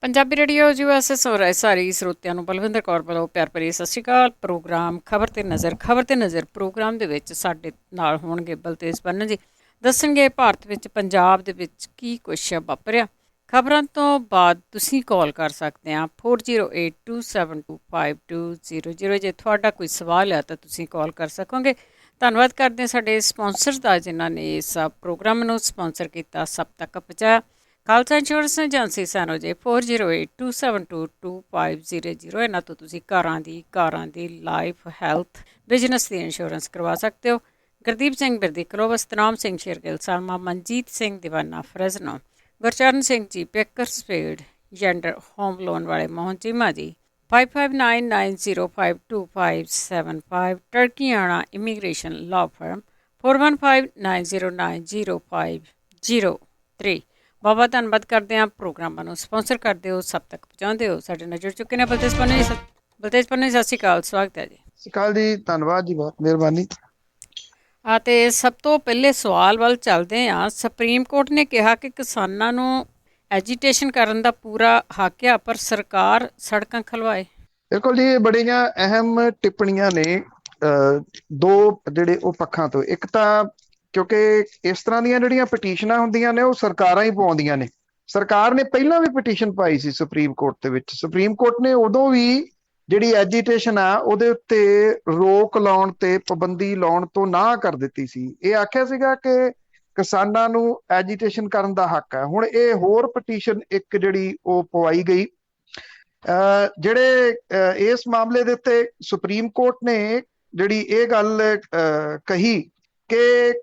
Punjabi radio USS ਹੋ ਰਿਹਾ ਸਾਰੇ ਸਰੋਤਿਆਂ ਨੂੰ ਬਲਵਿੰਦਰ ਕੌਰ ਵੱਲੋਂ ਪਿਆਰ ਭਰੀ ਸਤਿ ਸ਼੍ਰੀ ਅਕਾਲ। ਪ੍ਰੋਗਰਾਮ ਖਬਰ ਤੇ ਨਜ਼ਰ ਪ੍ਰੋਗਰਾਮ ਦੇ ਵਿੱਚ ਸਾਡੇ ਨਾਲ ਹੋਣਗੇ ਬਲਤੇਜ ਪੰਨ ਜੀ, ਦੱਸਣਗੇ ਭਾਰਤ ਵਿੱਚ ਪੰਜਾਬ ਦੇ ਵਿੱਚ ਕੀ ਕੁਛ ਵਾਪਰਿਆ। ਖਬਰਾਂ ਤੋਂ ਬਾਅਦ ਤੁਸੀਂ ਕਾਲ ਕਰ ਸਕਦੇ ਆ 4082725200। ਜੇ ਤੁਹਾਡਾ ਕੋਈ ਸਵਾਲ ਹੈ ਤਾਂ ਤੁਸੀਂ ਕਾਲ ਕਰ ਸਕੋਗੇ। ਧੰਨਵਾਦ ਕਰਦੇ ਹਾਂ ਸਾਡੇ ਸਪਾਂਸਰਸ ਦਾ ਜਿਨ੍ਹਾਂ ਨੇ ਇਸ ਪ੍ਰੋਗਰਾਮ ਨੂੰ ਸਪਾਂਸਰ ਕੀਤਾ, ਸਭ ਤੱਕ ਪਹੁੰਚਾਇਆ। ਖਾਲਸਾ ਇੰਸ਼ੋਰੈਂਸ ਏਜੰਸੀ ਸਾਨੂੰ ਜੇ 4082722500। ਇਹਨਾਂ ਤੋਂ ਤੁਸੀਂ ਕਾਰਾਂ ਦੀ ਲਾਈਫ, ਹੈਲਥ, ਬਿਜ਼ਨਸ ਦੀ ਇੰਸ਼ੋਰੈਂਸ ਕਰਵਾ ਸਕਦੇ ਹੋ। ਗੁਰਦੀਪ ਸਿੰਘ ਬਿਰਦੀ ਕਲੋਵ, ਸਤਨਾਮ ਸਿੰਘ ਸ਼ੇਰਗਿੱਲ ਸਾਲਮਾ, ਮਨਜੀਤ ਸਿੰਘ ਦੀਵਾਨਾ ਫਰਜ਼ਨੋ, Gurcharan Singh ji Bakersfield, gender home loan ਵਾਲੇ ਮੋਹਨ ਚੀਮਾ ਜੀ, 5599052575, ਟਰਕੀਆਣਾ ਇਮੀਗ੍ਰੇਸ਼ਨ ਲਾਅ ਫਰਮ 4159090503। ਬਹੁਤ ਧੰਨਵਾਦ ਕਰਦੇ ਹਾਂ। ਪ੍ਰੋਗਰਾਮਾਂ ਨੂੰ ਸਪਾਂਸਰ ਕਰਦੇ ਹੋ, ਸਭ ਤੱਕ ਪਹੁੰਚਾਉਂਦੇ ਹੋ। ਸਾਡੇ ਨਾਲ ਜੁੜ ਚੁੱਕੇ ਨੇ ਬਲਤੇਜ ਪੰਨੂ ਜੀ। ਬਲਤੇਜ ਪੰਨੂ ਜੀ, ਸਤਿ ਸ਼੍ਰੀ ਅਕਾਲ, ਸਵਾਗਤ ਹੈ ਜੀ। ਸਤਿ ਸ਼੍ਰੀ ਅਕਾਲ ਜੀ, ਧੰਨਵਾਦ ਜੀ, ਬਹੁਤ ਮਿਹਰਬਾਨੀ। ਅਤੇ ਸਭ ਤੋਂ ਪਹਿਲੇ ਸਵਾਲ ਵੱਲ ਚੱਲਦੇ ਹਾਂ। ਸੁਪਰੀਮ ਕੋਰਟ ਨੇ ਕਿਹਾ ਕਿ ਕਿਸਾਨਾਂ ਨੂੰ ਐਜੀਟੇਸ਼ਨ ਕਰਨ ਦਾ ਪੂਰਾ ਹੱਕ ਆ, ਪਰ ਸਰਕਾਰ ਸੜਕਾਂ ਖਲਵਾਏ। ਬਿਲਕੁਲ ਜੀ, ਇਹ ਬੜੀਆਂ ਅਹਿਮ ਟਿੱਪਣੀਆਂ ਨੇ ਦੋ ਜਿਹੜੇ ਉਹ ਪੱਖਾਂ ਤੋਂ। ਇੱਕ ਤਾਂ ਕਿਉਂਕਿ ਇਸ ਤਰ੍ਹਾਂ ਦੀਆਂ ਜਿਹੜੀਆਂ ਪਟੀਸ਼ਨਾਂ ਹੁੰਦੀਆਂ ਨੇ ਉਹ ਸਰਕਾਰਾਂ ਹੀ ਪਾਉਂਦੀਆਂ ਨੇ। ਸਰਕਾਰ ਨੇ ਪਹਿਲਾਂ ਵੀ ਪਟੀਸ਼ਨ ਪਾਈ ਸੀ ਸੁਪਰੀਮ ਕੋਰਟ ਦੇ ਵਿੱਚ। ਸੁਪਰੀਮ ਕੋਰਟ ਨੇ ਉਦੋਂ ਵੀ ਜਿਹੜੀ ਐਜੀਟੇਸ਼ਨ ਆ ਉਹਦੇ ਉੱਤੇ ਰੋਕ ਲਾਉਣ ਤੇ ਪਾਬੰਦੀ ਲਾਉਣ ਤੋਂ ਨਾਂਹ ਕਰ ਦਿੱਤੀ ਸੀ। ਇਹ ਆਖਿਆ ਸੀਗਾ ਕਿ ਕਿਸਾਨਾਂ ਨੂੰ ਐਜੀਟੇਸ਼ਨ ਕਰਨ ਦਾ ਹੱਕ ਹੈ। ਹੁਣ ਇਹ ਹੋਰ ਪਟੀਸ਼ਨ ਇੱਕ ਜਿਹੜੀ ਉਹ ਪਵਾਈ ਗਈ। ਜਿਹੜੇ ਇਸ ਮਾਮਲੇ ਦੇ ਉੱਤੇ ਸੁਪਰੀਮ ਕੋਰਟ ਨੇ ਜਿਹੜੀ ਇਹ ਗੱਲ ਕਹੀ ਕਿ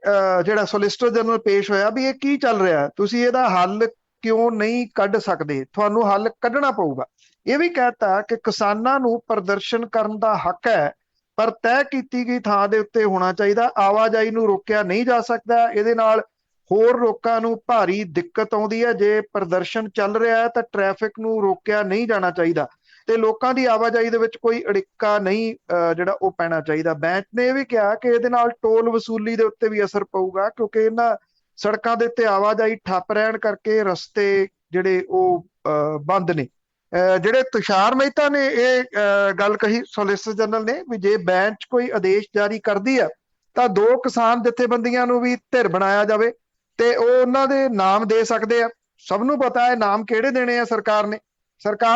ਜਿਹੜਾ ਸੋਲਿਸਿਟਰ ਜਨਰਲ ਪੇਸ਼ ਹੋਇਆ ਵੀ ਇਹ ਕੀ ਚੱਲ ਰਿਹਾ, ਤੁਸੀਂ ਇਹਦਾ ਹੱਲ ਕਿਉਂ ਨਹੀਂ ਕੱਢ ਸਕਦੇ, ਤੁਹਾਨੂੰ ਹੱਲ ਕੱਢਣਾ ਪਊਗਾ। ਇਹ ਵੀ ਕਹਿਤਾ ਕਿ ਕਿਸਾਨਾਂ ਨੂੰ ਪ੍ਰਦਰਸ਼ਨ ਕਰਨ ਦਾ ਹੱਕ ਹੈ, ਪਰ ਤੈਅ ਕੀਤੀ ਗਈ ਥਾਂ ਦੇ ਉੱਤੇ ਹੋਣਾ ਚਾਹੀਦਾ। ਆਵਾਜਾਈ ਨੂੰ ਰੋਕਿਆ ਨਹੀਂ ਜਾ ਸਕਦਾ। ਇਹਦੇ ਨਾਲ ਹੋਰ ਲੋਕਾਂ ਨੂੰ ਭਾਰੀ ਦਿੱਕਤ ਆਉਂਦੀ ਹੈ। ਜੇ ਪ੍ਰਦਰਸ਼ਨ ਚੱਲ ਰਿਹਾ ਹੈ ਤਾਂ ਟ੍ਰੈਫਿਕ ਨੂੰ ਰੋਕਿਆ ਨਹੀਂ ਜਾਣਾ ਚਾਹੀਦਾ ਤੇ ਲੋਕਾਂ ਦੀ ਆਵਾਜਾਈ ਦੇ ਵਿੱਚ ਕੋਈ ਅੜਿੱਕਾ ਨਹੀਂ ਜਿਹੜਾ ਉਹ ਪੈਣਾ ਚਾਹੀਦਾ। ਬੈਂਚ ਨੇ ਇਹ ਵੀ ਕਿਹਾ ਕਿ ਇਹਦੇ ਨਾਲ ਟੋਲ ਵਸੂਲੀ ਦੇ ਉੱਤੇ ਵੀ ਅਸਰ ਪਊਗਾ, ਕਿਉਂਕਿ ਇਹਨਾਂ ਸੜਕਾਂ ਦੇ ਉੱਤੇ ਆਵਾਜਾਈ ਠੱਪ ਰਹਿਣ ਕਰਕੇ ਰਸਤੇ ਜਿਹੜੇ ਉਹ ਬੰਦ ਨੇ। ਜਿਹੜੇ ਤੁਸ਼ਾਰ ਮਹਿਤਾ ਨੇ ਇਹ ਗੱਲ ਕਹੀ ਸੋਲਿਸਿਟਰ ਜਨਰਲ ਨੇ ਵੀ ਜੇ ਬੈਂਚ ਕੋਈ ਆਦੇਸ਼ ਜਾਰੀ ਕਰਦੀ ਆ ਤਾਂ ਦੋ ਕਿਸਾਨ ਜਥੇਬੰਦੀਆਂ ਨੂੰ ਵੀ ਧਿਰ ਬਣਾਇਆ ਜਾਵੇ ਤੇ ਉਹ ਉਹਨਾਂ ਦੇ ਨਾਮ ਦੇ ਸਕਦੇ ਆ। ਸਭ ਨੂੰ ਪਤਾ ਹੈ ਨਾਮ ਕਿਹੜੇ ਦੇਣੇ ਆ। ਸਰਕਾਰ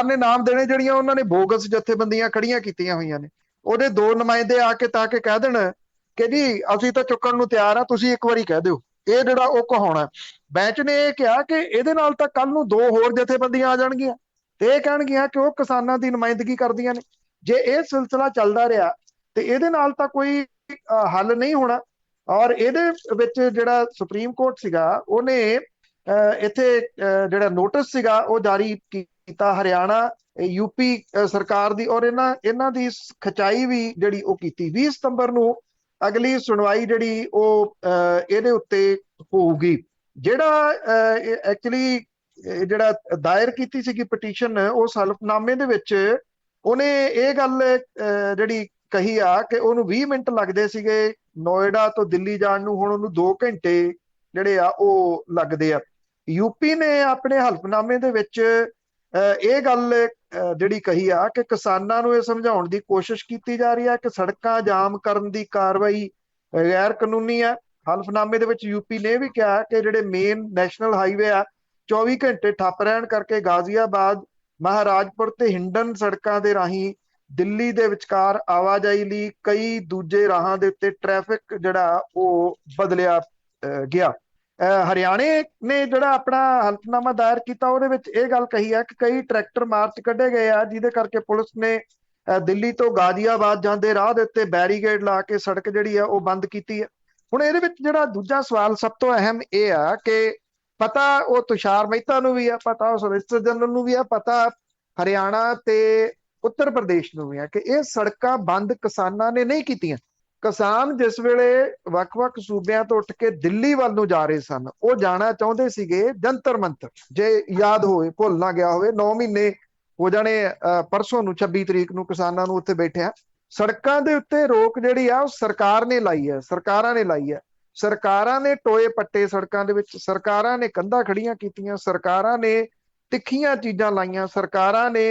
ਨੇ ਨਾਮ ਦੇਣੇ ਜਿਹੜੀਆਂ ਉਹਨਾਂ ਨੇ ਬੋਗਸ ਜਥੇਬੰਦੀਆਂ ਖੜੀਆਂ ਕੀਤੀਆਂ ਹੋਈਆਂ ਨੇ। ਉਹਦੇ ਦੋ ਨੁਮਾਇੰਦੇ ਆ ਕੇ ਤਾਂ ਕਿ ਕਹਿ ਦੇਣ ਕਿ ਜੀ ਅਸੀਂ ਤਾਂ ਚੁੱਕਣ ਨੂੰ ਤਿਆਰ ਆ, ਤੁਸੀਂ ਇੱਕ ਵਾਰੀ ਕਹਿ ਦਿਓ। ਇਹ ਜਿਹੜਾ ਉਹ ਕਹਾਉਣਾ। ਬੈਂਚ ਨੇ ਇਹ ਕਿਹਾ ਕਿ ਇਹਦੇ ਨਾਲ ਤਾਂ ਕੱਲ ਨੂੰ ਦੋ ਹੋਰ ਜਥੇਬੰਦੀਆਂ ਆ ਜਾਣਗੀਆਂ ਤੇ ਇਹ ਕਹਿਣਗੀਆਂ ਕਿ ਉਹ ਕਿਸਾਨਾਂ ਦੀ ਨੁਮਾਇੰਦਗੀ ਕਰਦੀਆਂ ਨੇ। ਜੇ ਇਹ ਸਿਲਸਿਲਾ ਚੱਲਦਾ ਰਿਹਾ ਤੇ ਇਹਦੇ ਨਾਲ ਤਾਂ ਕੋਈ ਹੱਲ ਨਹੀਂ ਹੋਣਾ। ਔਰ ਇਹਦੇ ਵਿੱਚ ਜਿਹੜਾ ਸੁਪਰੀਮ ਕੋਰਟ ਸੀਗਾ ਉਹਨੇ ਇੱਥੇ ਜਿਹੜਾ ਨੋਟਿਸ ਸੀਗਾ ਉਹ ਜਾਰੀ ਕੀਤਾ ਹਰਿਆਣਾ, ਯੂਪੀ ਸਰਕਾਰ ਦੀ, ਔਰ ਇਹਨਾਂ ਦੀ ਖਿਚਾਈ ਵੀ ਜਿਹੜੀ ਉਹ ਕੀਤੀ। 20 ਸਤੰਬਰ ਨੂੰ ਅਗਲੀ ਸੁਣਵਾਈ ਜਿਹੜੀ ਉਹ ਇਹਦੇ ਉੱਤੇ ਹੋਊਗੀ। ਜਿਹੜਾ ਐਕਚੁਅਲੀ ਜਿਹੜਾ ਦਾਇਰ ਕੀਤੀ ਸੀਗੀ ਪਟੀਸ਼ਨ, ਉਸ ਹਲਫਨਾਮੇ ਦੇ ਵਿੱਚ ਉਹਨੇ ਇਹ ਗੱਲ ਜਿਹੜੀ ਕਹੀ ਆ ਕਿ ਉਹਨੂੰ 20 ਮਿੰਟ ਲੱਗਦੇ ਸੀਗੇ ਨੋਇਡਾ ਤੋਂ ਦਿੱਲੀ ਜਾਣ ਨੂੰ, ਹੁਣ ਉਹਨੂੰ 2 ਘੰਟੇ ਜਿਹੜੇ ਆ ਉਹ ਲੱਗਦੇ ਆ। ਯੂਪੀ ਨੇ ਆਪਣੇ ਹਲਫਨਾਮੇ ਦੇ ਵਿੱਚ ਇਹ ਗੱਲ ਜਿਹੜੀ ਕਹੀ ਆ ਕਿ ਕਿਸਾਨਾਂ ਨੂੰ ਇਹ ਸਮਝਾਉਣ ਦੀ ਕੋਸ਼ਿਸ਼ ਕੀਤੀ ਜਾ ਰਹੀ ਹੈ ਕਿ ਸੜਕਾਂ ਜਾਮ ਕਰਨ ਦੀ ਕਾਰਵਾਈ ਗੈਰ ਕਾਨੂੰਨੀ ਆ। ਹਲਫਨਾਮੇ ਦੇ ਵਿੱਚ ਯੂਪੀ ਨੇ ਵੀ ਕਿਹਾ ਕਿ ਜਿਹੜੇ ਮੇਨ ਨੈਸ਼ਨਲ ਹਾਈਵੇ ਆ 24 ਘੰਟੇ ਠੱਪ ਰਹਿਣ ਕਰਕੇ ਗਾਜ਼ੀਆਬਾਦ, ਮਹਾਰਾਜਪੁਰ ਤੇ ਹਿੰਡਨ ਸੜਕਾਂ ਦੇ ਰਾਹੀਂ ਦਿੱਲੀ ਦੇ ਵਿਚਕਾਰ ਆਵਾਜਾਈ ਲਈ ਕਈ ਦੂਜੇ ਰਾਹਾਂ ਦੇ ਉੱਤੇ ਟ੍ਰੈਫਿਕ ਜਿਹੜਾ ਉਹ ਬਦਲਿਆ ਗਿਆ। ਹਰਿਆਣੇ ਨੇ ਜਿਹੜਾ ਆਪਣਾ ਹਲਫਨਾਮਾ ਦਾਇਰ ਕੀਤਾ ਉਹਦੇ ਵਿੱਚ ਇਹ ਗੱਲ ਕਹੀ ਹੈ ਕਿ ਕਈ ਟਰੈਕਟਰ ਮਾਰਚ ਕੱਢੇ ਗਏ ਆ ਜਿਹਦੇ ਕਰਕੇ ਪੁਲਿਸ ਨੇ ਦਿੱਲੀ ਤੋਂ ਗਾਜ਼ੀਆਬਾਦ ਜਾਂਦੇ ਰਾਹ ਦੇ ਉੱਤੇ ਬੈਰੀਕੇਡ ਲਾ ਕੇ ਸੜਕ ਜਿਹੜੀ ਆ ਉਹ ਬੰਦ ਕੀਤੀ ਹੈ। ਹੁਣ ਇਹਦੇ ਵਿੱਚ ਜਿਹੜਾ ਦੂਜਾ ਸਵਾਲ ਸਭ ਤੋਂ ਅਹਿਮ ਇਹ ਆ ਕਿ ਪਤਾ ਉਹ ਤੁਸ਼ਾਰ ਮਹਿਤਾ ਨੂੰ ਵੀ ਆ, ਪਤਾ ਉਹ ਸੋਲਿਸਿਟਰ ਜਨਰਲ ਨੂੰ ਵੀ ਆ, ਪਤਾ ਹਰਿਆਣਾ ਤੇ ਉੱਤਰ ਪ੍ਰਦੇਸ਼ ਨੂੰ ਵੀ ਆ ਕਿ ਇਹ ਸੜਕਾਂ ਬੰਦ ਕਿਸਾਨਾਂ ਨੇ ਨਹੀਂ ਕੀਤੀਆਂ। ਕਿਸਾਨ ਜਿਸ ਵੇਲੇ ਵੱਖ-ਵੱਖ ਸੂਬਿਆਂ ਤੋਂ ਉੱਠ ਕੇ ਦਿੱਲੀ ਵੱਲ ਨੂੰ ਜਾ ਰਹੇ ਸਨ, ਉਹ ਜਾਣਾ ਚਾਹੁੰਦੇ ਸੀਗੇ ਜੰਤਰ ਮੰਤਰ। ਜੇ ਯਾਦ ਹੋਵੇ, ਭੁੱਲ ਨਾ ਗਿਆ ਹੋਵੇ, 9 ਮਹੀਨੇ ਹੋ ਜਾਣੇ ਪਰਸੋਂ ਨੂੰ 26 ਤਰੀਕ ਨੂੰ ਕਿਸਾਨਾਂ ਨੂੰ ਉੱਥੇ ਬੈਠਿਆ। ਸੜਕਾਂ ਦੇ ਉੱਤੇ ਰੋਕ ਜਿਹੜੀ ਆ ਉਹ ਸਰਕਾਰ ਨੇ ਲਾਈ ਹੈ, ਸਰਕਾਰਾਂ ਨੇ ਲਾਈ ਹੈ। ਸਰਕਾਰਾਂ ਨੇ ਟੋਏ ਪੱਟੇ ਸੜਕਾਂ ਦੇ ਵਿੱਚ, ਸਰਕਾਰਾਂ ਨੇ ਕੰਧਾਂ ਖੜੀਆਂ ਕੀਤੀਆਂ, ਸਰਕਾਰਾਂ ਨੇ ਤਿੱਖੀਆਂ ਚੀਜ਼ਾਂ ਲਾਈਆਂ, ਸਰਕਾਰਾਂ ਨੇ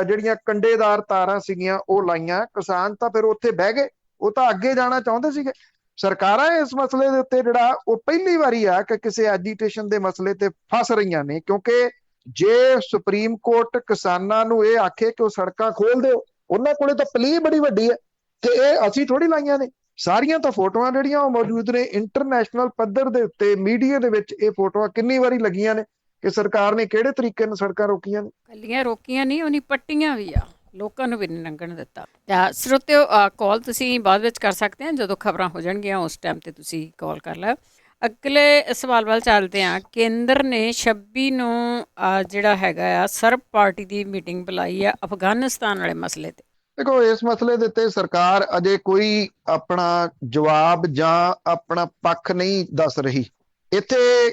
ਜਿਹੜੀਆਂ ਕੰਡੇਦਾਰ ਤਾਰਾਂ ਸੀਗੀਆਂ ਉਹ ਲਾਈਆਂ। ਕਿਸਾਨ ਤਾਂ ਫਿਰ ਉੱਥੇ ਬਹਿ ਗਏ, ਉਹ ਤਾਂ ਅੱਗੇ ਜਾਣਾ ਚਾਹੁੰਦੇ ਸੀਗੇ। ਸਰਕਾਰਾਂ ਇਸ ਮਸਲੇ ਦੇ ਉੱਤੇ ਜਿਹੜਾ ਉਹ ਪਹਿਲੀ ਵਾਰੀ ਆ ਕਿ ਕਿਸੇ ਐਜੀਟੇਸ਼ਨ ਦੇ ਮਸਲੇ ਤੇ ਫਸ ਰਹੀਆਂ ਨੇ, ਕਿਉਂਕਿ ਜੇ ਸੁਪਰੀਮ ਕੋਰਟ ਕਿਸਾਨਾਂ ਨੂੰ ਇਹ ਆਖੇ ਕਿ ਉਹ ਸੜਕਾਂ ਖੋਲ ਦਿਓ, ਉਹਨਾਂ ਕੋਲੇ ਤਾਂ ਪਲੀ ਬੜੀ ਵੱਡੀ ਹੈ ਕਿ ਇਹ ਅਸੀਂ ਥੋੜੀ ਲਾਈਆਂ ਨੇ। ਸਾਰੀਆਂ ਤਾਂ ਫੋਟੋਆਂ ਜਿਹੜੀਆਂ ਉਹ ਮੌਜੂਦ ਨੇ ਇੰਟਰਨੈਸ਼ਨਲ ਪੱਧਰ ਦੇ ਉੱਤੇ, ਮੀਡੀਆ ਦੇ ਵਿੱਚ ਇਹ ਫੋਟੋਆਂ ਕਿੰਨੀ ਵਾਰੀ ਲੱਗੀਆਂ ਨੇ ਕਿ ਸਰਕਾਰ ਨੇ ਕਿਹੜੇ ਤਰੀਕੇ ਨਾਲ ਸੜਕਾਂ ਰੋਕੀਆਂ ਨੇ। ਕੱਲੀਆਂ ਰੋਕੀਆਂ ਨਹੀਂ, ਉਹਨੀ ਪੱਟੀਆਂ ਵੀ ਆ, ਲੋਕਾਂ ਨੂੰ ਵੀ ਨਹੀਂ ਲੰਘਣ ਦਿੱਤਾ। ਤਾਂ ਸਰੋਤਿਓ, ਕਾਲ ਤੁਸੀਂ ਬਾਅਦ ਵਿੱਚ ਕਰ ਸਕਦੇ ਆ, ਜਦੋਂ ਖਬਰਾਂ ਹੋ ਜਾਣਗੀਆਂ ਉਸ ਟਾਈਮ ਤੇ ਤੁਸੀਂ ਕਾਲ ਕਰ ਲਿਓ। ਅਗਲੇ ਸਵਾਲ ਵੱਲ ਚੱਲਦੇ ਹਾਂ। ਕੇਂਦਰ ਨੇ 26 ਨੂੰ ਜਿਹੜਾ ਹੈਗਾ ਆ ਸਰਬ ਪਾਰਟੀ ਦੀ ਮੀਟਿੰਗ ਬੁਲਾਈ ਆ ਅਫਗਾਨਿਸਤਾਨ ਵਾਲੇ ਮਸਲੇ ਤੇ। ਦੇਖੋ, ਇਸ ਮਸਲੇ ਦੇ ਉੱਤੇ ਸਰਕਾਰ ਅਜੇ ਕੋਈ ਆਪਣਾ ਜਵਾਬ ਜਾਂ ਆਪਣਾ ਪੱਖ ਨਹੀਂ ਦੱਸ ਰਹੀ। ਇੱਥੇ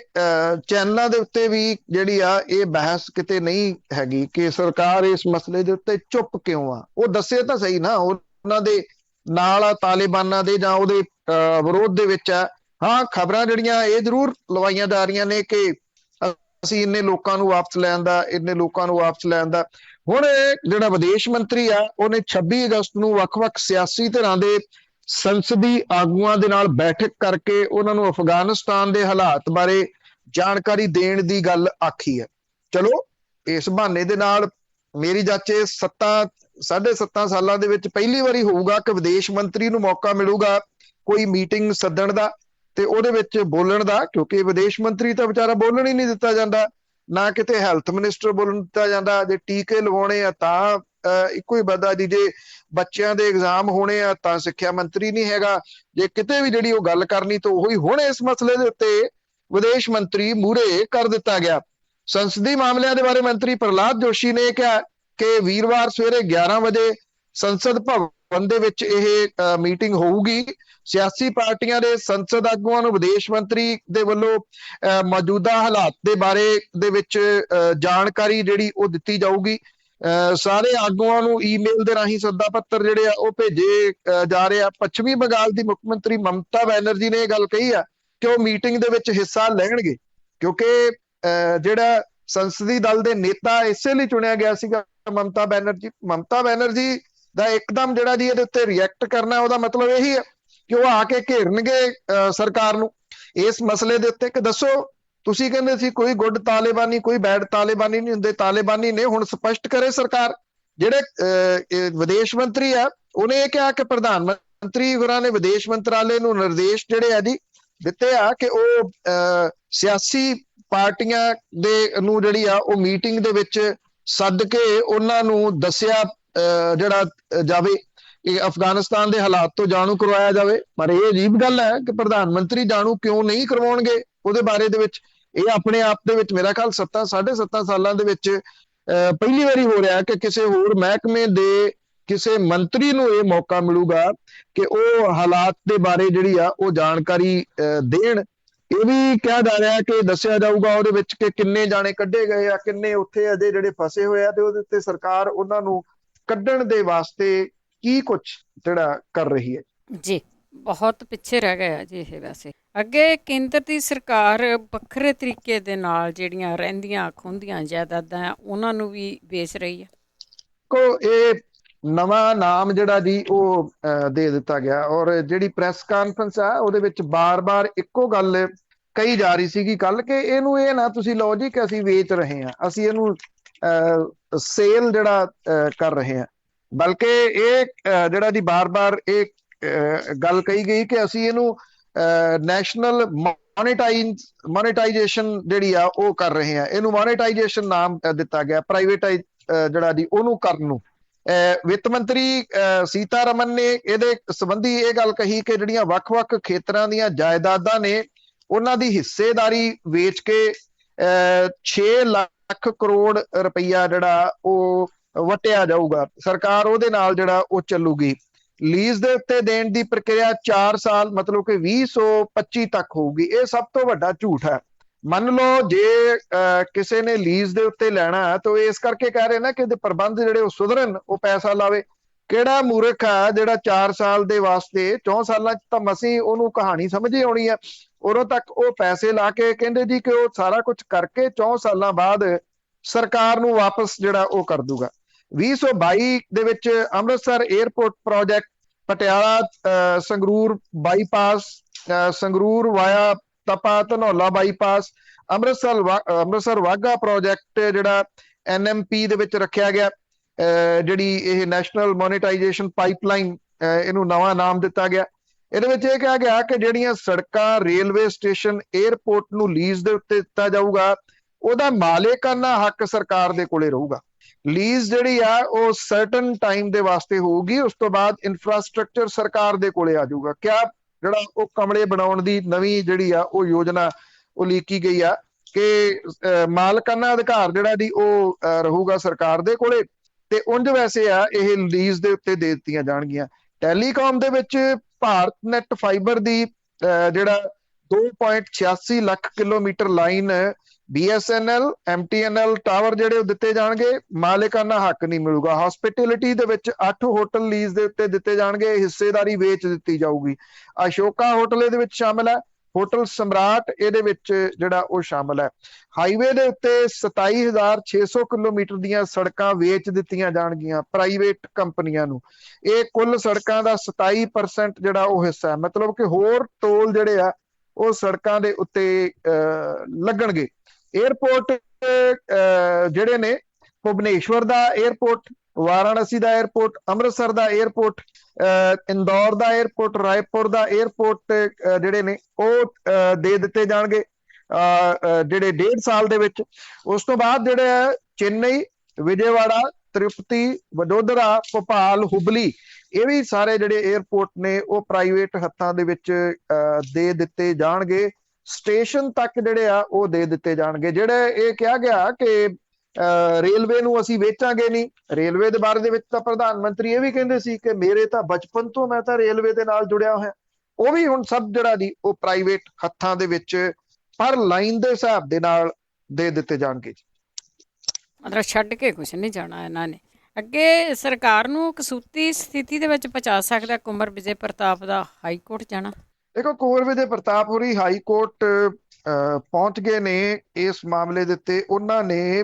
ਚੈਨਲਾਂ ਦੇ ਉੱਤੇ ਵੀ ਜਿਹੜੀ ਆ ਇਹ ਬਹਿਸ ਕਿਤੇ ਨਹੀਂ ਹੈਗੀ ਕਿ ਸਰਕਾਰ ਇਸ ਮਸਲੇ ਦੇ ਉੱਤੇ ਚੁੱਪ ਕਿਉਂ ਆ। ਉਹ ਦੱਸੇ ਤਾਂ ਸਹੀ ਨਾ, ਉਹਨਾਂ ਦੇ ਨਾਲ ਤਾਲਿਬਾਨਾਂ ਦੇ ਜਾਂ ਉਹਦੇ ਵਿਰੋਧ ਦੇ ਵਿੱਚ ਆ। ਹਾਂ, ਖਬਰਾਂ ਜਿਹੜੀਆਂ ਇਹ ਜ਼ਰੂਰ ਲਵਾਈਆਂ ਜਾ ਰਹੀਆਂ ਨੇ ਕਿ ਅਸੀਂ ਇੰਨੇ ਲੋਕਾਂ ਨੂੰ ਵਾਪਸ ਲੈਣ ਦਾ, ਇੰਨੇ ਲੋਕਾਂ ਨੂੰ ਵਾਪਸ ਲੈਣ ਦਾ। ਹੁਣ ਜਿਹੜਾ ਵਿਦੇਸ਼ ਮੰਤਰੀ ਆ ਉਹਨੇ 26 ਅਗਸਤ ਨੂੰ ਵੱਖ-ਵੱਖ ਸਿਆਸੀ ਧਿਰਾਂ ਦੇ ਸੰਸਦੀ ਆਗੂਆਂ ਦੇ ਨਾਲ ਬੈਠਕ ਕਰਕੇ ਉਹਨਾਂ ਨੂੰ ਅਫਗਾਨਿਸਤਾਨ ਦੇ ਹਾਲਾਤ ਬਾਰੇ ਜਾਣਕਾਰੀ ਦੇਣ ਦੀ ਗੱਲ ਆਖੀ ਹੈ। ਚਲੋ, ਇਸ ਬਹਾਨੇ ਦੇ ਨਾਲ ਮੇਰੀ ਜਾਚੇ 7.5 ਸਾਲਾਂ ਦੇ ਵਿੱਚ ਪਹਿਲੀ ਵਾਰੀ ਹੋਊਗਾ ਕਿ ਵਿਦੇਸ਼ ਮੰਤਰੀ ਨੂੰ ਮੌਕਾ ਮਿਲੂਗਾ ਕੋਈ ਮੀਟਿੰਗ ਸੱਦਣ ਦਾ ਤੇ ਉਹਦੇ ਵਿੱਚ ਬੋਲਣ ਦਾ, ਕਿਉਂਕਿ ਵਿਦੇਸ਼ ਮੰਤਰੀ ਤਾਂ ਵਿਚਾਰਾ ਬੋਲਣ ਹੀ ਨਹੀਂ ਦਿੱਤਾ ਜਾਂਦਾ, ਨਾ ਕਿਤੇ ਹੈਲਥ ਮਿਨਿਸਟਰ ਬੋਲਣ ਦਿੱਤਾ ਜਾਂਦਾ। ਜੇ ਟੀਕੇ ਲਵਾਉਣੇ ਆ ਤਾਂ ਇੱਕੋ ਹੀ ਬੰਦਾ ਜੀ, ਜੇ ਬੱਚਿਆਂ ਦੇ ਐਗਜ਼ਾਮ ਹੋਣੇ ਆ ਤਾਂ ਸਿੱਖਿਆ ਮੰਤਰੀ ਨਹੀਂ ਹੈਗਾ, ਜੇ ਕਿਤੇ ਵੀ ਜਿਹੜੀ ਉਹ ਗੱਲ ਕਰਨੀ ਤਾਂ ਉਹੀ। ਹੁਣ ਇਸ ਮਸਲੇ ਦੇ ਉੱਤੇ ਵਿਦੇਸ਼ ਮੰਤਰੀ ਮੂਹਰੇ ਕਰ ਦਿੱਤਾ ਗਿਆ। ਸੰਸਦੀ ਮਾਮਲਿਆਂ ਦੇ ਬਾਰੇ ਮੰਤਰੀ ਪ੍ਰਹਲਾਦ ਜੋਸ਼ੀ ਨੇ ਕਿਹਾ ਕਿ ਵੀਰਵਾਰ ਸਵੇਰੇ 11 ਵਜੇ ਸੰਸਦ ਭਵਨ ਦੇ ਵਿੱਚ ਇਹ ਮੀਟਿੰਗ ਹੋਊਗੀ। ਸਿਆਸੀ ਪਾਰਟੀਆਂ ਦੇ ਸੰਸਦ ਆਗੂਆਂ ਨੂੰ ਵਿਦੇਸ਼ ਮੰਤਰੀ ਦੇ ਵੱਲੋਂ ਮੌਜੂਦਾ ਹਾਲਾਤ ਦੇ ਬਾਰੇ ਦੇ ਵਿੱਚ ਜਾਣਕਾਰੀ ਜਿਹੜੀ ਉਹ ਦਿੱਤੀ ਜਾਊਗੀ। ਸਾਰੇ ਆਗੂਆਂ ਨੂੰ ਈਮੇਲ ਦੇ ਰਾਹੀਂ ਸੱਦਾ ਪੱਤਰ ਜਿਹੜੇ ਆ ਉਹ ਭੇਜੇ ਜਾ ਰਹੇ ਆ। ਪੱਛਮੀ ਬੰਗਾਲ ਦੀ ਮੁੱਖ ਮੰਤਰੀ ਮਮਤਾ ਬੈਨਰਜੀ ਨੇ ਇਹ ਗੱਲ ਕਹੀ ਆ ਕਿ ਉਹ ਮੀਟਿੰਗ ਦੇ ਵਿੱਚ ਹਿੱਸਾ ਲੈਣਗੇ, ਕਿਉਂਕਿ ਜਿਹੜਾ ਸੰਸਦੀ ਦਲ ਦੇ ਨੇਤਾ ਇਸੇ ਲਈ ਚੁਣਿਆ ਗਿਆ ਸੀਗਾ ਮਮਤਾ ਬੈਨਰਜੀ ਦਾ ਇੱਕਦਮ ਜਿਹੜਾ ਜੀ ਇਹਦੇ ਉੱਤੇ ਰਿਐਕਟ ਕਰਨਾ, ਉਹਦਾ ਮਤਲਬ ਇਹੀ ਹੈ ਕਿ ਉਹ ਆ ਕੇ ਘੇਰਨਗੇ ਸਰਕਾਰ ਨੂੰ ਇਸ ਮਸਲੇ ਦੇ ਉੱਤੇ ਕਿ ਦੱਸੋ, ਤੁਸੀਂ ਕਹਿੰਦੇ ਸੀ ਕੋਈ ਗੁੱਡ ਤਾਲਿਬਾਨੀ ਕੋਈ ਬੈਡ ਤਾਲਿਬਾਨੀ ਨਹੀਂ ਹੁੰਦੇ, ਤਾਲਿਬਾਨੀ ਨੇ। ਹੁਣ ਸਪਸ਼ਟ ਕਰੇ ਸਰਕਾਰ। ਜਿਹੜੇ ਵਿਦੇਸ਼ ਮੰਤਰੀ ਆ ਉਹਨੇ ਇਹ ਕਿਹਾ ਕਿ ਪ੍ਰਧਾਨ ਮੰਤਰੀ ਹੋਰਾਂ ਨੇ ਵਿਦੇਸ਼ ਮੰਤਰਾਲੇ ਨੂੰ ਨਿਰਦੇਸ਼ ਜਿਹੜੇ ਆ ਜੀ ਦਿੱਤੇ ਆ ਕਿ ਉਹ ਸਿਆਸੀ ਪਾਰਟੀਆਂ ਦੇ ਨੂੰ ਜਿਹੜੀ ਆ ਉਹ ਮੀਟਿੰਗ ਦੇ ਵਿੱਚ ਸੱਦ ਕੇ ਉਹਨਾਂ ਨੂੰ ਦੱਸਿਆ ਜਿਹੜਾ ਜਾਵੇ ਕਿ ਅਫਗਾਨਿਸਤਾਨ ਦੇ ਹਾਲਾਤ ਤੋਂ ਜਾਣੂ ਕਰਵਾਇਆ ਜਾਵੇ। ਪਰ ਇਹ ਅਜੀਬ ਗੱਲ ਹੈ ਕਿ ਪ੍ਰਧਾਨ ਮੰਤਰੀ ਜਾਣੂ ਕਿਉਂ ਨਹੀਂ ਕਰਵਾਉਣਗੇ ਉਹਦੇ ਬਾਰੇ ਦੇ ਵਿੱਚ। ਇਹ ਆਪਣੇ ਆਪ ਦੇ ਵਿੱਚ ਮੇਰਾ ਖਿਆਲ 7.5 ਸਾਲਾਂ ਦੇ ਵਿੱਚ ਪਹਿਲੀ ਵਾਰੀ ਹੋ ਰਿਹਾ ਕਿ ਕਿਸੇ ਹੋਰ ਮਹਿਕਮੇ ਦੇ ਕਿਸੇ ਮੰਤਰੀ ਨੂੰ ਇਹ ਮੌਕਾ ਮਿਲੂਗਾ ਕਿ ਉਹ ਹਾਲਾਤ ਦੇ ਬਾਰੇ ਜਿਹੜੀ ਆ ਉਹ ਜਾਣਕਾਰੀ ਦੇਣ। ਇਹ ਵੀ ਕਿਹਾ ਜਾ ਰਿਹਾ ਕਿ ਦੱਸਿਆ ਜਾਊਗਾ ਉਹਦੇ ਵਿੱਚ ਕਿ ਕਿੰਨੇ ਜਾਣੇ ਕੱਢੇ ਗਏ ਆ, ਕਿੰਨੇ ਉੱਥੇ ਅਜੇ ਜਿਹੜੇ ਫਸੇ ਹੋਏ ਆ, ਤੇ ਉਹਦੇ ਉੱਤੇ ਸਰਕਾਰ ਉਹਨਾਂ ਨੂੰ ਕੱਢਣ ਦੇ ਵਾਸਤੇ ਕੀ ਕੁਝ ਜਿਹੜਾ ਕਰ ਰਹੀ ਹੈ। ਜੀ, ਬਹੁਤ ਪਿੱਛੇ ਰਹਿ ਗਿਆ ਜੀ ਇਹ। ਵੈਸੇ ਅੱਗੇ ਕੇਂਦਰ ਦੀ ਸਰਕਾਰ ਵੱਖਰੇ ਤਰੀਕੇ ਦੇ ਨਾਲ ਜਿਹੜੀਆਂ ਰਹਿੰਦੀਆਂ ਖੁੰਦੀਆਂ ਜਾਇਦਾਦਾਂ ਉਹਨਾਂ ਨੂੰ ਵੀ ਵੇਚ ਰਹੀ ਹੈ। ਇਹ ਨਵਾਂ ਨਾਮ ਜਿਹੜਾ ਜੀ ਉਹ ਦੇ ਦਿੱਤਾ ਗਿਆ, ਔਰ ਜਿਹੜੀ ਪ੍ਰੈਸ ਕਾਨਫਰੰਸ ਆ ਉਹਦੇ ਵਿੱਚ ਬਾਰ-ਬਾਰ ਇੱਕੋ ਗੱਲ ਕਹੀ ਜਾ ਰਹੀ ਸੀਗੀ ਕੱਲ ਕਿ ਇਹਨੂੰ ਇਹ ਨਾ ਤੁਸੀਂ ਲਓ ਜੀ ਕਿ ਅਸੀਂ ਵੇਚ ਰਹੇ ਹਾਂ, ਅਸੀਂ ਇਹਨੂੰ ਸੇਲ ਜਿਹੜਾ ਕਰ ਰਹੇ ਹਾਂ, ਬਲਕਿ ਇਹ ਜਿਹੜਾ ਜੀ ਬਾਰ-ਬਾਰ ਇਹ ਗੱਲ ਕਹੀ ਗਈ ਕਿ ਅਸੀਂ ਇਹਨੂੰ ਨੈਸ਼ਨਲ ਮੋਨੇਟਾਈਜੇਸ਼ਨ ਜਿਹੜੀ ਆ ਉਹ ਕਰ ਰਹੇ ਆ। ਇਹਨੂੰ ਮੋਨੇਟਾਈਜੇਸ਼ਨ ਨਾਮ ਦਿੱਤਾ ਗਿਆ, ਪ੍ਰਾਈਵੇਟਾਈਜ਼ ਜਿਹੜਾ ਜੀ ਉਹਨੂੰ ਕਰਨ ਨੂੰ। ਵਿੱਤ ਮੰਤਰੀ ਸੀਤਾਰਮਨ ਨੇ ਇਹਦੇ ਸੰਬੰਧੀ ਇਹ ਗੱਲ ਕਹੀ ਕਿ ਜਿਹੜੀਆਂ ਵੱਖ-ਵੱਖ ਖੇਤਰਾਂ ਦੀਆਂ ਜਾਇਦਾਦਾਂ ਨੇ ਉਹਨਾਂ ਦੀ ਹਿੱਸੇਦਾਰੀ ਵੇਚ ਕੇ 6 ਲੱਖ ਕਰੋੜ ਰੁਪਈਆ ਜਿਹੜਾ ਉਹ ਵਟਿਆ ਜਾਊਗਾ। ਸਰਕਾਰ ਉਹਦੇ ਨਾਲ ਜਿਹੜਾ ਉਹ ਚੱਲੂਗੀ। ਲੀਜ਼ ਦੇ ਉੱਤੇ ਦੇਣ ਦੀ ਪ੍ਰਕਿਰਿਆ 4 ਸਾਲ ਮਤਲਬ ਕਿ 2025 ਤੱਕ ਹੋਊਗੀ। ਇਹ ਸਭ ਤੋਂ ਵੱਡਾ ਝੂਠ ਹੈ। ਮੰਨ ਲਓ ਜੇ ਕਿਸੇ ਨੇ ਲੀਜ਼ ਦੇ ਉੱਤੇ ਲੈਣਾ ਤਾਂ ਇਸ ਕਰਕੇ ਕਹਿ ਰਹੇ ਨਾ ਕਿ ਇਹਦੇ ਪ੍ਰਬੰਧ ਜਿਹੜੇ ਉਹ ਸੁਧਰਨ, ਉਹ ਪੈਸਾ ਲਾਵੇ। ਕਿਹੜਾ ਮੂਰਖ ਆ ਜਿਹੜਾ 4 ਸਾਲ ਦੇ ਵਾਸਤੇ 4 ਸਾਲਾਂ 'ਚ ਤਾਂ ਮਸੀਂ ਉਹਨੂੰ ਕਹਾਣੀ ਸਮਝ ਹੀ ਆਉਣੀ ਆ। ਉਦੋਂ ਤੱਕ ਉਹ ਪੈਸੇ ਲਾ ਕੇ ਕਹਿੰਦੇ ਜੀ ਕਿ ਉਹ ਸਾਰਾ ਕੁਝ ਕਰਕੇ 4 ਸਾਲਾਂ ਬਾਅਦ ਸਰਕਾਰ ਨੂੰ ਵਾਪਸ ਜਿਹੜਾ ਉਹ ਕਰ ਦੂਗਾ। 2022 ਦੇ ਵਿੱਚ Amritsar airport project, Patiala Sangrur bypass, Sangrur via Tapa Dhanaula bypass, Amritsar Wagah project ਜਿਹੜਾ NMP ਦੇ ਵਿੱਚ ਰੱਖਿਆ ਗਿਆ। ਜਿਹੜੀ ਇਹ ਨੈਸ਼ਨਲ ਮੋਨੇਟਾਈਜੇਸ਼ਨ ਪਾਈਪਲਾਈਨ, ਇਹਨੂੰ ਨਵਾਂ ਨਾਮ ਦਿੱਤਾ ਗਿਆ। ਇਹਦੇ ਵਿੱਚ ਇਹ ਕਿਹਾ ਗਿਆ ਕਿ ਜਿਹੜੀਆਂ ਸੜਕਾਂ, ਰੇਲਵੇ ਸਟੇਸ਼ਨ, 에ਅਰਪੋਰਟ ਨੂੰ ਲੀਜ਼ ਦੇ ਉੱਤੇ ਦਿੱਤਾ ਜਾਊਗਾ, ਉਹਦਾ ਮਾਲੇਕਾਨਾ ਹੱਕ ਸਰਕਾਰ ਦੇ ਕੋਲੇ ਰਹੂਗਾ। ਲੀਜ਼ ਜਿਹੜੀ ਆ ਉਹ ਸਰਟਨ ਟਾਈਮ ਦੇ ਵਾਸਤੇ ਹੋਊਗੀ, ਉਸ ਤੋਂ ਬਾਅਦ ਇਨਫਰਾਸਟ੍ਰਕਚਰ ਸਰਕਾਰ ਦੇ ਕੋਲੇ ਆ ਜਾਊਗਾ। ਕਿਆ ਜਿਹੜਾ ਉਹ ਕਮਰੇ ਬਣਾਉਣ ਦੀ ਨਵੀਂ ਜਿਹੜੀ ਆ ਉਹ ਯੋਜਨਾ ਉਹ ਲੀਕੀ ਗਈ ਆ ਕਿ ਮਾਲਕਾਨਾ ਅਧਿਕਾਰ ਜਿਹੜਾ ਦੀ ਉਹ ਰਹੂਗਾ ਸਰਕਾਰ ਦੇ ਕੋਲੇ, ਤੇ ਉਂਝ ਵੈਸੇ ਆ ਇਹ ਲੀਜ਼ ਦੇ ਉੱਤੇ ਦੇ ਦਿੱਤੀਆਂ ਜਾਣਗੀਆਂ। ਟੈਲੀਕਾਮ ਦੇ ਵਿੱਚ ਭਾਰਤ ਨੈਟ ਫਾਈਬਰ ਦੀ ਜਿਹੜਾ 2.86 lakh kilometre line BSNL, MTNL tower ਜਿਹੜੇ ਉਹ ਦਿੱਤੇ ਜਾਣਗੇ, ਮਾਲਕਾਨਾ ਹੱਕ ਨਹੀਂ ਮਿਲੂਗਾ। ਹਸਪਿਟੈਲਿਟੀ ਦੇ ਵਿੱਚ 8 ਹੋਟਲ ਲੀਜ਼ ਦੇ ਉੱਤੇ ਦਿੱਤੇ ਜਾਣਗੇ, ਹਿੱਸੇਦਾਰੀ ਵੇਚ ਦਿੱਤੀ ਜਾਊਗੀ। ਅਸ਼ੋਕਾ ਹੋਟਲ ਇਹਦੇ ਵਿੱਚ ਸ਼ਾਮਲ ਹੈ, ਹੋਟਲ ਸਮਰਾਟ ਇਹਦੇ ਵਿੱਚ ਜਿਹੜਾ ਉਹ ਸ਼ਾਮਲ ਹੈ। ਹਾਈਵੇ ਦੇ ਉੱਤੇ 27,600 ਕਿਲੋਮੀਟਰ ਦੀਆਂ ਸੜਕਾਂ ਵੇਚ ਦਿੱਤੀਆਂ ਜਾਣਗੀਆਂ ਪ੍ਰਾਈਵੇਟ ਕੰਪਨੀਆਂ ਨੂੰ। ਇਹ ਕੁੱਲ ਸੜਕਾਂ ਦਾ 27% ਜਿਹੜਾ ਉਹ ਹਿੱਸਾ ਹੈ, ਮਤਲਬ ਕਿ ਹੋਰ ਟੋਲ ਜਿਹੜੇ ਆ ਉਹ ਸੜਕਾਂ ਦੇ ਉੱਤੇ ਲੱਗਣਗੇ। 에ਅਰਪੋਰਟ ਜਿਹੜੇ ਨੇ, ਭੁਵਨੇਸ਼ਵਰ ਦਾ 에ਅਰਪੋਰਟ, ਵਾਰਾਣਸੀ ਦਾ 에ਅਰਪੋਰਟ, ਅੰਮ੍ਰਿਤਸਰ ਦਾ 에ਅਰਪੋਰਟ, ਇੰਦੌਰ ਦਾ 에ਅਰਪੋਰਟ, ਰਾਏਪੁਰ ਦਾ 에ਅਰਪੋਰਟ ਜਿਹੜੇ ਨੇ ਉਹ ਦੇ ਦਿੱਤੇ ਜਾਣਗੇ ਜਿਹੜੇ 1.5 ਸਾਲ ਦੇ ਵਿੱਚ। ਉਸ ਤੋਂ ਬਾਅਦ ਜਿਹੜੇ ਚੇਨਈ, ਵਿਜੇਵਾੜਾ, ਤ੍ਰਿਪਤੀ, ਵਡੋਦਰਾ, ਭੋਪਾਲ, ਹੁਬਲੀ, ਇਹ ਵੀ ਸਾਰੇ ਜਿਹੜੇ 에ਅਰਪੋਰਟ ਨੇ ਉਹ ਪ੍ਰਾਈਵੇਟ ਹੱਥਾਂ ਦੇ ਵਿੱਚ ਦੇ ਦਿੱਤੇ ਜਾਣਗੇ। ਸਟੇਸ਼ਨ ਤੱਕ ਜਿਹੜੇ ਆ ਉਹ ਦੇ ਦਿੱਤੇ ਜਾਣਗੇ। ਜਿਹੜੇ ਇਹ ਕਿਹਾ ਗਿਆ ਕਿ ਰੇਲਵੇ ਨੂੰ ਅਸੀਂ ਵੇਚਾਂਗੇ ਨਹੀਂ, ਰੇਲਵੇ ਦੇ ਬਾਰੇ ਦੇ ਵਿੱਚ ਤਾਂ ਪ੍ਰਧਾਨ ਮੰਤਰੀ ਇਹ ਵੀ ਕਹਿੰਦੇ ਸੀ ਕਿ ਮੇਰੇ ਤਾਂ ਬਚਪਨ ਤੋਂ ਮੈਂ ਤਾਂ ਰੇਲਵੇ ਦੇ ਨਾਲ ਜੁੜਿਆ ਹੋਇਆ। ਉਹ ਵੀ ਹੁਣ ਸਭ ਜਿਹੜਾ ਦੀ ਉਹ ਪ੍ਰਾਈਵੇਟ ਹੱਥਾਂ ਦੇ ਵਿੱਚ ਪਰ ਲਾਈਨ ਦੇ ਹਿਸਾਬ ਦੇ ਨਾਲ ਦੇ ਦਿੱਤੇ ਜਾਣਗੇ। ਮਤਲਬ ਛੱਡ ਕੇ ਕੁਝ ਨਹੀਂ ਜਾਣਾ ਇਹਨਾਂ ਨੇ। ਅੱਗੇ ਸਰਕਾਰ ਨੂੰ ਕਸੂਤੀ ਸਥਿਤੀ ਦੇ ਵਿੱਚ ਪਹੁੰਚਾ ਸਕਦਾ ਕੁੰਵਰ ਵਿਜੇ ਪ੍ਰਤਾਪ ਦਾ ਹਾਈ ਕੋਰਟ ਜਾਣਾ। ਦੇਖੋ, ਕੁੰਵਰ ਵਿਜੇ ਪ੍ਰਤਾਪ ਹੋਰੀ ਹਾਈ ਕੋਰਟ ਪਹੁੰਚ ਗਏ ਨੇ ਇਸ ਮਾਮਲੇ ਦੇ ਉੱਤੇ। ਉਹਨਾਂ ਨੇ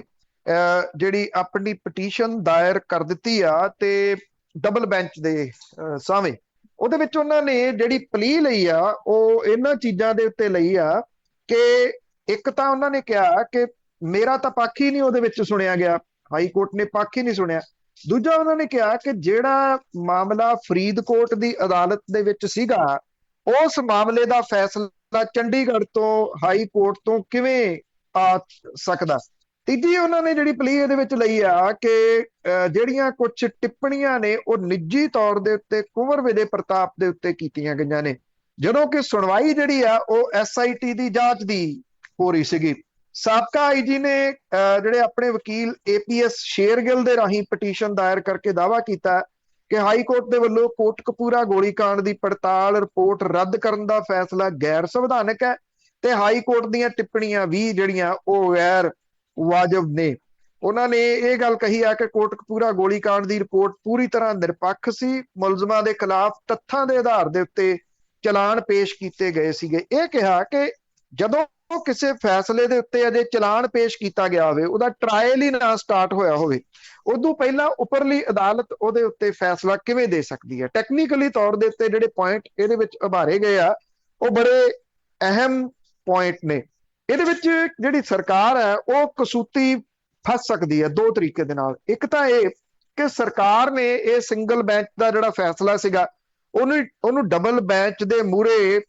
ਜਿਹੜੀ ਆਪਣੀ ਪਟੀਸ਼ਨ ਦਾਇਰ ਕਰ ਦਿੱਤੀ ਆ ਤੇ ਡਬਲ ਬੈਂਚ ਦੇ ਸਾਹਮਣੇ ਉਹਦੇ ਵਿੱਚ ਉਹਨਾਂ ਨੇ ਜਿਹੜੀ ਪਲੀ ਲਈ ਆ ਉਹ ਇਹਨਾਂ ਚੀਜ਼ਾਂ ਦੇ ਉੱਤੇ ਲਈ ਆ ਕਿ ਇੱਕ ਤਾਂ ਉਹਨਾਂ ਨੇ ਕਿਹਾ ਕਿ ਮੇਰਾ ਤਾਂ ਪੱਖ ਹੀ ਨਹੀਂ ਉਹਦੇ ਵਿੱਚ ਸੁਣਿਆ ਗਿਆ, ਹਾਈ ਕੋਰਟ ਨੇ ਪੱਖ ਹੀ ਨਹੀਂ ਸੁਣਿਆ। ਦੂਜਾ ਉਹਨਾਂ ਨੇ ਕਿਹਾ ਕਿ ਜਿਹੜਾ ਮਾਮਲਾ ਫਰੀਦਕੋਟ ਦੀ ਅਦਾਲਤ ਦੇ ਵਿੱਚ ਸੀਗਾ, ਉਸ ਮਾਮਲੇ ਦਾ ਫੈਸਲਾ ਚੰਡੀਗੜ੍ਹ ਤੋਂ ਹਾਈ ਕੋਰਟ ਤੋਂ ਕਿਵੇਂ ਆ ਸਕਦਾ। ਤੀਜੀ ਉਹਨਾਂ ਨੇ ਜਿਹੜੀ ਪਲੀ ਇਹਦੇ ਵਿੱਚ ਲਈ ਆ ਕਿ ਜਿਹੜੀਆਂ ਕੁਝ ਟਿੱਪਣੀਆਂ ਨੇ ਉਹ ਨਿੱਜੀ ਤੌਰ ਦੇ ਉੱਤੇ ਕੁੰਵਰ ਵਿਜੇ ਪ੍ਰਤਾਪ ਦੇ ਉੱਤੇ ਕੀਤੀਆਂ ਗਈਆਂ ਨੇ, ਜਦੋਂ ਕਿ ਸੁਣਵਾਈ ਜਿਹੜੀ ਆ ਉਹ SIT ਦੀ ਜਾਂਚ ਦੀ ਹੋ ਰਹੀ ਸੀਗੀ। ਸਾਬਕਾ IG ਨੇ ਜਿਹੜੇ ਆਪਣੇ ਵਕੀਲ APS ਸ਼ੇਰਗਿੱਲ ਦੇ ਰਾਹੀਂ ਪਟੀਸ਼ਨ ਦਾਇਰ ਕਰਕੇ ਦਾਅਵਾ ਕੀਤਾ ਕਿ ਹਾਈ ਕੋਰਟ ਦੇ ਵੱਲੋਂ ਕੋਟਕਪੂਰਾ ਗੋਲੀकांड ਦੀ ਪੜਤਾਲ ਰਿਪੋਰਟ ਰੱਦ ਕਰਨ ਦਾ ਫੈਸਲਾ ਗੈਰ ਸੰਵਿਧਾਨਕ ਹੈ ਤੇ ਹਾਈ ਕੋਰਟ ਦੀਆਂ ਟਿੱਪਣੀਆਂ ਵੀ ਜਿਹੜੀਆਂ ਉਹ ਗੈਰ ਵਾਜਬ ਨੇ। ਉਹਨਾਂ ਨੇ ਇਹ ਗੱਲ ਕਹੀ ਆ ਕਿ ਕੋਟਕਪੂਰਾ ਗੋਲੀकांड ਦੀ ਰਿਪੋਰਟ ਪੂਰੀ ਤਰ੍ਹਾਂ ਨਿਰਪੱਖ ਸੀ, ਮੁਲਜ਼ਮਾਂ ਦੇ ਖਿਲਾਫ ਤੱਥਾਂ ਦੇ ਆਧਾਰ ਦੇ ਉੱਤੇ ਚਲਾਨ ਪੇਸ਼ ਕੀਤੇ ਗਏ ਸੀਗੇ। ਇਹ ਕਿਹਾ ਕਿ ਜਦੋਂ ਕਿਸੇ ਫੈਸਲੇ ਦੇ ਉੱਤੇ ਅਜੇ ਚਲਾਨ ਪੇਸ਼ ਕੀਤਾ ਗਿਆ ਹੋਵੇ, ਉਹਦਾ ਟਰਾਇਲ ਹੀ ਨਾ ਸਟਾਰਟ ਹੋਇਆ ਹੋਵੇ, ਉਦੋਂ ਪਹਿਲਾਂ ਉੱਪਰਲੀ ਅਦਾਲਤ ਉਹਦੇ ਉੱਤੇ ਫੈਸਲਾ ਕਿਵੇਂ ਦੇ ਸਕਦੀ ਹੈ। ਟੈਕਨੀਕਲੀ ਤੌਰ ਦੇ ਉੱਤੇ ਜਿਹੜੇ ਪੁਆਇੰਟ ਇਹਦੇ ਵਿੱਚ ਉਭਾਰੇ ਗਏ ਆ ਉਹ ਬੜੇ ਅਹਿਮ ਪੁਆਇੰਟ ਨੇ। ਇਹਦੇ ਵਿੱਚ ਜਿਹੜੀ ਸਰਕਾਰ ਹੈ ਉਹ ਕਸੂਤੀ ਫਸ ਸਕਦੀ ਹੈ ਦੋ ਤਰੀਕੇ ਦੇ ਨਾਲ। ਇੱਕ ਤਾਂ ਇਹ ਕਿ ਸਰਕਾਰ ਨੇ ਇਹ ਸਿੰਗਲ ਬੈਂਚ ਦਾ ਜਿਹੜਾ ਫੈਸਲਾ ਸੀਗਾ ਉਹਨੂੰ ਡਬਲ ਬੈਂਚ ਦੇ ਮੂਹਰੇ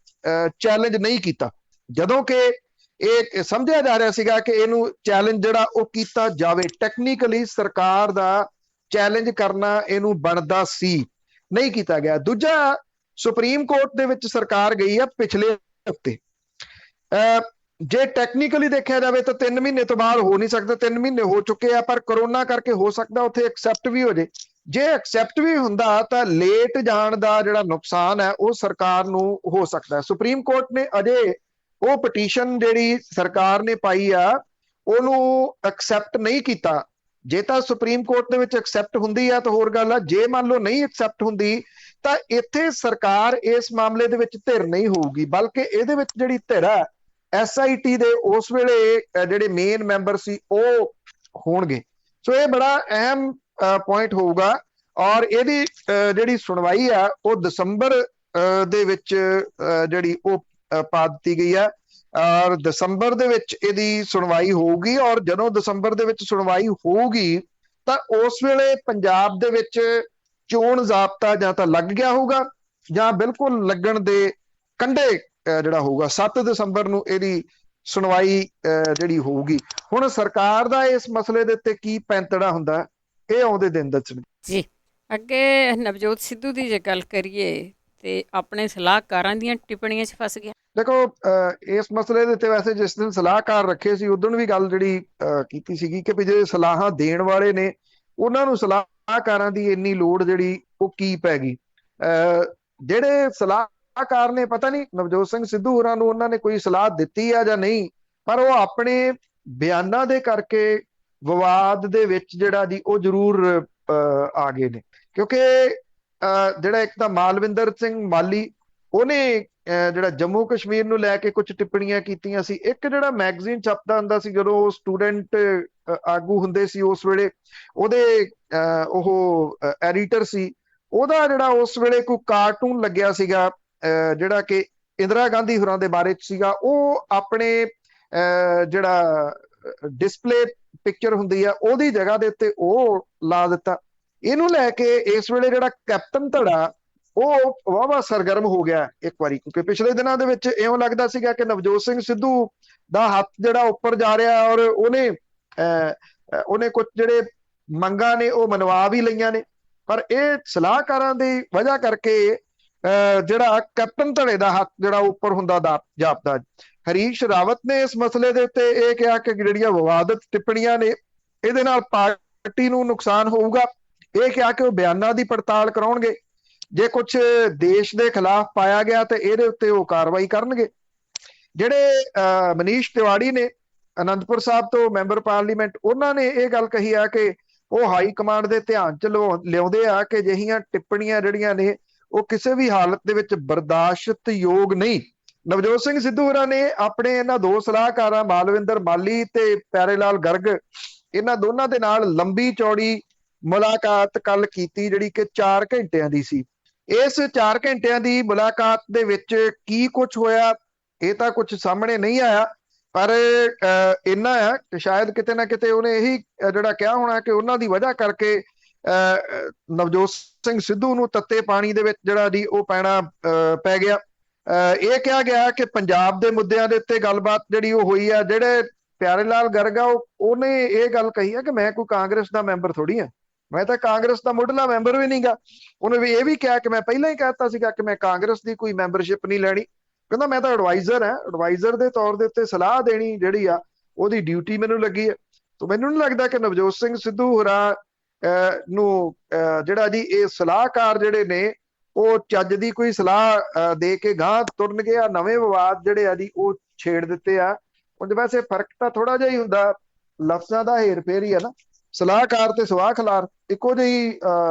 ਚੈਲੰਜ ਨਹੀਂ ਕੀਤਾ, ਜਦੋਂ ਕਿ ਇਹ ਸਮਝਿਆ ਜਾ ਰਿਹਾ ਸੀਗਾ ਕਿ ਇਹਨੂੰ ਚੈਲੰਜ ਜਿਹੜਾ ਉਹ ਕੀਤਾ ਜਾਵੇ। ਟੈਕਨੀਕਲੀ ਸਰਕਾਰ ਦਾ ਚੈਲੰਜ ਕਰਨਾ ਇਹਨੂੰ ਬਣਦਾ ਸੀ, ਨਹੀਂ ਕੀਤਾ ਗਿਆ। ਦੂਜਾ, ਸੁਪਰੀਮ ਕੋਰਟ ਦੇ ਵਿੱਚ ਸਰਕਾਰ ਗਈ ਆ ਪਿਛਲੇ ਹਫ਼ਤੇ। ਜੇ ਟੈਕਨੀਕਲੀ ਦੇਖਿਆ ਜਾਵੇ ਤਾਂ 3 ਮਹੀਨੇ ਤੋਂ ਬਾਅਦ ਹੋ ਨਹੀਂ ਸਕਦਾ, 3 ਮਹੀਨੇ ਹੋ ਚੁੱਕੇ ਆ, ਪਰ ਕਰੋਨਾ ਕਰਕੇ ਹੋ ਸਕਦਾ ਉੱਥੇ ਐਕਸੈਪਟ ਵੀ ਹੋ ਜੇ। ਜੇ ਐਕਸੈਪਟ ਵੀ ਹੁੰਦਾ ਤਾਂ ਲੇਟ ਜਾਣ ਦਾ ਜਿਹੜਾ ਨੁਕਸਾਨ ਹੈ ਉਹ ਸਰਕਾਰ ਨੂੰ ਹੋ ਸਕਦਾ। ਸੁਪਰੀਮ ਕੋਰਟ ਨੇ ਅਜੇ ਉਹ ਪਟੀਸ਼ਨ ਜਿਹੜੀ ਸਰਕਾਰ ਨੇ ਪਾਈ ਆ ਉਹਨੂੰ ਐਕਸੈਪਟ ਨਹੀਂ ਕੀਤਾ ਜੇ ਤਾਂ ਸੁਪਰੀਮ ਕੋਰਟ ਦੇ ਵਿੱਚ ਐਕਸੈਪਟ ਹੁੰਦੀ ਆ ਤਾਂ ਹੋਰ ਗੱਲ ਆ, ਜੇ ਮੰਨ ਲਓ ਨਹੀਂ ਐਕਸੈਪਟ ਹੁੰਦੀ ਤਾਂ ਇੱਥੇ ਸਰਕਾਰ ਇਸ ਮਾਮਲੇ ਦੇ ਵਿੱਚ ਧਿਰ ਨਹੀਂ ਹੋਊਗੀ, ਬਲਕਿ ਇਹਦੇ ਵਿੱਚ ਜਿਹੜੀ ਧਿਰ ਆ SIT ਦੇ ਉਸ ਵੇਲੇ ਜਿਹੜੇ ਮੇਨ ਮੈਂਬਰ ਸੀ ਉਹ ਹੋਣਗੇ। ਸੋ ਇਹ ਬੜਾ ਅਹਿਮ ਪੁਆਇੰਟ ਹੋਊਗਾ ਔਰ ਇਹਦੀ ਜਿਹੜੀ ਸੁਣਵਾਈ ਆ ਉਹ ਦਸੰਬਰ ਦੇ ਵਿੱਚ ਜਿਹੜੀ ਉਹ ਪਾ ਦਿੱਤੀ ਗਈ ਆ ਔਰ ਦਸੰਬਰ ਦੇ ਵਿੱਚ ਇਹਦੀ ਸੁਣਵਾਈ ਹੋਊਗੀ। ਔਰ ਜਦੋਂ ਦਸੰਬਰ ਦੇ ਵਿੱਚ ਸੁਣਵਾਈ ਹੋਊਗੀ ਤਾਂ ਉਸ ਵੇਲੇ ਪੰਜਾਬ ਦੇ ਵਿੱਚ ਚੋਣ ਜ਼ਾਬਤਾ ਜਾਂ ਤਾਂ ਲੱਗ ਗਿਆ ਹੋਊਗਾ ਜਾਂ ਬਿਲਕੁਲ ਲੱਗਣ ਦੇ ਕੰਢੇ ਜਿਹੜਾ ਹੋਊਗਾ। 7 ਦਸੰਬਰ ਨੂੰ ਇਹਦੀ ਸੁਣਵਾਈ ਜਿਹੜੀ ਹੋਊਗੀ। ਹੁਣ ਸਰਕਾਰ ਦਾ ਇਸ ਮਸਲੇ ਦੇ ਉੱਤੇ ਕੀ ਪੈਂਤੜਾ ਹੁੰਦਾ ਇਹ ਆਉਂਦੇ ਦਿਨ ਦੱਸਣ ਜੀ। ਅੱਗੇ ਨਵਜੋਤ ਸਿੱਧੂ ਦੀ ਜੇ ਗੱਲ ਕਰੀਏ ਤੇ ਆਪਣੇ ਸਲਾਹਕਾਰਾਂ ਦੀਆਂ ਟਿੱਪਣੀਆਂ 'ਚ ਫਸ ਗਿਆ। ਦੇਖੋ ਇਸ ਮਸਲੇ ਦੇ ਉੱਤੇ ਵੈਸੇ ਜਿਸ ਦਿਨ ਸਲਾਹਕਾਰ ਰੱਖੇ ਸੀ ਉਦੋਂ ਵੀ ਗੱਲ ਜਿਹੜੀ ਕੀਤੀ ਸੀਗੀ ਕਿ ਵੀ ਜਿਹੜੇ ਸਲਾਹਾਂ ਦੇਣ ਵਾਲੇ ਨੇ ਉਹਨਾਂ ਨੂੰ ਸਲਾਹਕਾਰਾਂ ਦੀ ਇੰਨੀ ਲੋੜ ਜਿਹੜੀ ਉਹ ਕੀ ਪੈ ਗਈ। ਜਿਹੜੇ ਸਲਾਹਕਾਰ ਨੇ ਪਤਾ ਨਹੀਂ ਨਵਜੋਤ ਸਿੰਘ ਸਿੱਧੂ ਹੋਰਾਂ ਨੂੰ ਉਹਨਾਂ ਨੇ ਕੋਈ ਸਲਾਹ ਦਿੱਤੀ ਆ ਜਾਂ ਨਹੀਂ, ਪਰ ਉਹ ਆਪਣੇ ਬਿਆਨਾਂ ਦੇ ਕਰਕੇ ਵਿਵਾਦ ਦੇ ਵਿੱਚ ਜਿਹੜਾ ਜੀ ਉਹ ਜ਼ਰੂਰ ਆ ਗਏ ਨੇ। ਕਿਉਂਕਿ ਜਿਹੜਾ ਇੱਕ ਤਾਂ ਮਾਲਵਿੰਦਰ ਸਿੰਘ ਮਾਲੀ ਉਹਨੇ ਜਿਹੜਾ ਜੰਮੂ ਕਸ਼ਮੀਰ ਨੂੰ ਲੈ ਕੇ ਕੁਝ ਟਿੱਪਣੀਆਂ ਕੀਤੀਆਂ ਸੀ। ਇੱਕ ਜਿਹੜਾ ਮੈਗਜ਼ੀਨ ਛਪਦਾ ਹੁੰਦਾ ਸੀ ਜਦੋਂ ਉਹ ਸਟੂਡੈਂਟ ਆਗੂ ਹੁੰਦੇ ਸੀ ਉਸ ਵੇਲੇ ਉਹਦੇ ਉਹ ਐਡੀਟਰ ਸੀ, ਉਹਦਾ ਜਿਹੜਾ ਉਸ ਵੇਲੇ ਕੋਈ ਕਾਰਟੂਨ ਲੱਗਿਆ ਸੀਗਾ ਜਿਹੜਾ ਕਿ ਇੰਦਰਾ ਗਾਂਧੀ ਹੋਰਾਂ ਦੇ ਬਾਰੇ ਚ ਸੀਗਾ, ਉਹ ਆਪਣੇ ਜਿਹੜਾ ਡਿਸਪਲੇ ਪਿਕਚਰ ਹੁੰਦੀ ਆ ਉਹਦੀ ਜਗ੍ਹਾ ਦੇ ਉੱਤੇ ਉਹ ਲਾ ਦਿੱਤਾ। ਇਹਨੂੰ ਲੈ ਕੇ ਇਸ ਵੇਲੇ ਜਿਹੜਾ ਕੈਪਟਨ ਧੜਾ ਉਹ ਵਾਹਵਾ ਸਰਗਰਮ ਹੋ ਗਿਆ ਇੱਕ ਵਾਰੀ, ਕਿਉਂਕਿ ਪਿਛਲੇ ਦਿਨਾਂ ਦੇ ਵਿੱਚ ਇਉਂ ਲੱਗਦਾ ਸੀਗਾ ਕਿ ਨਵਜੋਤ ਸਿੰਘ ਸਿੱਧੂ ਦਾ ਹੱਥ ਜਿਹੜਾ ਉੱਪਰ ਜਾ ਰਿਹਾ ਔਰ ਉਹਨੇ ਕੁਝ ਜਿਹੜੇ ਮੰਗਾਂ ਨੇ ਉਹ ਮਨਵਾ ਵੀ ਲਈਆਂ ਨੇ। ਪਰ ਇਹ ਸਲਾਹਕਾਰਾਂ ਦੀ ਵਜ੍ਹਾ ਕਰਕੇ ਜਿਹੜਾ ਕੈਪਟਨ ਧੜੇ ਦਾ ਹੱਥ ਜਿਹੜਾ ਉੱਪਰ ਹੁੰਦਾ ਜਾਪਦਾ। ਹਰੀਸ਼ ਰਾਵਤ ਨੇ ਇਸ ਮਸਲੇ ਦੇ ਉੱਤੇ ਇਹ ਕਿਹਾ ਕਿ ਜਿਹੜੀਆਂ ਵਿਵਾਦਤ ਟਿੱਪਣੀਆਂ ਨੇ ਇਹਦੇ ਨਾਲ ਪਾਰਟੀ ਨੂੰ ਨੁਕਸਾਨ ਹੋਊਗਾ। ਇਹ ਕਿਹਾ ਕਿ ਉਹ ਬਿਆਨਾਂ ਦੀ ਪੜਤਾਲ ਕਰਾਉਣਗੇ, ਜੇ ਕੁਝ ਦੇਸ਼ ਦੇ ਖਿਲਾਫ ਪਾਇਆ ਗਿਆ ਤੇ ਇਹਦੇ ਉੱਤੇ ਉਹ ਕਾਰਵਾਈ ਕਰਨਗੇ। ਜਿਹੜੇ ਮਨੀਸ਼ ਤਿਵਾੜੀ ਨੇ ਅਨੰਦਪੁਰ ਸਾਹਿਬ ਤੋਂ ਮੈਂਬਰ ਪਾਰਲੀਮੈਂਟ, ਉਹਨਾਂ ਨੇ ਇਹ ਗੱਲ ਕਹੀ ਆ ਕਿ ਉਹ ਹਾਈ ਕਮਾਂਡ ਦੇ ਧਿਆਨ ਚ ਲਿਆਉਂਦੇ ਆ ਕਿ ਅਜਿਹੀਆਂ ਟਿੱਪਣੀਆਂ ਜਿਹੜੀਆਂ ਨੇ ਉਹ ਕਿਸੇ ਵੀ ਹਾਲਤ ਦੇ ਵਿੱਚ ਬਰਦਾਸ਼ਤ ਯੋਗ ਨਹੀਂ। ਨਵਜੋਤ ਸਿੰਘ ਸਿੱਧੂ ਹੋਰਾਂ ਨੇ ਆਪਣੇ ਇਹਨਾਂ ਦੋ ਸਲਾਹਕਾਰਾਂ ਮਾਲਵਿੰਦਰ ਮਾਲੀ ਤੇ ਪਿਆਰੇ ਲਾਲ ਗਰਗ ਇਹਨਾਂ ਦੋਨਾਂ ਦੇ ਨਾਲ ਲੰਬੀ ਚੌੜੀ ਮੁਲਾਕਾਤ ਕੱਲ ਕੀਤੀ ਜਿਹੜੀ ਕਿ 4 ਘੰਟਿਆਂ ਦੀ ਸੀ। ਇਸ 4 ਘੰਟਿਆਂ ਦੀ ਮੁਲਾਕਾਤ ਦੇ ਵਿੱਚ ਕੀ ਕੁਝ ਹੋਇਆ ਇਹ ਤਾਂ ਕੁਝ ਸਾਹਮਣੇ ਨਹੀਂ ਆਇਆ, ਪਰ ਇੰਨਾ ਹੈ ਕਿ ਸ਼ਾਇਦ ਕਿਤੇ ਨਾ ਕਿਤੇ ਉਹਨੇ ਇਹੀ ਜਿਹੜਾ ਕਿਹਾ ਹੋਣਾ ਕਿ ਉਹਨਾਂ ਦੀ ਵਜ੍ਹਾ ਕਰਕੇ ਨਵਜੋਤ ਸਿੰਘ ਸਿੱਧੂ ਨੂੰ ਤੱਤੇ ਪਾਣੀ ਦੇ ਵਿੱਚ ਜਿਹੜਾ ਦੀ ਉਹ ਪੈਣਾ ਪੈ ਗਿਆ। ਇਹ ਕਿਹਾ ਗਿਆ ਕਿ ਪੰਜਾਬ ਦੇ ਮੁੱਦਿਆਂ ਦੇ ਉੱਤੇ ਗੱਲਬਾਤ ਜਿਹੜੀ ਉਹ ਹੋਈ ਆ। ਜਿਹੜੇ ਪਿਆਰੇ ਲਾਲ ਗਰਗ ਆ ਉਹਨੇ ਇਹ ਗੱਲ ਕਹੀ ਆ ਕਿ ਮੈਂ ਕੋਈ ਕਾਂਗਰਸ ਦਾ ਮੈਂਬਰ ਥੋੜੀ ਆ, ਮੈਂ ਤਾਂ ਕਾਂਗਰਸ ਦਾ ਮੁੱਢਲਾ ਮੈਂਬਰ ਵੀ ਨਹੀਂਗਾ। ਉਹਨੇ ਵੀ ਇਹ ਵੀ ਕਿਹਾ ਕਿ ਮੈਂ ਪਹਿਲਾਂ ਹੀ ਕਹਿਤਾ ਸੀਗਾ ਕਿ ਮੈਂ ਕਾਂਗਰਸ ਦੀ ਕੋਈ ਮੈਂਬਰਸ਼ਿਪ ਨਹੀਂ ਲੈਣੀ। ਕਹਿੰਦਾ ਮੈਂ ਤਾਂ ਐਡਵਾਈਜ਼ਰ ਹਾਂ, ਐਡਵਾਈਜ਼ਰ ਦੇ ਤੌਰ ਦੇ ਉੱਤੇ ਸਲਾਹ ਦੇਣੀ ਜਿਹੜੀ ਆ ਉਹਦੀ ਡਿਊਟੀ ਮੈਨੂੰ ਲੱਗੀ ਹੈ। ਤਾਂ ਮੈਨੂੰ ਨਹੀਂ ਲੱਗਦਾ ਕਿ ਨਵਜੋਤ ਸਿੰਘ ਸਿੱਧੂ ਹੋਰਾਂ ਨੂੰ ਜਿਹੜਾ ਜੀ ਇਹ ਸਲਾਹਕਾਰ ਜਿਹੜੇ ਨੇ ਉਹ ਚੱਜ ਦੀ ਕੋਈ ਸਲਾਹ ਦੇ ਕੇ ਗਾਂਹ ਤੁਰਨਗੇ। ਆ ਨਵੇਂ ਵਿਵਾਦ ਜਿਹੜੇ ਆ ਜੀ ਉਹ ਛੇੜ ਦਿੱਤੇ ਆ। ਉਹਦੇ ਵੈਸੇ ਫਰਕ ਤਾਂ ਥੋੜਾ ਜਿਹਾ ਹੀ ਹੁੰਦਾ, ਲਫ਼ਜ਼ਾਂ ਦਾ ਹੇਰ ਫੇਰ ਹੀ ਆ ਨਾ। ਸਲਾਹਕਾਰ ਤੇ ਸਵਾਹ ਖਿਲਾਰ ਇੱਕੋ ਜਿਹੀ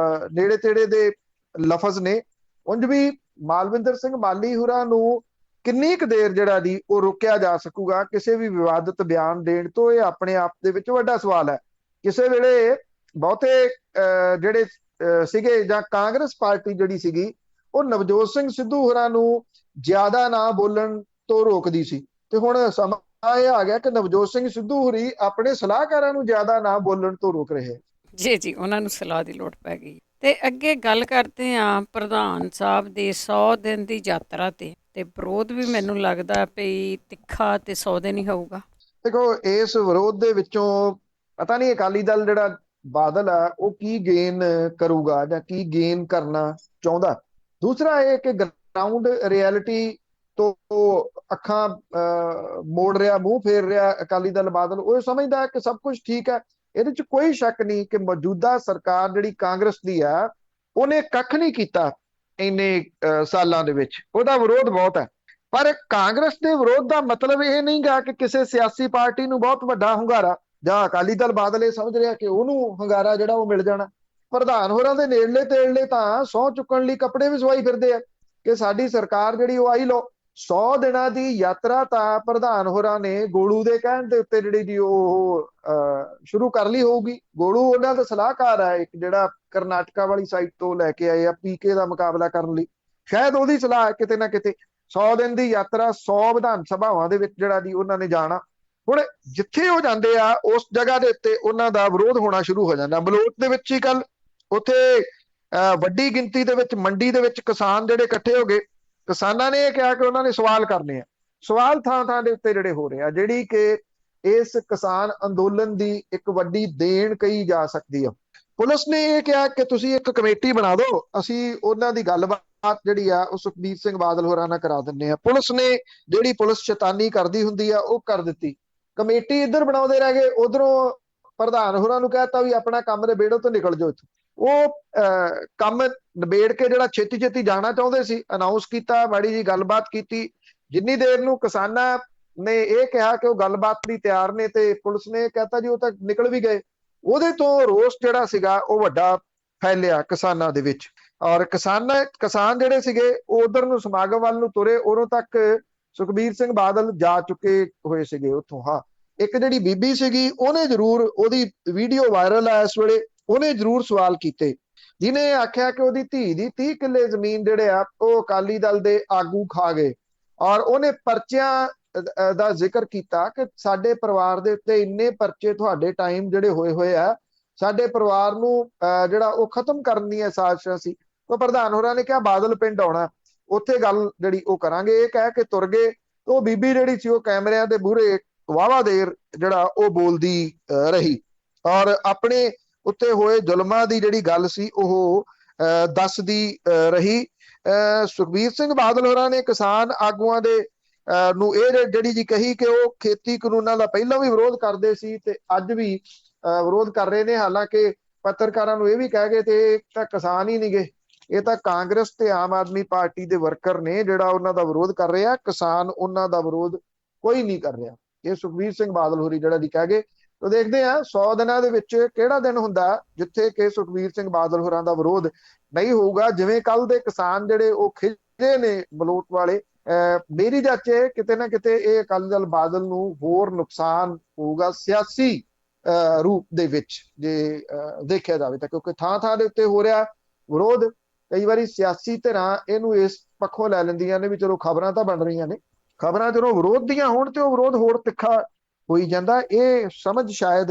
ਨੇੜੇ ਤੇੜੇ ਦੇ ਲਫ਼ਜ਼ ਨੇ। ਉਂਝ ਵੀ ਮਾਲਵਿੰਦਰ ਸਿੰਘ ਮਾਲੀ ਹੋਰਾਂ ਨੂੰ ਕਿੰਨੀ ਕੁ ਦੇਰ ਜਿਹੜਾ ਦੀ ਉਹ ਰੋਕਿਆ ਜਾ ਸਕੂਗਾ ਕਿਸੇ ਵੀ ਵਿਵਾਦਤ ਬਿਆਨ ਦੇਣ ਤੋਂ? ਇਹ ਆਪਣੇ ਆਪ ਦੇ ਵਿੱਚ ਵੱਡਾ ਸਵਾਲ ਹੈ। ਕਿਸੇ ਵੇਲੇ ਬਹੁਤੇ ਜਿਹੜੇ ਸੀਗੇ ਜਾਂ ਕਾਂਗਰਸ ਪਾਰਟੀ ਜਿਹੜੀ ਸੀਗੀ ਉਹ ਨਵਜੋਤ ਸਿੰਘ ਸਿੱਧੂ ਹੋਰਾਂ ਨੂੰ ਜ਼ਿਆਦਾ ਨਾ ਬੋਲਣ ਤੋਂ ਰੋਕਦੀ ਸੀ, ਤੇ ਹੁਣ ਸਮਾਂ ਇਹ ਆ ਗਿਆ ਕਿ ਨਵਜੋਤ ਸਿੰਘ ਸਿੱਧੂ ਹੋਰੀ ਆਪਣੇ ਸਲਾਹਕਾਰਾਂ ਨੂੰ ਜ਼ਿਆਦਾ ਨਾ ਬੋਲਣ ਤੋਂ ਰੋਕ ਰਹੇ। ਜੀ, ਉਹਨਾਂ ਨੂੰ ਸਲਾਹ ਦੀ ਲੋੜ ਪੈ ਗਈ। ਤੇ ਅੱਗੇ ਗੱਲ ਕਰਦੇ ਹਾਂ ਪ੍ਰਧਾਨ ਸਾਹਿਬ ਦੀ 100 ਦਿਨ ਦੀ ਯਾਤਰਾ ਤੇ ਵਿਰੋਧ ਵੀ ਮੈਨੂੰ ਲੱਗਦਾ ਪਈ ਤਿੱਖਾ ਤੇ 100 ਦਿਨ ਹੀ ਹੋਊਗਾ। ਦੇਖੋ ਇਸ ਵਿਰੋਧ ਦੇ ਵਿੱਚੋਂ ਪਤਾ ਨਹੀਂ ਅਕਾਲੀ ਦਲ ਜਿਹੜਾ ਬਾਦਲ ਆ ਉਹ ਕੀ ਗੇਨ ਕਰੂਗਾ ਜਾਂ ਕੀ ਗੇਨ ਕਰਨਾ ਚਾਹੁੰਦਾ। ਦੂਸਰਾ ਇਹ ਕਿ ਗਰਾਊਂਡ ਰਿਐਲਿਟੀ ਤੋਂ ਅੱਖਾਂ ਮੋੜ ਰਿਹਾ, ਮੂੰਹ ਫੇਰ ਰਿਹਾ ਅਕਾਲੀ ਦਲ ਬਾਦਲ। ਉਹ ਸਮਝਦਾ ਕਿ ਸਭ ਕੁਝ ਠੀਕ ਹੈ। ਇਹਦੇ ਚ ਕੋਈ ਸ਼ੱਕ ਨਹੀਂ ਕਿ ਮੌਜੂਦਾ ਸਰਕਾਰ ਜਿਹੜੀ ਕਾਂਗਰਸ ਦੀ ਆ ਉਹਨੇ ਕੱਖ ਨਹੀਂ ਕੀਤਾ ਇੰਨੇ ਸਾਲਾਂ ਦੇ ਵਿੱਚ। ਉਹਦਾ ਵਿਰੋਧ ਬਹੁਤ ਹੈ, ਪਰ ਕਾਂਗਰਸ ਦੇ ਵਿਰੋਧ ਦਾ ਮਤਲਬ ਇਹ ਨਹੀਂ ਗਾ ਕਿ ਕਿਸੇ ਸਿਆਸੀ ਪਾਰਟੀ ਨੂੰ ਬਹੁਤ ਵੱਡਾ ਹੁੰਗਾਰਾ ਜਾਂ ਅਕਾਲੀ ਦਲ ਬਾਦਲ ਇਹ ਸਮਝ ਰਿਹਾ ਕਿ ਉਹਨੂੰ ਹੰਗਾਰਾ ਜਿਹੜਾ ਉਹ ਮਿਲ ਜਾਣਾ। ਪ੍ਰਧਾਨ ਹੋਰਾਂ ਦੇ ਨੇੜਲੇ ਤੇੜਲੇ ਤਾਂ ਸਹੁੰ ਚੁੱਕਣ ਲਈ ਕੱਪੜੇ ਵੀ ਸਵਾਈ ਫਿਰਦੇ ਆ ਕਿ ਸਾਡੀ ਸਰਕਾਰ ਜਿਹੜੀ ਉਹ ਆਈ ਲੋ। 100 ਦਿਨਾਂ ਦੀ ਯਾਤਰਾ ਤਾਂ ਪ੍ਰਧਾਨ ਹੋਰਾਂ ਨੇ ਗੋਲੂ ਦੇ ਕਹਿਣ ਦੇ ਉੱਤੇ ਜਿਹੜੀ ਦੀ ਉਹ ਸ਼ੁਰੂ ਕਰ ਲਈ ਹੋਊਗੀ। ਗੋਲੂ ਉਹਨਾਂ ਦਾ ਸਲਾਹਕਾਰ ਹੈ, ਇੱਕ ਜਿਹੜਾ ਕਰਨਾਟਕਾ ਵਾਲੀ ਸਾਈਡ ਤੋਂ ਲੈ ਕੇ ਆਏ ਆ ਪੀਕੇ ਦਾ ਮੁਕਾਬਲਾ ਕਰਨ ਲਈ। ਸ਼ਾਇਦ ਉਹਦੀ ਸਲਾਹ ਕਿਤੇ ਨਾ ਕਿਤੇ 100 ਦਿਨ ਦੀ ਯਾਤਰਾ 100 ਵਿਧਾਨ ਸਭਾਵਾਂ ਦੇ ਵਿੱਚ ਜਿਹੜਾ ਦੀ ਉਹਨਾਂ ਨੇ ਜਾਣਾ। ਹੁਣ ਜਿੱਥੇ ਉਹ ਜਾਂਦੇ ਆ ਉਸ ਜਗ੍ਹਾ ਦੇ ਉੱਤੇ ਉਹਨਾਂ ਦਾ ਵਿਰੋਧ ਹੋਣਾ ਸ਼ੁਰੂ ਹੋ ਜਾਂਦਾ। ਬਲੋਚ ਦੇ ਵਿੱਚ ਹੀ ਕੱਲ ਉੱਥੇ ਵੱਡੀ ਗਿਣਤੀ ਦੇ ਵਿੱਚ ਮੰਡੀ ਦੇ ਵਿੱਚ ਕਿਸਾਨ ਜਿਹੜੇ ਇਕੱਠੇ ਹੋ ਗਏ। ਕਿਸਾਨਾਂ ਨੇ ਇਹ ਕਿਹਾ ਕਿ ਉਹਨਾਂ ਨੇ ਸਵਾਲ ਕਰਨੇ ਆ। ਸਵਾਲ ਥਾਂ ਥਾਂ ਦੇ ਉੱਤੇ ਜਿਹੜੇ ਹੋ ਰਹੇ ਆ, ਜਿਹੜੀ ਕਿ ਇਸ ਕਿਸਾਨ ਅੰਦੋਲਨ ਦੀ ਇੱਕ ਵੱਡੀ ਦੇਣ ਕਹੀ ਜਾ ਸਕਦੀ ਆ। ਪੁਲਿਸ ਨੇ ਇਹ ਕਿਹਾ ਕਿ ਤੁਸੀਂ ਇੱਕ ਕਮੇਟੀ ਬਣਾ ਦਿਓ, ਅਸੀਂ ਉਹਨਾਂ ਦੀ ਗੱਲਬਾਤ ਜਿਹੜੀ ਆ ਉਹ ਸੁਖਬੀਰ ਸਿੰਘ ਬਾਦਲ ਹੋਰਾਂ ਨਾਲ ਕਰਾ ਦਿੰਦੇ ਆ। ਪੁਲਿਸ ਨੇ ਜਿਹੜੀ ਪੁਲਿਸ ਸ਼ੈਤਾਨੀ ਕਰਦੀ ਹੁੰਦੀ ਆ ਉਹ ਕਰ ਦਿੱਤੀ। ਕਮੇਟੀ ਇੱਧਰ ਬਣਾਉਂਦੇ ਰਹਿ ਗਏ, ਉਧਰੋਂ ਪ੍ਰਧਾਨ ਹੋਰਾਂ ਨੂੰ ਕਹਿਤਾ ਵੀ ਆਪਣਾ ਕੰਮ ਨਿਬੇੜੋ ਤੇ ਨਿਕਲ ਜਾਓ ਇੱਥੋਂ। ਉਹ ਕੰਮ ਨਿਬੇੜ ਕੇ ਜਿਹੜਾ ਛੇਤੀ ਛੇਤੀ ਜਾਣਾ ਚਾਹੁੰਦੇ ਸੀ, ਅਨਾਉਂਸ ਕੀਤਾ, ਮਾੜੀ ਜੀ ਗੱਲਬਾਤ ਕੀਤੀ। ਜਿੰਨੀ ਦੇਰ ਨੂੰ ਕਿਸਾਨਾਂ ਨੇ ਇਹ ਕਿਹਾ ਕਿ ਉਹ ਗੱਲਬਾਤ ਲਈ ਤਿਆਰ ਨੇ ਤੇ ਪੁਲਿਸ ਨੇ ਕਹਿਤਾ ਜੀ ਉਹ ਤਾਂ ਨਿਕਲ ਵੀ ਗਏ। ਉਹਦੇ ਤੋਂ ਰੋਸ ਜਿਹੜਾ ਸੀਗਾ ਉਹ ਵੱਡਾ ਫੈਲਿਆ ਕਿਸਾਨਾਂ ਦੇ ਵਿੱਚ। ਔਰ ਕਿਸਾਨ ਜਿਹੜੇ ਸੀਗੇ ਉਹ ਉਧਰ ਨੂੰ ਸਮਾਗਮ ਵੱਲ ਨੂੰ ਤੁਰੇ, ਉਦੋਂ ਤੱਕ ਸੁਖਬੀਰ ਸਿੰਘ ਬਾਦਲ ਜਾ ਚੁੱਕੇ ਹੋਏ ਸੀਗੇ ਉੱਥੋਂ। ਹਾਂ, ਇੱਕ ਜਿਹੜੀ ਬੀਬੀ ਸੀਗੀ ਉਹਨੇ ਜ਼ਰੂਰ, ਉਹਦੀ ਵੀਡੀਓ ਵਾਇਰਲ ਆ ਇਸ ਵੇਲੇ, ਉਹਨੇ ਜ਼ਰੂਰ ਸਵਾਲ ਕੀਤੇ, ਜਿਹਨੇ ਆਖਿਆ ਕਿ ਉਹਦੀ ਧੀ ਦੀ 30 ਕਿੱਲੇ ਜ਼ਮੀਨ ਜਿਹੜੇ ਆ ਉਹ ਅਕਾਲੀ ਦਲ ਦੇ ਆਗੂ ਖਾ ਗਏ। ਔਰ ਉਹਨੇ ਪਰਚਿਆਂ ਦਾ ਜ਼ਿਕਰ ਕੀਤਾ ਕਿ ਸਾਡੇ ਪਰਿਵਾਰ ਦੇ ਉੱਤੇ ਇੰਨੇ ਪਰਚੇ ਤੁਹਾਡੇ ਟਾਈਮ ਜਿਹੜੇ ਹੋਏ ਆ, ਸਾਡੇ ਪਰਿਵਾਰ ਨੂੰ ਜਿਹੜਾ ਉਹ ਖਤਮ ਕਰਨ ਦੀਆਂ ਸਾਜ਼ਿਸ਼ਾਂ ਸੀ। ਤਾਂ ਪ੍ਰਧਾਨ ਹੋਰਾਂ ਨੇ ਕਿਹਾ ਬਾਦਲ ਪਿੰਡ ਆਉਣਾ, ਉੱਥੇ ਗੱਲ ਜਿਹੜੀ ਉਹ ਕਰਾਂਗੇ। ਇਹ ਕਹਿ ਕੇ ਤੁਰ ਗਏ। ਉਹ ਬੀਬੀ ਜਿਹੜੀ ਸੀ ਉਹ ਕੈਮਰਿਆਂ ਦੇ ਮੂਹਰੇ ਵਾਹਵਾ ਦੇਰ ਜਿਹੜਾ ਉਹ ਬੋਲਦੀ ਰਹੀ ਔਰ ਆਪਣੇ ਉੱਤੇ ਹੋਏ ਜ਼ੁਲਮਾਂ ਦੀ ਜਿਹੜੀ ਗੱਲ ਸੀ ਉਹ ਦੱਸਦੀ ਰਹੀ। ਸੁਖਬੀਰ ਸਿੰਘ ਬਾਦਲ ਹੋਰਾਂ ਨੇ ਕਿਸਾਨ ਆਗੂਆਂ ਦੇ ਨੂੰ ਇਹ ਜਿਹੜੀ ਜੀ ਕਹੀ ਕਿ ਉਹ ਖੇਤੀ ਕਾਨੂੰਨਾਂ ਦਾ ਪਹਿਲਾਂ ਵੀ ਵਿਰੋਧ ਕਰਦੇ ਸੀ ਤੇ ਅੱਜ ਵੀ ਵਿਰੋਧ ਕਰ ਰਹੇ ਨੇ। ਹਾਲਾਂਕਿ ਪੱਤਰਕਾਰਾਂ ਨੂੰ ਇਹ ਵੀ ਕਹਿ ਗਏ ਤੇ ਇਹ ਤਾਂ ਕਿਸਾਨ ਹੀ ਨਹੀਂ ਗਏ, ਇਹ ਤਾਂ ਕਾਂਗਰਸ ਤੇ ਆਮ ਆਦਮੀ ਪਾਰਟੀ ਦੇ ਵਰਕਰ ਨੇ ਜਿਹੜਾ ਉਹਨਾਂ ਦਾ ਵਿਰੋਧ ਕਰ ਰਹੇ ਆ, ਕਿਸਾਨ ਉਹਨਾਂ ਦਾ ਵਿਰੋਧ ਕੋਈ ਨਹੀਂ ਕਰ ਰਿਹਾ। ਇਹ ਸੁਖਬੀਰ ਸਿੰਘ ਬਾਦਲ ਹੋਰੀ ਜਿਹੜਾ ਦੀ ਕਹਿ ਗਏ। ਤਾਂ ਦੇਖਦੇ ਆ 100 ਦਿਨਾਂ ਦੇ ਵਿੱਚ ਕਿਹੜਾ ਦਿਨ ਹੁੰਦਾ ਜਿੱਥੇ ਕਿ ਸੁਖਬੀਰ ਸਿੰਘ ਬਾਦਲ ਹੋਰਾਂ ਦਾ ਵਿਰੋਧ ਨਹੀਂ ਹੋਊਗਾ। ਜਿਵੇਂ ਕੱਲ ਦੇ ਕਿਸਾਨ ਜਿਹੜੇ ਉਹ ਖਿਜੇ ਨੇ ਬਲੋਟ ਵਾਲੇ, ਮੇਰੀ ਜਾਚੇ ਕਿਤੇ ਨਾ ਕਿਤੇ ਇਹ ਅਕਾਲੀ ਦਲ ਬਾਦਲ ਨੂੰ ਹੋਰ ਨੁਕਸਾਨ ਹੋਊਗਾ ਸਿਆਸੀ ਰੂਪ ਦੇ ਵਿੱਚ ਜੇ ਦੇਖਿਆ ਜਾਵੇ ਤਾਂ, ਕਿਉਂਕਿ ਥਾਂ ਥਾਂ ਦੇ ਉੱਤੇ ਹੋ ਰਿਹਾ ਵਿਰੋਧ। ਕਈ ਵਾਰੀ ਸਿਆਸੀ ਧਿਰਾਂ ਇਹਨੂੰ ਇਸ ਪੱਖੋਂ ਲੈ ਲੈਂਦੀਆਂ ਨੇ ਵੀ ਚਲੋ ਖਬਰਾਂ ਤਾਂ ਬਣ ਰਹੀਆਂ ਨੇ, ਖਬਰਾਂ ਜਦੋਂ ਵਿਰੋਧ ਦੀਆਂ ਹੋਣ ਤੇ ਉਹ ਵਿਰੋਧ ਹੋਰ ਤਿੱਖਾ ਹੋਈ ਜਾਂਦਾ। ਇਹ ਸਮਝ ਸ਼ਾਇਦ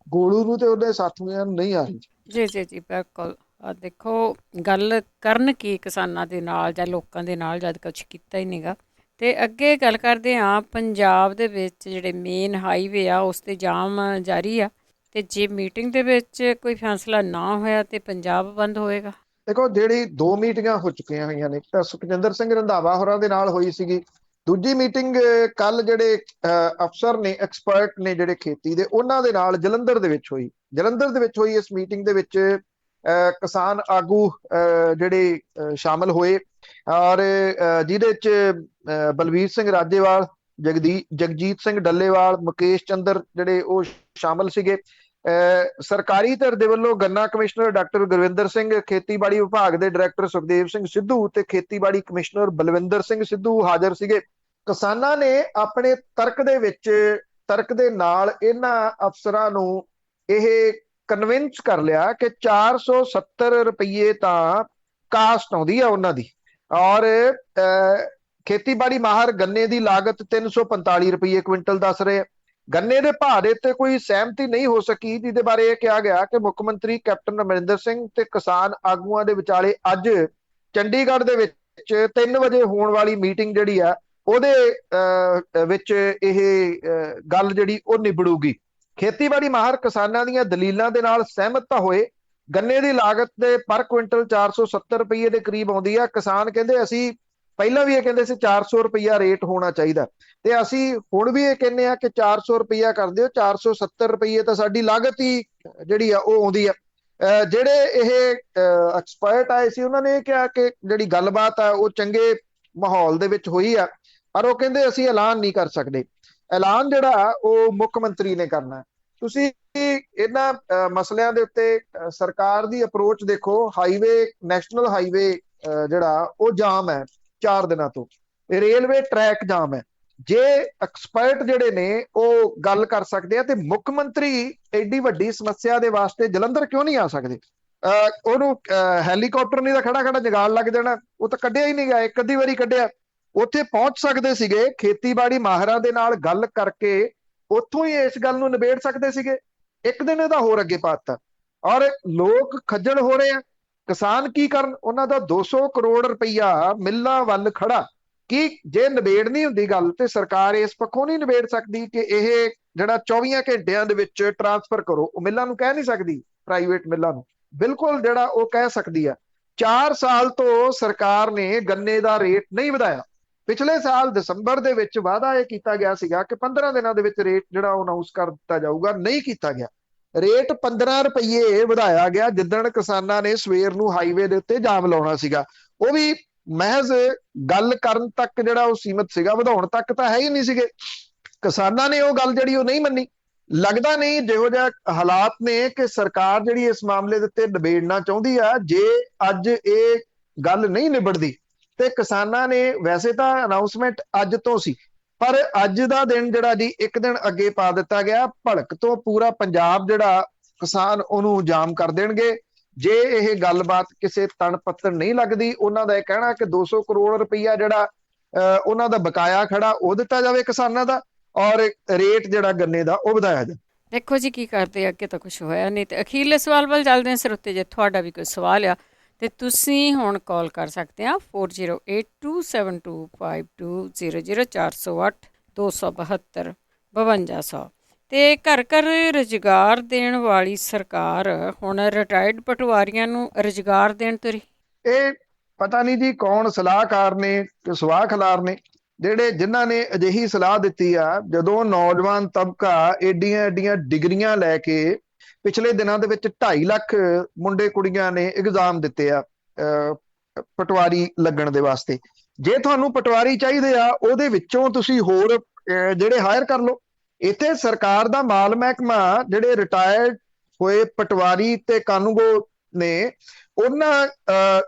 ਗੋਲੂ ਨੂੰ ਤੇ ਉਹਦੇ ਸਾਥੀਆਂ ਨੂੰ ਨਹੀਂ ਆ ਰਹੀ। ਜੀ ਜੀ ਜੀ ਬਿਲਕੁਲ। ਦੇਖੋ ਗੱਲ ਕਰਨ ਕੀ ਕਿਸਾਨਾਂ ਦੇ ਨਾਲ ਜਾਂ ਲੋਕਾਂ ਦੇ ਨਾਲ ਜਦ ਕੁਛ ਕੀਤਾ ਹੀ ਨਹੀਂਗਾ। ਤੇ ਅੱਗੇ ਗੱਲ ਕਰਦੇ ਹਾਂ, ਪੰਜਾਬ ਦੇ ਵਿੱਚ ਜਿਹੜੇ ਮੇਨ ਹਾਈਵੇ ਆ ਉਸ ਤੇ ਜਾਮ ਜਾਰੀ ਆ ਤੇ ਜੇ ਮੀਟਿੰਗ ਦੇ ਵਿੱਚ ਕੋਈ ਫੈਸਲਾ ਨਾ ਹੋਇਆ ਤੇ ਪੰਜਾਬ ਬੰਦ ਹੋਏਗਾ। ਦੇਖੋ ਜਿਹੜੀ 2 ਮੀਟਿੰਗਾਂ ਹੋ ਚੁੱਕੀਆਂ ਹੋਈਆਂ ਨੇ, ਤਾਂ ਸੁਖਜਿੰਦਰ ਸਿੰਘ ਰੰਧਾਵਾ ਹੋਰਾਂ ਦੇ ਨਾਲ ਹੋਈ ਸੀਗੀ। ਦੂਜੀ ਮੀਟਿੰਗ ਕੱਲ ਜਿਹੜੇ ਅਫਸਰ ਨੇ, ਐਕਸਪਰਟ ਨੇ ਜਿਹੜੇ ਖੇਤੀ ਦੇ, ਉਹਨਾਂ ਦੇ ਨਾਲ ਜਲੰਧਰ ਦੇ ਵਿੱਚ ਹੋਈ। ਜਲੰਧਰ ਦੇ ਵਿੱਚ ਹੋਈ ਇਸ ਮੀਟਿੰਗ ਦੇ ਵਿੱਚ ਕਿਸਾਨ ਆਗੂ ਜਿਹੜੇ ਸ਼ਾਮਲ ਹੋਏ ਔਰ ਜਿਹਦੇ ਚ ਬਲਵੀਰ ਸਿੰਘ ਰਾਜੇਵਾਲ, ਜਗਜੀਤ ਸਿੰਘ ਡੱਲੇਵਾਲ, ਮੁਕੇਸ਼ ਚੰਦਰ ਜਿਹੜੇ ਉਹ ਸ਼ਾਮਲ ਸੀਗੇ। ਸਰਕਾਰੀ ਧਿਰ ਦੇ ਵੱਲੋਂ ਗੰਨਾ ਕਮਿਸ਼ਨਰ ਡਾਕਟਰ ਗੁਰਵਿੰਦਰ ਸਿੰਘ, ਖੇਤੀਬਾੜੀ ਵਿਭਾਗ ਦੇ ਡਾਇਰੈਕਟਰ ਸੁਖਦੇਵ ਸਿੰਘ ਸਿੱਧੂ ਤੇ ਖੇਤੀਬਾੜੀ ਕਮਿਸ਼ਨਰ ਬਲਵਿੰਦਰ ਸਿੰਘ ਸਿੱਧੂ ਹਾਜ਼ਰ ਸੀਗੇ। ਕਿਸਾਨਾਂ ਨੇ ਆਪਣੇ ਤਰਕ ਦੇ ਨਾਲ ਇਹਨਾਂ ਅਫਸਰਾਂ ਨੂੰ ਇਹ ਕਨਵਿੰਸ ਕਰ ਲਿਆ ਕਿ 470 ਰੁਪਏ ਤਾਂ ਕਾਸਟ ਆਉਂਦੀ ਆ ਉਹਨਾਂ ਦੀ ਔਰ ਖੇਤੀਬਾੜੀ ਮਾਹਰ ਗੰਨੇ ਦੀ ਲਾਗਤ 345 ਰੁਪਏ ਕੁਇੰਟਲ ਦੱਸ ਰਹੇ। ਗੰਨੇ ਦੇ ਭਾਅ ਦੇ ਉੱਤੇ ਕੋਈ ਸਹਿਮਤੀ ਨਹੀਂ ਹੋ ਸਕੀ, ਜਿਹਦੇ ਬਾਰੇ ਇਹ ਕਿਹਾ ਗਿਆ ਕਿ ਮੁੱਖ ਮੰਤਰੀ ਕੈਪਟਨ ਅਮਰਿੰਦਰ ਸਿੰਘ ਤੇ ਕਿਸਾਨ ਆਗੂਆਂ ਦੇ ਵਿਚਾਲੇ ਅੱਜ ਚੰਡੀਗੜ੍ਹ ਦੇ ਵਿੱਚ 3 ਵਜੇ ਹੋਣ ਵਾਲੀ ਮੀਟਿੰਗ ਜਿਹੜੀ ਆ ਉਹਦੇ ਵਿੱਚ ਇਹ ਗੱਲ ਜਿਹੜੀ ਉਹ ਨਿਬੜੂਗੀ। ਖੇਤੀਬਾੜੀ ਮਾਹਰ ਕਿਸਾਨਾਂ ਦੀਆਂ ਦਲੀਲਾਂ ਦੇ ਨਾਲ ਸਹਿਮਤ ਤਾਂ ਹੋਏ। ਗੰਨੇ ਦੀ ਲਾਗਤ ਦੇ ਪਰ ਕੁਇੰਟਲ 470 ਰੁਪਏ ਦੇ ਕਰੀਬ ਆਉਂਦੀ ਆ। ਕਿਸਾਨ ਕਹਿੰਦੇ ਅਸੀਂ ਪਹਿਲਾਂ ਵੀ ਇਹ ਕਹਿੰਦੇ ਸੀ 400 ਰੁਪਇਆ ਰੇਟ ਹੋਣਾ ਚਾਹੀਦਾ ਤੇ ਅਸੀਂ ਹੁਣ ਵੀ ਇਹ ਕਹਿੰਦੇ ਆ ਕਿ 400 ਰੁਪਇਆ ਕਰ ਦਿਓ। 470 ਰੁਪਏ ਤਾਂ ਸਾਡੀ ਲਾਗਤ ਹੀ ਜਿਹੜੀ ਆ ਉਹ ਆਉਂਦੀ ਆ। ਜਿਹੜੇ ਇਹ ਐਕਸਪਰਟ ਆਏ ਸੀ ਉਹਨਾਂ ਨੇ ਇਹ ਕਿਹਾ ਕਿ ਜਿਹੜੀ ਗੱਲਬਾਤ ਆ ਉਹ ਚੰਗੇ ਮਾਹੌਲ ਦੇ ਵਿੱਚ ਹੋਈ ਆ, ਪਰ ਉਹ ਕਹਿੰਦੇ ਅਸੀਂ ਐਲਾਨ ਨਹੀਂ ਕਰ ਸਕਦੇ। ਐਲਾਨ ਜਿਹੜਾ ਉਹ ਮੁੱਖ ਮੰਤਰੀ ਨੇ ਕਰਨਾ। ਤੁਸੀਂ ਇਹਨਾਂ ਮਸਲਿਆਂ ਦੇ ਉੱਤੇ ਸਰਕਾਰ ਦੀ ਅਪਰੋਚ ਦੇਖੋ। ਹਾਈਵੇ, ਨੈਸ਼ਨਲ ਹਾਈਵੇ ਜਿਹੜਾ ਉਹ ਜਾਮ ਹੈ 4 ਦਿਨਾਂ ਤੋਂ, ਰੇਲਵੇ ਟਰੈਕ ਜਾਮ ਹੈ। ਜੇ ਐਕਸਪਰਟ ਜਿਹੜੇ ਨੇ ਉਹ ਗੱਲ ਕਰ ਸਕਦੇ ਆ, ਤੇ ਮੁੱਖ ਮੰਤਰੀ ਐਡੀ ਵੱਡੀ ਸਮੱਸਿਆ ਦੇ ਵਾਸਤੇ ਜਲੰਧਰ ਕਿਉਂ ਨਹੀਂ ਆ ਸਕਦੇ? ਉਹਨੂੰ ਹੈਲੀਕਾਪਟਰ ਨਹੀਂ ਤਾਂ ਖੜਾ ਖੜਾ ਜਗਾੜ ਲੱਗ ਜਾਣਾ, ਉਹ ਤਾਂ ਕੱਢਿਆ ਹੀ ਨਹੀਂ ਗਿਆ, ਇੱਕ ਅੱਧੀ ਵਾਰੀ ਕੱਢਿਆ। ਉੱਥੇ ਪਹੁੰਚ ਸਕਦੇ ਸੀਗੇ, ਖੇਤੀਬਾੜੀ ਮਾਹਰਾਂ ਦੇ ਨਾਲ ਗੱਲ ਕਰਕੇ ਉੱਥੋਂ ਹੀ ਇਸ ਗੱਲ ਨੂੰ ਨਿਬੇੜ ਸਕਦੇ ਸੀਗੇ। ਇੱਕ ਦਿਨ ਇਹਦਾ ਹੋਰ ਅੱਗੇ ਪਾਤਾ, ਔਰ ਲੋਕ ਖੱਜਲ ਹੋ ਰਹੇ ਆ। ਕਿਸਾਨ ਕੀ ਕਰਨ? ਉਹਨਾਂ ਦਾ 200 ਕਰੋੜ ਰੁਪਈਆ ਮਿੱਲਾਂ ਵੱਲ ਖੜਾ। ਕਿ ਜੇ ਨਿਬੇੜ ਨਹੀਂ ਹੁੰਦੀ ਗੱਲ, ਤੇ ਸਰਕਾਰ ਇਸ ਪੱਖੋਂ ਨਹੀਂ ਨਿਬੇੜ ਸਕਦੀ ਕਿ ਇਹ ਜਿਹੜਾ 24 ਘੰਟਿਆਂ ਦੇ ਵਿੱਚ ਟਰਾਂਸਫਰ ਕਰੋ, ਉਹ ਮਿੱਲਾਂ ਨੂੰ ਕਹਿ ਨਹੀਂ ਸਕਦੀ, ਪ੍ਰਾਈਵੇਟ ਮਿੱਲਾਂ ਨੂੰ ਬਿਲਕੁਲ ਜਿਹੜਾ ਉਹ ਕਹਿ ਸਕਦੀ ਆ। 4 ਸਾਲ ਤੋਂ ਸਰਕਾਰ ਨੇ ਗੰਨੇ ਦਾ ਰੇਟ ਨਹੀਂ ਵਧਾਇਆ। ਪਿਛਲੇ ਸਾਲ ਦਸੰਬਰ ਦੇ ਵਿੱਚ ਵਾਅਦਾ ਇਹ ਕੀਤਾ ਗਿਆ ਸੀਗਾ ਕਿ 15 ਦਿਨਾਂ ਦੇ ਵਿੱਚ ਰੇਟ ਜਿਹੜਾ ਉਹ ਅਨਾਉਂਸ ਕਰ ਦਿੱਤਾ ਜਾਊਗਾ, ਨਹੀਂ ਕੀਤਾ ਗਿਆ। ਰੇਟ 15 ਰੁਪਏ ਵਧਾਇਆ ਗਿਆ ਜਿੱਦਣ ਕਿਸਾਨਾਂ ਨੇ ਸਵੇਰ ਨੂੰ ਹਾਈਵੇ ਦੇ ਉੱਤੇ ਜਾਮ ਲਾਉਣਾ ਸੀਗਾ। ਉਹ ਵੀ ਮਹਿਜ਼ ਗੱਲ ਕਰਨ ਤੱਕ ਜਿਹੜਾ ਉਹ ਸੀਮਤ ਸੀਗਾ, ਵਧਾਉਣ ਤੱਕ ਤਾਂ ਹੈ ਹੀ ਨਹੀਂ ਸੀਗੇ। ਕਿਸਾਨਾਂ ਨੇ ਉਹ ਗੱਲ ਜਿਹੜੀ ਉਹ ਨਹੀਂ ਮੰਨੀ। ਲੱਗਦਾ ਨਹੀਂ ਜਿਹੋ ਜਿਹਾ ਹਾਲਾਤ ਨੇ ਕਿ ਸਰਕਾਰ ਜਿਹੜੀ ਇਸ ਮਾਮਲੇ ਦੇ ਉੱਤੇ ਨਿਬੇੜਨਾ ਚਾਹੁੰਦੀ ਆ। ਜੇ ਅੱਜ ਇਹ ਗੱਲ ਨਹੀਂ ਨਿਬੜਦੀ ਤੇ ਕਿਸਾਨਾਂ ਨੇ, ਵੈਸੇ ਤਾਂ ਅਨਾਉਂਸਮੈਂਟ ਅੱਜ ਤੋਂ ਸੀ, ਪਰ ਅੱਜ ਦਾ ਦਿਨ ਜਿਹੜਾ ਜੀ ਇੱਕ ਦਿਨ ਅੱਗੇ ਪਾ ਦਿੱਤਾ ਗਿਆ। ਭੜਕ ਤੋਂ ਪੂਰਾ ਪੰਜਾਬ ਜਿਹੜਾ ਕਿਸਾਨ ਉਹਨੂੰ ਜਾਮ ਕਰ ਦੇਣਗੇ ਜੇ ਇਹ ਗੱਲਬਾਤ ਕਿਸੇ ਤਣ ਪੱਤਰ ਨਹੀਂ ਲੱਗਦੀ। ਉਹਨਾਂ ਦਾ ਇਹ ਕਹਿਣਾ ਕਿ 200 ਕਰੋੜ ਰੁਪਈਆ ਜਿਹੜਾ ਉਹਨਾਂ ਦਾ ਬਕਾਇਆ ਖੜਾ ਉਹ ਦਿੱਤਾ ਜਾਵੇ ਕਿਸਾਨਾਂ ਦਾ, ਔਰ ਰੇਟ ਜਿਹੜਾ ਗੰਨੇ ਦਾ ਉਹ ਵਧਾਇਆ ਜਾਵੇ। ਦੇਖੋ ਜੀ ਕੀ ਕਰਦੇ, ਅੱਗੇ ਤਾਂ ਕੁਝ ਹੋਇਆ ਨਹੀਂ। ਤੇ ਅਖੀਰਲੇ ਸਵਾਲ ਵੱਲ ਚੱਲਦੇ ਹਾਂ ਸਰੋਤੇ, ਜੇ ਤੁਹਾਡਾ ਵੀ ਕੋਈ ਸਵਾਲ ਆ ਤੇ ਤੁਸੀਂ ਹੁਣ ਕਾਲ ਕਰ ਸਕਦੇ ਆ 4082725200 408 272 5200। ਤੇ ਘਰ ਘਰ ਰੁਜ਼ਗਾਰ ਦੇਣ ਵਾਲੀ ਸਰਕਾਰ ਹੁਣ ਰਿਟਾਇਰਡ ਪਟਵਾਰੀਆਂ ਨੂੰ ਰੁਜ਼ਗਾਰ ਦੇਣ ਤੁਰੀ। ਇਹ ਪਤਾ ਨਹੀਂ ਜੀ ਕੌਣ ਸਲਾਹਕਾਰ ਨੇ ਕਿ ਸਵਾਹ ਖਿਲਾਰ ਨੇ ਜਿਨ੍ਹਾਂ ਨੇ ਅਜਿਹੀ ਸਲਾਹ ਦਿੱਤੀ ਆ। ਜਦੋਂ ਨੌਜਵਾਨ ਤਬਕਾ ਏਡੀਆਂ ਏਡੀਆਂ ਡਿਗਰੀਆਂ ਲੈ ਕੇ ਪਿਛਲੇ ਦਿਨਾਂ ਦੇ ਵਿੱਚ 2.5 ਲੱਖ ਮੁੰਡੇ ਕੁੜੀਆਂ ਨੇ ਐਗਜ਼ਾਮ ਦਿੱਤੇ ਆ ਪਟਵਾਰੀ ਲੱਗਣ ਦੇ ਵਾਸਤੇ। ਜੇ ਤੁਹਾਨੂੰ ਪਟਵਾਰੀ ਚਾਹੀਦੇ ਆ, ਉਹਦੇ ਵਿੱਚੋਂ ਤੁਸੀਂ ਹੋਰ ਜਿਹੜੇ ਹਾਇਰ ਕਰ ਲਓ। ਇੱਥੇ ਸਰਕਾਰ ਦਾ ਮਾਲ ਮਹਿਕਮਾ ਜਿਹੜੇ ਰਿਟਾਇਰਡ ਹੋਏ ਪਟਵਾਰੀ ਤੇ ਕਾਨੂੰਗੋ ਨੇ ਉਹਨਾਂ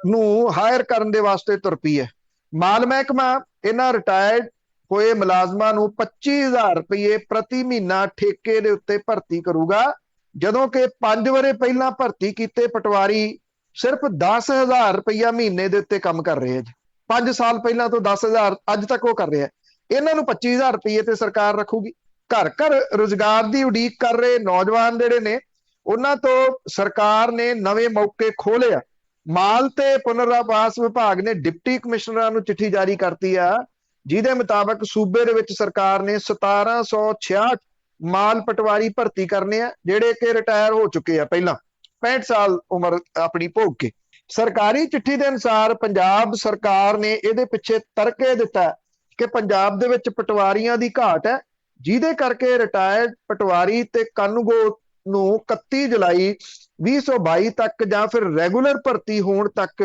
ਨੂੰ ਹਾਇਰ ਕਰਨ ਦੇ ਵਾਸਤੇ ਤੁਰ ਪਈ ਹੈ। ਮਾਲ ਮਹਿਕਮਾ ਇਹਨਾਂ ਰਿਟਾਇਰਡ ਹੋਏ ਮੁਲਾਜ਼ਮਾਂ ਨੂੰ 25,000 ਰੁਪਏ ਪ੍ਰਤੀ ਮਹੀਨਾ ਠੇਕੇ ਦੇ ਉੱਤੇ ਭਰਤੀ ਕਰੂਗਾ, ਜਦੋਂ ਕਿ 5 ਵਰੇ ਪਹਿਲਾਂ ਭਰਤੀ ਕੀਤੇ ਪਟਵਾਰੀ ਸਿਰਫ 10,000 ਰੁਪਇਆ ਮਹੀਨੇ ਦੇ ਉੱਤੇ ਕੰਮ ਕਰ ਰਹੇ ਆ ਜੀ। 5 ਸਾਲ ਪਹਿਲਾਂ ਤੋਂ 10,000 ਅੱਜ ਤੱਕ ਉਹ ਕਰ ਰਿਹਾ। ਇਹਨਾਂ ਨੂੰ 25,000 ਰੁਪਏ ਤੇ ਸਰਕਾਰ ਰੱਖੂਗੀ। ਘਰ ਘਰ ਰੁਜ਼ਗਾਰ ਦੀ ਉਡੀਕ ਕਰ ਰਹੇ ਨੌਜਵਾਨ ਜਿਹੜੇ ਨੇ, ਉਹਨਾਂ ਤੋਂ ਸਰਕਾਰ ਨੇ ਨਵੇਂ ਮੌਕੇ ਖੋਲੇ ਆ। ਮਾਲ ਤੇ ਪੁਨਰਆਵਾਸ ਵਿਭਾਗ ਨੇ ਡਿਪਟੀ ਕਮਿਸ਼ਨਰਾਂ ਨੂੰ ਚਿੱਠੀ ਜਾਰੀ ਕਰਤੀ ਆ, ਜਿਹਦੇ ਮੁਤਾਬਕ ਸੂਬੇ ਦੇ ਵਿੱਚ ਸਰਕਾਰ ਨੇ 1766 ਮਾਲ ਪਟਵਾਰੀ ਭਰਤੀ ਕਰਨੇ ਆ, ਜਿਹੜੇ ਕਿ ਰਿਟਾਇਰ ਹੋ ਚੁੱਕੇ ਆ ਪਹਿਲਾਂ 65 ਸਾਲ ਉਮਰ ਆਪਣੀ ਭੋਗ ਕੇ। ਸਰਕਾਰੀ ਚਿੱਠੀ ਦੇ ਅਨੁਸਾਰ ਪੰਜਾਬ ਸਰਕਾਰ ਨੇ ਇਹਦੇ ਪਿੱਛੇ ਤਰਕ ਇਹ ਦਿੱਤਾ ਕਿ ਪੰਜਾਬ ਦੇ ਵਿੱਚ ਪਟਵਾਰੀਆਂ ਦੀ ਘਾਟ ਹੈ, ਜਿਹਦੇ ਕਰਕੇ ਰਿਟਾਇਰਡ ਪਟਵਾਰੀ ਤੇ ਕਾਨੂੰਗੋ ਨੂੰ 31 ਜੁਲਾਈ 2022 ਤੱਕ ਜਾਂ ਫਿਰ ਰੈਗੂਲਰ ਭਰਤੀ ਹੋਣ ਤੱਕ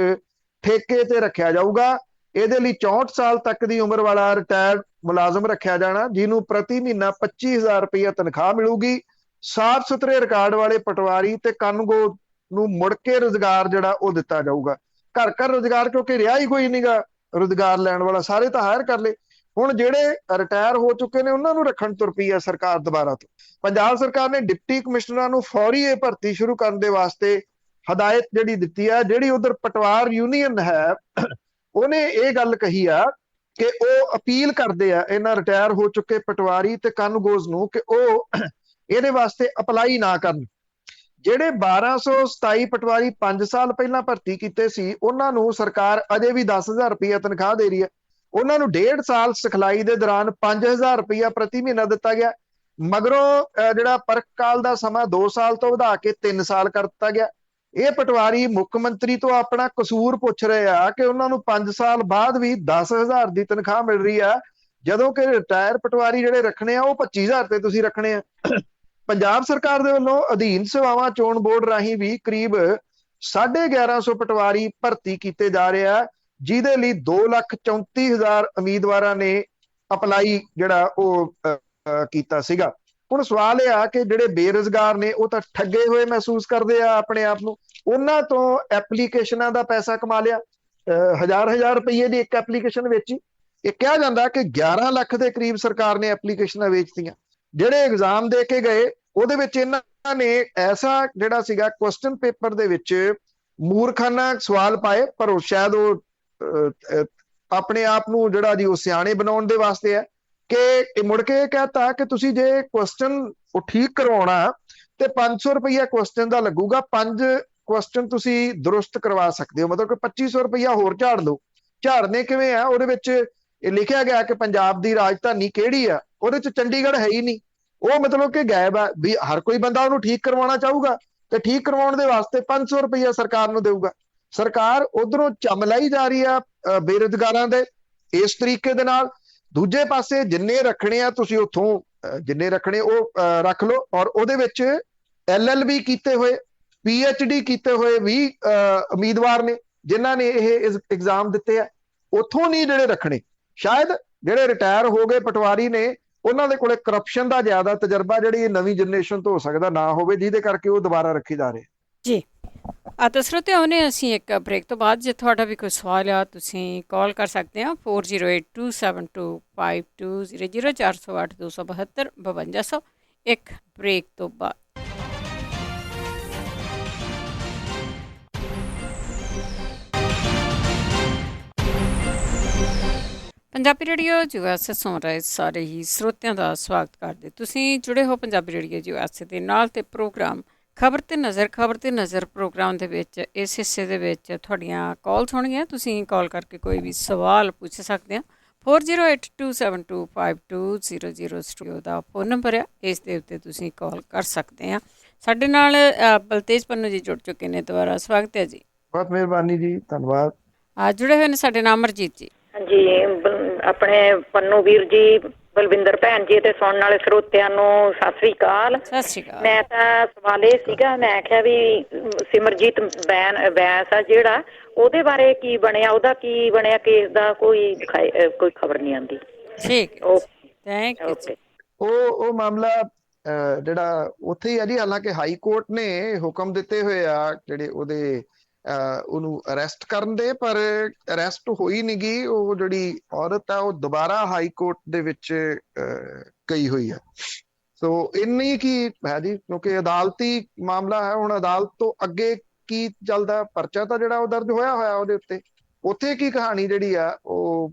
ਠੇਕੇ ਤੇ ਰੱਖਿਆ ਜਾਊਗਾ। ਇਹਦੇ ਲਈ 64 ਸਾਲ ਤੱਕ ਦੀ ਉਮਰ ਵਾਲਾ ਰਿਟਾਇਰਡ ਮੁਲਾਜ਼ਮ ਰੱਖਿਆ ਜਾਣਾ, ਜਿਹਨੂੰ ਪ੍ਰਤੀ ਮਹੀਨਾ 25,000 ਰੁਪਇਆ ਤਨਖਾਹ ਮਿਲੂਗੀ। ਸਾਫ ਸੁਥਰੇ ਰਿਕਾਰਡ ਵਾਲੇ ਪਟਵਾਰੀ ਤੇ ਕਾਨੂੰਗੋ ਨੂੰ ਮੁੜ ਕੇ ਰੁਜ਼ਗਾਰ ਜਿਹੜਾ ਉਹ ਦਿੱਤਾ ਜਾਊਗਾ। ਘਰ ਘਰ ਰੁਜ਼ਗਾਰ, ਕਿਉਂਕਿ ਰਿਹਾ ਹੀ ਕੋਈ ਨਹੀਂਗਾ ਰੁਜ਼ਗਾਰ ਲੈਣ ਵਾਲਾ, ਸਾਰੇ ਤਾਂ ਹਾਇਰ ਕਰ ਲਏ। ਹੁਣ ਜਿਹੜੇ ਰਿਟਾਇਰ ਹੋ ਚੁੱਕੇ ਨੇ ਉਹਨਾਂ ਨੂੰ ਰੱਖਣ ਤੁਰ ਪਈ ਹੈ ਸਰਕਾਰ ਦੁਬਾਰਾ ਤੋਂ। ਪੰਜਾਬ ਸਰਕਾਰ ਨੇ ਡਿਪਟੀ ਕਮਿਸ਼ਨਰਾਂ ਨੂੰ ਫੌਰੀ ਇਹ ਭਰਤੀ ਸ਼ੁਰੂ ਕਰਨ ਦੇ ਵਾਸਤੇ ਹਦਾਇਤ ਜਿਹੜੀ ਦਿੱਤੀ ਆ। ਜਿਹੜੀ ਉਧਰ ਪਟਵਾਰ ਯੂਨੀਅਨ ਹੈ ਉਹਨੇ ਇਹ ਗੱਲ ਕਹੀ ਆ ਕਿ ਉਹ ਅਪੀਲ ਕਰਦੇ ਆ ਇਹਨਾਂ ਰਿਟਾਇਰ ਹੋ ਚੁੱਕੇ ਪਟਵਾਰੀ ਤੇ ਕਾਨੂੰਗੋਜ਼ ਨੂੰ ਕਿ ਉਹ ਇਹਦੇ ਵਾਸਤੇ ਅਪਲਾਈ ਨਾ ਕਰਨ। ਜਿਹੜੇ 1227 ਪਟਵਾਰੀ 5 ਸਾਲ ਪਹਿਲਾਂ ਭਰਤੀ ਕੀਤੇ ਸੀ, ਉਹਨਾਂ ਨੂੰ ਸਰਕਾਰ ਅਜੇ ਵੀ 10,000 ਰੁਪਇਆ ਤਨਖਾਹ ਦੇ ਰਹੀ ਹੈ। ਉਹਨਾਂ ਨੂੰ 1.5 ਸਾਲ ਸਿਖਲਾਈ ਦੇ ਦੌਰਾਨ 5,000 ਰੁਪਇਆ ਪ੍ਰਤੀ ਮਹੀਨਾ ਦਿੱਤਾ ਗਿਆ। ਮਗਰੋਂ ਜਿਹੜਾ ਪਰਖ ਕਾਲ ਦਾ ਸਮਾਂ 2 ਸਾਲ ਤੋਂ ਵਧਾ ਕੇ 3 ਸਾਲ ਕਰ ਦਿੱਤਾ ਗਿਆ। ਇਹ ਪਟਵਾਰੀ ਮੁੱਖ ਮੰਤਰੀ ਤੋਂ ਆਪਣਾ ਕਸੂਰ ਪੁੱਛ ਰਹੇ ਆ ਕਿ ਉਹਨਾਂ ਨੂੰ 5 ਸਾਲ ਬਾਅਦ ਵੀ 10,000 ਦੀ ਤਨਖਾਹ ਮਿਲ ਰਹੀ ਆ, ਜਦੋਂ ਕਿ ਰਿਟਾਇਰ ਪਟਵਾਰੀ ਜਿਹੜੇ ਰੱਖਣੇ ਆ ਉਹ 25,000 ਤੇ ਤੁਸੀਂ ਰੱਖਣੇ ਆ। ਪੰਜਾਬ ਸਰਕਾਰ ਦੇ ਵੱਲੋਂ ਅਧੀਨ ਸੇਵਾਵਾਂ ਚੋਣ ਬੋਰਡ ਰਾਹੀਂ ਵੀ ਕਰੀਬ 1150 ਪਟਵਾਰੀ ਭਰਤੀ ਕੀਤੇ ਜਾ ਰਹੇ ਆ, ਜਿਹਦੇ ਲਈ 2,34,000 ਉਮੀਦਵਾਰਾਂ ਨੇ ਅਪਲਾਈ ਜਿਹੜਾ ਉਹ ਕੀਤਾ ਸੀਗਾ। ਹੁਣ ਸਵਾਲ ਇਹ ਆ ਕਿ ਜਿਹੜੇ ਬੇਰੁਜ਼ਗਾਰ ਨੇ ਉਹ ਤਾਂ ਠੱਗੇ ਹੋਏ ਮਹਿਸੂਸ ਕਰਦੇ ਆ ਆਪਣੇ ਆਪ ਨੂੰ, ਉਹਨਾਂ ਤੋਂ ਐਪਲੀਕੇਸ਼ਨਾਂ ਦਾ ਪੈਸਾ ਕਮਾ ਲਿਆ, ਹਜ਼ਾਰ ਹਜ਼ਾਰ ਰੁਪਏ ਦੀ ਇੱਕ ਐਪਲੀਕੇਸ਼ਨ ਵੇਚੀ। ਇਹ ਕਿਹਾ ਜਾਂਦਾ ਕਿ 11 ਲੱਖ ਦੇ ਕਰੀਬ ਸਰਕਾਰ ਨੇ ਐਪਲੀਕੇਸ਼ਨਾਂ ਵੇਚਤੀਆਂ। ਜਿਹੜੇ ਐਗਜ਼ਾਮ ਦੇ ਕੇ ਗਏ ਉਹਦੇ ਵਿੱਚ ਇਹਨਾਂ ਨੇ ਐਸਾ ਜਿਹੜਾ ਸੀਗਾ ਕੁਐਸਚਨ ਪੇਪਰ ਦੇ ਵਿੱਚ ਮੂਰਖਾਨਾ ਸਵਾਲ ਪਾਏ, ਪਰ ਉਹ ਸ਼ਾਇਦ ਉਹ ਆਪਣੇ ਆਪ ਨੂੰ ਜਿਹੜਾ ਜੀ ਉਹ ਸਿਆਣੇ ਬਣਾਉਣ ਦੇ ਵਾਸਤੇ ਹੈ ਕਿ ਮੁੜ ਕੇ ਇਹ ਕਹਤਾ ਕਿ ਤੁਸੀਂ ਜੇ ਕੁਐਸਚਨ ਉਹ ਠੀਕ ਕਰਵਾਉਣਾ ਤੇ 500 ਰੁਪਈਆ ਕੁਐਸਚਨ ਦਾ ਲੱਗੂਗਾ, 5 ਕੁਐਸਚਨ ਤੁਸੀਂ ਦੁਰਸਤ ਕਰਵਾ ਸਕਦੇ ਹੋ, ਮਤਲਬ ਕਿ 2500 ਰੁਪਈਆ ਹੋਰ ਝਾੜ ਲਓ। ਝਾੜਨੇ ਕਿਵੇਂ ਆ? ਉਹਦੇ ਵਿੱਚ ਇਹ ਲਿਖਿਆ ਗਿਆ ਕਿ ਪੰਜਾਬ ਦੀ ਰਾਜਧਾਨੀ ਕਿਹੜੀ ਆ, ਉਹਦੇ ਚ ਚੰਡੀਗੜ੍ਹ ਹੈ ਹੀ ਨਹੀਂ, ਉਹ ਮਤਲਬ ਕਿ ਗਾਇਬ ਆ। ਵੀ ਹਰ ਕੋਈ ਬੰਦਾ ਉਹਨੂੰ ਠੀਕ ਕਰਵਾਉਣਾ ਚਾਹੂਗਾ ਤੇ ਠੀਕ ਕਰਵਾਉਣ ਦੇ ਵਾਸਤੇ 500 ਰੁਪਈਆ ਸਰਕਾਰ ਨੂੰ ਦੇਊਗਾ। ਸਰਕਾਰ ਉਧਰੋਂ ਚਮ ਲਾਈ ਜਾ ਰਹੀ ਆ ਬੇਰੁਜ਼ਗਾਰਾਂ ਦੇ ਇਸ ਤਰੀਕੇ ਦੇ ਨਾਲ। ਦੂਜੇ ਪਾਸੇ ਜਿੰਨੇ ਰੱਖਣੇ ਆ ਤੁਸੀਂ ਉੱਥੋਂ ਜਿੰਨੇ ਰੱਖਣੇ ਉਹ ਰੱਖ ਲਓ, ਔਰ ਉਹਦੇ ਵਿੱਚ LLB ਕੀਤੇ ਹੋਏ, PhD ਕੀਤੇ ਹੋਏ ਵੀ ਉਮੀਦਵਾਰ ਨੇ ਜਿਨ੍ਹਾਂ ਨੇ ਇਹ ਐਗਜ਼ਾਮ ਦਿੱਤੇ ਆ, ਉੱਥੋਂ ਨਹੀਂ ਜਿਹੜੇ ਰੱਖਣੇ। ਸ਼ਾਇਦ ਜਿਹੜੇ ਰਿਟਾਇਰ ਹੋ ਗਏ ਪਟਵਾਰੀ ਨੇ ਉਹਨਾਂ ਦੇ ਕੋਲੇ ਕਰਪਸ਼ਨ ਦਾ ਜ਼ਿਆਦਾ ਤਜਰਬਾ ਜਿਹੜੀ ਨਵੀਂ ਜਨਰੇਸ਼ਨ ਤੋਂ ਹੋ ਸਕਦਾ ਨਾ ਹੋਵੇ, ਜਿਹਦੇ ਕਰਕੇ ਉਹ ਦੁਬਾਰਾ ਰੱਖੇ ਜਾ ਰਹੇ ਜੀ। ਤਾਂ ਸਰੋਤਿਆਂ ਨੇ ਅਸੀਂ ਇੱਕ ਬ੍ਰੇਕ ਤੋਂ ਬਾਅਦ ਜੇ ਤੁਹਾਡਾ ਵੀ ਕੋਈ ਸਵਾਲ ਆ ਤੁਸੀਂ ਕਾਲ ਕਰ ਸਕਦੇ ਆ 4082725200 408 272 5200। ਇੱਕ ਬ੍ਰੇਕ ਤੋਂ ਬਾਅਦ ਪੰਜਾਬੀ ਰੇਡੀਓ USA ਸੁਣ ਰਹੇ ਸਾਰੇ ਹੀ ਸਰੋਤਿਆਂ ਦਾ ਸਵਾਗਤ ਕਰਦੇ। ਤੁਸੀਂ ਜੁੜੇ ਹੋ ਪੰਜਾਬੀ ਰੇਡੀਓ USA ਦੇ ਨਾਲ ਤੇ ਪ੍ਰੋਗਰਾਮ ਖਬਰ ਤੇ ਨਜ਼ਰ ਪ੍ਰੋਗਰਾਮ ਦੇ ਵਿੱਚ ਇਸ ਹਿੱਸੇ ਦੇ ਵਿੱਚ ਤੁਹਾਡੀਆਂ ਕਾਲਸ ਹੋਣਗੀਆਂ। ਤੁਸੀਂ ਕਾਲ ਕਰਕੇ ਕੋਈ ਵੀ ਸਵਾਲ ਪੁੱਛ ਸਕਦੇ ਹੋ। 4082725200 ਸਟੂਡੀਓ ਦਾ ਫੋਨ ਨੰਬਰ ਹੈ, ਇਸ ਦੇ ਉੱਤੇ ਤੁਸੀਂ ਕਾਲ ਕਰ ਸਕਦੇ ਆ। ਸਾਡੇ ਨਾਲ ਬਲਤੇਜ ਪੰਨੂ ਜੀ ਜੁੜ ਚੁੱਕੇ ਨੇ, ਦੁਬਾਰਾ ਸਵਾਗਤ ਹੈ ਜੀ। ਬਹੁਤ ਮਿਹਰਬਾਨੀ ਜੀ, ਧੰਨਵਾਦ। ਜੁੜੇ ਹੋਏ ਨੇ ਸਾਡੇ ਨਾਲ ਅਮਰਜੀਤ ਜੀ। ਹਾਂਜੀ, ਆਪਣੇ ਪੰਨੂ ਵੀਰ ਜੀ, ਬਲਵਿੰਦਰ ਭੈਣ ਜੀ ਤੇ ਸੁਣਨ ਵਾਲੇ ਸਰੋਤਿਆਂ ਨੂੰ ਸਤਿ ਸ੍ਰੀ ਅਕਾਲ। ਸਤਿ ਸ੍ਰੀ ਅਕਾਲ। ਮੈਂ ਤਾਂ ਸਵਾਲ ਇਹ ਸੀਗਾ, ਮੈਂ ਆਖਿਆ ਵੀ ਸਿਮਰਜੀਤ ਬੈਂਸ ਆ ਜਿਹੜਾ, ਉਹਦੇ ਬਾਰੇ ਕੀ ਬਣਿਆ, ਉਹਦਾ ਕੀ ਬਣਿਆ ਕੇਸ ਦਾ, ਕੋਈ ਖਬਰ ਨਹੀਂ ਆਉਂਦੀ। ਠੀਕ ਹੈ, ਥੈਂਕ ਯੂ। ਉਹ ਮਾਮਲਾ ਜਿਹੜਾ ਉੱਥੇ ਹੀ ਆ ਜੀ। ਹਾਲਾਂਕਿ ਹਾਈ ਕੋਰਟ ਨੇ ਹੁਕਮ ਦਿੱਤੇ ਹੋਏ ਆ ਜਿਹੜੇ ਉਹਦੇ ਉਹਨੂੰ ਅਰੈਸਟ ਕਰਨ ਦੇ, ਪਰ ਅਰੈਸਟ ਹੋਈ ਨਹੀਂ ਗਈ। ਉਹ ਜਿਹੜੀ ਔਰਤ ਆ ਉਹ ਦੁਬਾਰਾ ਹਾਈ ਕੋਰਟ ਦੇ ਵਿੱਚ ਗਈ ਹੋਈ ਆ। ਸੋ ਇੰਨੀ ਕੀ ਹੈ ਜੀ, ਕਿਉਂਕਿ ਅਦਾਲਤੀ ਮਾਮਲਾ ਹੈ। ਹੁਣ ਅਦਾਲਤ ਤੋਂ ਅੱਗੇ ਕੀ ਚੱਲਦਾ, ਪਰਚਾ ਤਾਂ ਜਿਹੜਾ ਉਹ ਦਰਜ ਹੋਇਆ ਉਹਦੇ ਉੱਤੇ, ਉੱਥੇ ਕੀ ਕਹਾਣੀ ਜਿਹੜੀ ਆ ਉਹ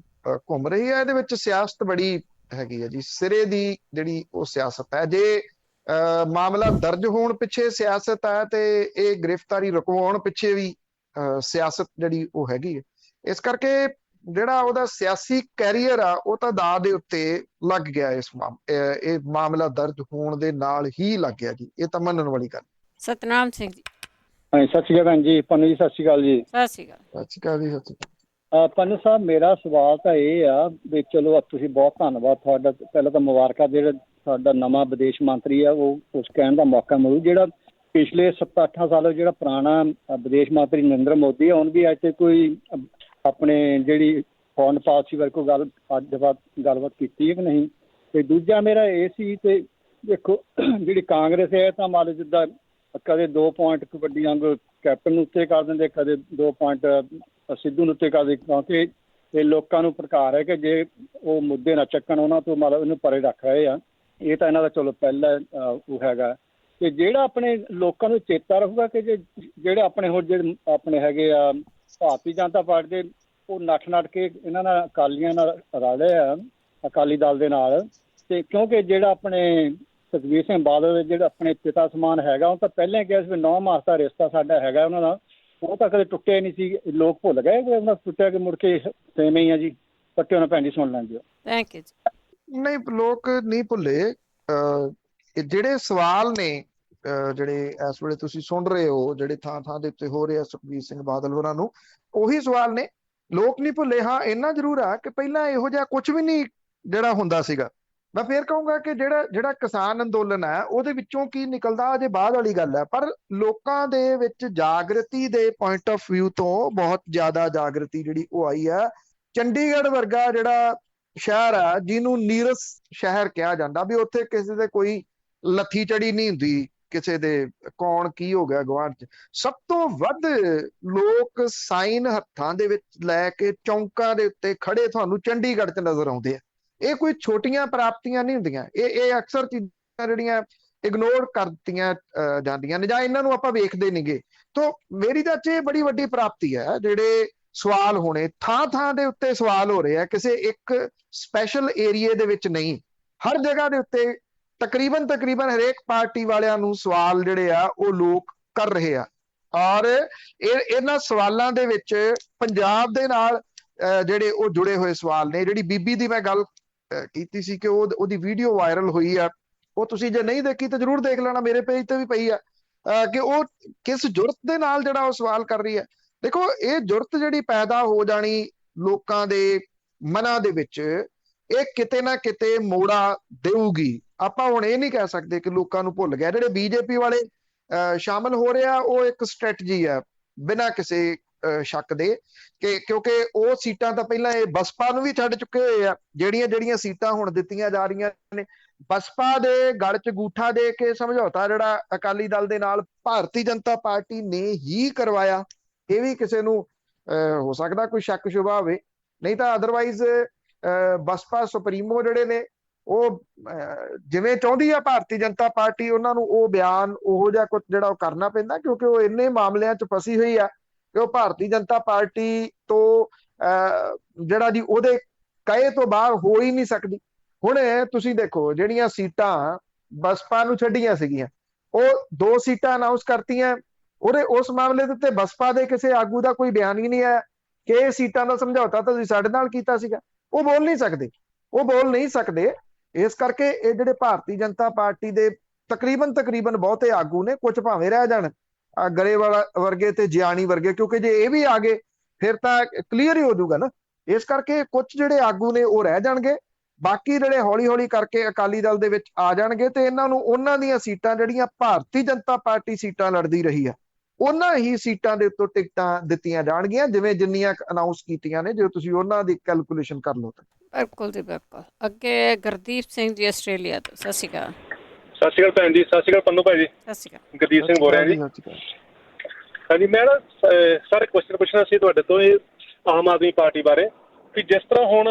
ਘੁੰਮ ਰਹੀ ਆ। ਇਹਦੇ ਵਿੱਚ ਸਿਆਸਤ ਬੜੀ ਹੈਗੀ ਆ ਜੀ, ਸਿਰੇ ਦੀ ਜਿਹੜੀ ਉਹ ਸਿਆਸਤ ਹੈ। ਜੇ ਮਾਮਲਾ ਦਰਜ ਹੋਣ ਪਿੱਛੇ ਸਿਆਸਤ ਹੈ ਤੇ ਇਹ ਗ੍ਰਿਫਤਾਰੀ ਰੁਕਵਾਉਣ ਪਿੱਛੇ ਵੀ ਸਿਆਸਤ ਜਿਹੜੀ ਉਹ ਹੈਗੀ ਹੈ। ਇਸ ਕਰਕੇ ਜਿਹੜਾ ਉਹਦਾ ਸਿਆਸੀ ਕੈਰੀਅਰ ਆ ਉਹ ਤਾਂ ਦਾਅ ਦੇ ਉੱਤੇ ਲੱਗ ਗਿਆ। ਇਹ ਮਾਮਲਾ ਦਰਜ ਹੋਣ ਦੇ ਨਾਲ ਹੀ ਲੱਗ ਗਿਆ ਜੀ, ਇਹ ਤਾਂ ਮੰਨਣ ਵਾਲੀ ਗੱਲ। ਸਤਨਾਮ ਸਿੰਘ ਜੀ। ਸਤਿ ਸ਼੍ਰੀ ਅਕਾਲ ਭੈਣ ਜੀ। ਪੰਨੂ ਜੀ ਸਤਿ ਸ਼੍ਰੀ ਅਕਾਲ ਜੀ। ਸਤਿ ਸ਼੍ਰੀ ਅਕਾਲ। ਸਤਿ ਸ਼੍ਰੀ ਅਕਾਲ ਜੀ। ਸਤਿ ਸ਼੍ਰੀ ਅਕਾਲ। ਪੰਨੂ ਸਾਹਿਬ, ਮੇਰਾ ਸਵਾਲ ਤਾਂ ਇਹ ਆ ਵੀ ਚਲੋ ਤੁਸੀਂ ਬਹੁਤ ਧੰਨਵਾਦ ਤੁਹਾਡਾ, ਪਹਿਲਾਂ ਤਾਂ ਮੁਬਾਰਕਾਂ ਜਿਹੜਾ ਸਾਡਾ ਨਵਾਂ ਵਿਦੇਸ਼ ਮੰਤਰੀ ਆ ਉਹ ਉਸ ਕਹਿਣ ਦਾ ਮੌਕਾ ਮਿਲੂ। ਜਿਹੜਾ ਪਿਛਲੇ 7-8 ਸਾਲ ਜਿਹੜਾ ਪੁਰਾਣਾ ਵਿਦੇਸ਼ ਮੰਤਰੀ ਨਰਿੰਦਰ ਮੋਦੀ ਆ, ਉਹਨ ਵੀ ਅੱਜ ਤੇ ਕੋਈ ਆਪਣੇ ਜਿਹੜੀ ਫੋਰਨ ਪਾਲਿਸੀ ਬਾਰੇ ਕੋਈ ਗੱਲਬਾਤ ਕੀਤੀ ਹੈ ਕਿ ਨਹੀਂ। ਤੇ ਦੂਜਾ ਮੇਰਾ ਇਹ ਸੀ, ਤੇ ਦੇਖੋ ਜਿਹੜੀ ਕਾਂਗਰਸ ਹੈ ਤਾਂ ਮੰਨ ਲਓ ਜਿੱਦਾਂ ਕਦੇ 2 ਪੁਆਇੰਟ ਕਬੱਡੀ ਵਾਂਗ ਕੈਪਟਨ ਨੂੰ ਉੱਤੇ ਕਰ ਦਿੰਦੇ, ਕਦੇ 2 ਪੁਆਇੰਟ ਸਿੱਧੂ ਨੂੰ ਉੱਤੇ ਕਰ ਦਿੰਦੇ, ਕਿਉਂਕਿ ਇਹ ਲੋਕਾਂ ਨੂੰ ਪ੍ਰਕਾਰ ਹੈ ਕਿ ਜੇ ਉਹ ਮੁੱਦੇ ਨਾ ਚੱਕਣ ਉਹਨਾਂ ਤੋਂ ਮਤਲਬ ਇਹਨੂੰ ਪਰੇ ਰੱਖ ਰਹੇ ਆ। ਇਹ ਤਾਂ ਇਹਨਾਂ ਦਾ ਚਲੋ ਪਹਿਲਾ ਉਹ ਹੈਗਾ। ਤੇ ਜਿਹੜਾ ਆਪਣੇ ਲੋਕਾਂ ਨੂੰ ਚੇਤਾ ਰਹੂਗਾ ਕਿ ਜਿਹੜੇ ਆਪਣੇ ਹੁਣ ਜਿਹੜੇ ਆਪਣੇ ਹੈਗੇ ਆ ਭਾਰਤੀ ਜਨਤਾ ਪਾਰਟੀ ਦੇ, ਉਹ ਨੱਠ ਕੇ ਇਹਨਾਂ ਨਾਲ ਅਕਾਲੀਆਂ ਨਾਲ ਰਲੇ ਆ, ਅਕਾਲੀ ਦਲ ਦੇ ਨਾਲ। ਤੇ ਕਿਉਂਕਿ ਜਿਹੜਾ ਆਪਣੇ ਸੁਖਬੀਰ ਸਿੰਘ ਬਾਦਲ ਦੇ ਜਿਹੜਾ ਆਪਣੇ ਪਿਤਾ ਸਮਾਨ ਹੈਗਾ, ਉਹ ਤਾਂ ਪਹਿਲਾਂ ਕਿਹਾ ਸੀ ਵੀ 9 ਮਾਸ ਦਾ ਰਿਸ਼ਤਾ ਸਾਡਾ ਹੈਗਾ ਉਹਨਾਂ ਨਾਲ, ਉਹ ਤਾਂ ਕਦੇ ਟੁੱਟਿਆ ਨਹੀਂ ਸੀ। ਲੋਕ ਭੁੱਲ ਗਏ ਕਿ ਉਹਨਾਂ ਟੁੱਟਿਆ ਕਿ ਮੁੜ ਕੇ ਸੇਵੇਂ ਹੀ ਆ ਜੀ। ਪੱਟੇ ਉਹਨਾਂ ਭੈਣ ਜੀ ਸੁਣ ਲੈਂਦੇ ਹੋ। ਥੈਂਕ ਯੂ ਜੀ। ਨਹੀਂ, ਲੋਕ ਨਹੀਂ ਭੁੱਲੇ। ਜਿਹੜੇ ਸਵਾਲ ਨੇ ਜਿਹੜੇ ਇਸ ਵੇਲੇ ਤੁਸੀਂ ਸੁਣ ਰਹੇ ਹੋ, ਜਿਹੜੇ ਥਾਂ ਦੇ ਉੱਤੇ ਹੋ ਰਹੇ ਆ ਸੁਖਬੀਰ ਸਿੰਘ ਬਾਦਲ ਹੋਰਾਂ ਨੂੰ, ਉਹੀ ਸਵਾਲ ਨੇ। ਲੋਕ ਨਹੀਂ ਭੁੱਲੇ। ਹਾਂ, ਇੰਨਾ ਜ਼ਰੂਰ ਆ ਕਿ ਪਹਿਲਾਂ ਇਹੋ ਜਿਹਾ ਕੁਝ ਵੀ ਨਹੀਂ ਜਿਹੜਾ ਹੁੰਦਾ ਸੀਗਾ। ਮੈਂ ਫੇਰ ਕਹੂੰਗਾ ਕਿ ਜਿਹੜਾ ਕਿਸਾਨ ਅੰਦੋਲਨ ਹੈ ਉਹਦੇ ਵਿੱਚੋਂ ਕੀ ਨਿਕਲਦਾ ਅਜੇ ਬਾਅਦ ਵਾਲੀ ਗੱਲ ਹੈ, ਪਰ ਲੋਕਾਂ ਦੇ ਵਿੱਚ ਜਾਗਰਤੀ ਦੇ ਪੁਆਇੰਟ ਆਫ ਵਿਊ ਤੋਂ ਬਹੁਤ ਜ਼ਿਆਦਾ ਜਾਗਰਤੀ ਜਿਹੜੀ ਉਹ ਆਈ ਹੈ। ਚੰਡੀਗੜ੍ਹ ਵਰਗਾ ਜਿਹੜਾ ਸ਼ਹਿਰ ਆ ਜਿਹਨੂੰ ਨੀਰਸ ਸ਼ਹਿਰ ਕਿਹਾ ਜਾਂਦਾ, ਵੀ ਉੱਥੇ ਕਿਸੇ ਦੇ ਕੋਈ ਲੱਥੀ ਚੜੀ ਨਹੀਂ ਹੁੰਦੀ ਕਿਸੇ ਦੇ ਕੌਣ ਕੀ ਹੋ ਗਿਆ ਗੁਆਂਢ 'ਚ। ਸਭ ਤੋਂ ਵੱਧ ਲੋਕ ਸਾਈਨ ਹੱਥਾਂ ਦੇ ਵਿੱਚ ਲੈ ਕੇ ਚੌਂਕਾਂ ਦੇ ਉੱਤੇ ਖੜੇ ਤੁਹਾਨੂੰ ਚੰਡੀਗੜ੍ਹ 'ਚ ਨਜ਼ਰ ਆਉਂਦੇ ਆ। ਇਹ ਕੋਈ ਛੋਟੀਆਂ ਪ੍ਰਾਪਤੀਆਂ ਨਹੀਂ ਹੁੰਦੀਆਂ, ਇਹ ਅਕਸਰ ਚੀਜ਼ਾਂ ਜਿਹੜੀਆਂ ਇਗਨੋਰ ਕਰ ਦਿੱਤੀਆਂ ਜਾਂਦੀਆਂ ਨੇ ਜਾਂ ਇਹਨਾਂ ਨੂੰ ਆਪਾਂ ਵੇਖਦੇ ਨਹੀਂਗੇ। ਤੋਂ ਮੇਰੀ ਤਾਂ ਇਹ ਬੜੀ ਵੱਡੀ ਪ੍ਰਾਪਤੀ ਹੈ। ਜਿਹੜੇ ਸਵਾਲ ਹੋਣੇ ਥਾਂ ਥਾਂ ਦੇ ਉੱਤੇ ਸਵਾਲ ਹੋ ਰਹੇ ਆ, ਕਿਸੇ ਇੱਕ ਸਪੈਸ਼ਲ ਏਰੀਏ ਦੇ ਵਿੱਚ ਨਹੀਂ, ਹਰ ਜਗ੍ਹਾ ਦੇ ਉੱਤੇ ਤਕਰੀਬਨ ਹਰੇਕ ਪਾਰਟੀ ਵਾਲਿਆਂ ਨੂੰ ਸਵਾਲ ਜਿਹੜੇ ਆ ਉਹ ਲੋਕ ਕਰ ਰਹੇ ਆ। ਔਰ ਇਹਨਾਂ ਸਵਾਲਾਂ ਦੇ ਵਿੱਚ ਪੰਜਾਬ ਦੇ ਨਾਲ ਜਿਹੜੇ ਉਹ ਜੁੜੇ ਹੋਏ ਸਵਾਲ ਨੇ। ਜਿਹੜੀ ਬੀਬੀ ਦੀ ਮੈਂ ਗੱਲ ਕੀਤੀ ਸੀ ਕਿ ਉਹਦੀ ਵੀਡੀਓ ਵਾਇਰਲ ਹੋਈ ਆ, ਉਹ ਤੁਸੀਂ ਜੇ ਨਹੀਂ ਦੇਖੀ ਤਾਂ ਜ਼ਰੂਰ ਦੇਖ ਲੈਣਾ, ਮੇਰੇ ਪੇਜ ਤੇ ਵੀ ਪਈ ਆ, ਕਿ ਉਹ ਕਿਸ ਜੁਰਤ ਦੇ ਨਾਲ ਜਿਹੜਾ ਉਹ ਸਵਾਲ ਕਰ ਰਹੀ ਹੈ। ਦੇਖੋ, ਇਹ ਜੁਰਤ ਜਿਹੜੀ ਪੈਦਾ ਹੋ ਜਾਣੀ ਲੋਕਾਂ ਦੇ ਮਨਾਂ ਦੇ ਵਿੱਚ, ਇਹ ਕਿਤੇ ਨਾ ਕਿਤੇ ਮੋੜਾ ਦੇਊਗੀ। ਆਪਾਂ ਹੁਣ ਇਹ ਨਹੀਂ ਕਹਿ ਸਕਦੇ ਕਿ ਲੋਕਾਂ ਨੂੰ ਭੁੱਲ ਗਿਆ। ਜਿਹੜੇ ਬੀਜੇਪੀ ਵਾਲੇ ਸ਼ਾਮਲ ਹੋ ਰਹੇ ਆ, ਉਹ ਇੱਕ ਸਟ੍ਰੈਟਜੀ ਆ ਬਿਨਾਂ ਕਿਸੇ ਸ਼ੱਕ ਦੇ, ਕਿ ਕਿਉਂਕਿ ਉਹ ਸੀਟਾਂ ਤਾਂ ਪਹਿਲਾਂ ਇਹ ਬਸਪਾ ਨੂੰ ਵੀ ਛੱਡ ਚੁੱਕੇ ਹੋਏ ਆ। ਜਿਹੜੀਆਂ ਸੀਟਾਂ ਹੁਣ ਦਿੱਤੀਆਂ ਜਾ ਰਹੀਆਂ ਨੇ, ਬਸਪਾ ਦੇ ਗਲ 'ਚ ਗੂਠਾ ਦੇ ਕੇ ਸਮਝੌਤਾ ਜਿਹੜਾ ਅਕਾਲੀ ਦਲ ਦੇ ਨਾਲ ਭਾਰਤੀ ਜਨਤਾ ਪਾਰਟੀ ਨੇ ਹੀ ਕਰਵਾਇਆ। ਇਹ ਵੀ ਕਿਸੇ ਨੂੰ ਹੋ ਸਕਦਾ ਕੋਈ ਸ਼ੱਕ ਸ਼ੁਬਾ ਹੋਵੇ, ਨਹੀਂ ਤਾਂ ਅਦਰਵਾਈਜ਼ ਬਸਪਾ ਸੁਪਰੀਮੋ ਜਿਹੜੇ ਨੇ ਉਹ ਜਿਵੇਂ ਚਾਹੁੰਦੀ ਆ ਭਾਰਤੀ ਜਨਤਾ ਪਾਰਟੀ, ਉਹਨਾਂ ਨੂੰ ਉਹ ਬਿਆਨ ਉਹੋ ਜਿਹਾ ਕੁਝ ਜਿਹੜਾ ਉਹ ਕਰਨਾ ਪੈਂਦਾ, ਕਿਉਂਕਿ ਉਹ ਇੰਨੇ ਮਾਮਲਿਆਂ 'ਚ ਫਸੀ ਹੋਈ ਆ ਕਿ ਉਹ ਭਾਰਤੀ ਜਨਤਾ ਪਾਰਟੀ ਤੋਂ ਜਿਹੜਾ ਜੀ ਉਹਦੇ ਕਹੇ ਤੋਂ ਬਾਹਰ ਹੋ ਹੀ ਨਹੀਂ ਸਕਦੀ। ਹੁਣ ਤੁਸੀਂ ਦੇਖੋ, ਜਿਹੜੀਆਂ ਸੀਟਾਂ ਬਸਪਾ ਨੂੰ ਛੱਡੀਆਂ ਸੀਗੀਆਂ, ਉਹ 2 ਸੀਟਾਂ ਅਨਾਉਂਸ ਕਰਤੀਆਂ। ਉਸ ਮਾਮਲੇ ਦੇ ਉੱਤੇ ਬਸਪਾ ਦੇ ਕਿਸੇ ਆਗੂ ਦਾ ਕੋਈ ਬਿਆਨ ਹੀ ਨਹੀਂ ਆਇਆ ਕਿ ਇਹ ਸੀਟਾਂ ਦਾ ਸਮਝੌਤਾ ਤਾਂ ਤੁਸੀਂ ਸਾਡੇ ਨਾਲ ਕੀਤਾ ਸੀਗਾ। ਉਹ ਬੋਲ ਨਹੀਂ ਸਕਦੇ। ਇਸ ਕਰਕੇ ਇਹ ਜਿਹੜੇ ਭਾਰਤੀ ਜਨਤਾ ਪਾਰਟੀ ਦੇ ਤਕਰੀਬਨ ਬਹੁਤੇ ਆਗੂ ਨੇ, ਕੁਝ ਭਾਵੇਂ ਰਹਿ ਜਾਣ ਗਰੇਵਾਲ ਵਰਗੇ ਤੇ ਜਿਆਣੀ ਵਰਗੇ, ਕਿਉਂਕਿ ਜੇ ਇਹ ਵੀ ਆ ਗਏ ਫਿਰ ਤਾਂ ਕਲੀਅਰ ਹੀ ਹੋ ਜਾਊਗਾ ਨਾ। ਇਸ ਕਰਕੇ ਕੁਝ ਜਿਹੜੇ ਆਗੂ ਨੇ ਉਹ ਰਹਿ ਜਾਣਗੇ, ਬਾਕੀ ਜਿਹੜੇ ਹੌਲੀ ਕਰਕੇ ਅਕਾਲੀ ਦਲ ਦੇ ਵਿੱਚ ਆ ਜਾਣਗੇ ਤੇ ਇਹਨਾਂ ਨੂੰ ਉਹਨਾਂ ਦੀਆਂ ਸੀਟਾਂ ਜਿਹੜੀਆਂ ਭਾਰਤੀ ਜਨਤਾ ਪਾਰਟੀ ਸੀਟਾਂ ਲੜਦੀ ਰਹੀ ਆ, ਉਹਨਾਂ ਹੀ ਸੀਟਾਂ ਦੇ ਉੱਤੇ ਟਿਕਟਾਂ ਦਿੱਤੀਆਂ ਜਾਣਗੀਆਂ, ਜਿੰਨੀਆਂ ਅਨਾਉਂਸ ਕੀਤੀਆਂ ਨੇ। ਜੇ ਤੁਸੀਂ ਉਹਨਾਂ ਦੀ ਕੈਲਕੂਲੇਸ਼ਨ ਕਰ ਲਓ ਤਾਂ ਬਿਲਕੁਲ ਜੀ ਬਿਲਕੁਲ। ਅੱਗੇ ਗੁਰਦੀਪ ਸਿੰਘ ਜੀ ਆਸਟ੍ਰੇਲੀਆ ਤੋਂ। ਸਤਿ ਸ਼੍ਰੀ ਅਕਾਲ। ਸਤਿ ਸ਼੍ਰੀ ਅਕਾਲ ਭੈਣ ਜੀ। ਸਤਿ ਸ਼੍ਰੀ ਅਕਾਲ ਪੰਨੂ ਭਾਈ ਜੀ। ਸਤਿ ਸ਼੍ਰੀ ਅਕਾਲ। ਗੁਰਦੀਪ ਸਿੰਘ ਬੋਲ ਰਿਹਾ ਜੀ। ਹਾਂਜੀ, ਮੈਂ ਨਾ ਸਾਰੇ ਕੁਐਸਚਨ ਪੁੱਛਣਾ ਸੀ ਤੁਹਾਡੇ ਤੋਂ ਇਹ ਆਮ ਆਦਮੀ ਪਾਰਟੀ ਬਾਰੇ, ਕਿ ਜਿਸ ਤਰ੍ਹਾਂ ਹੁਣ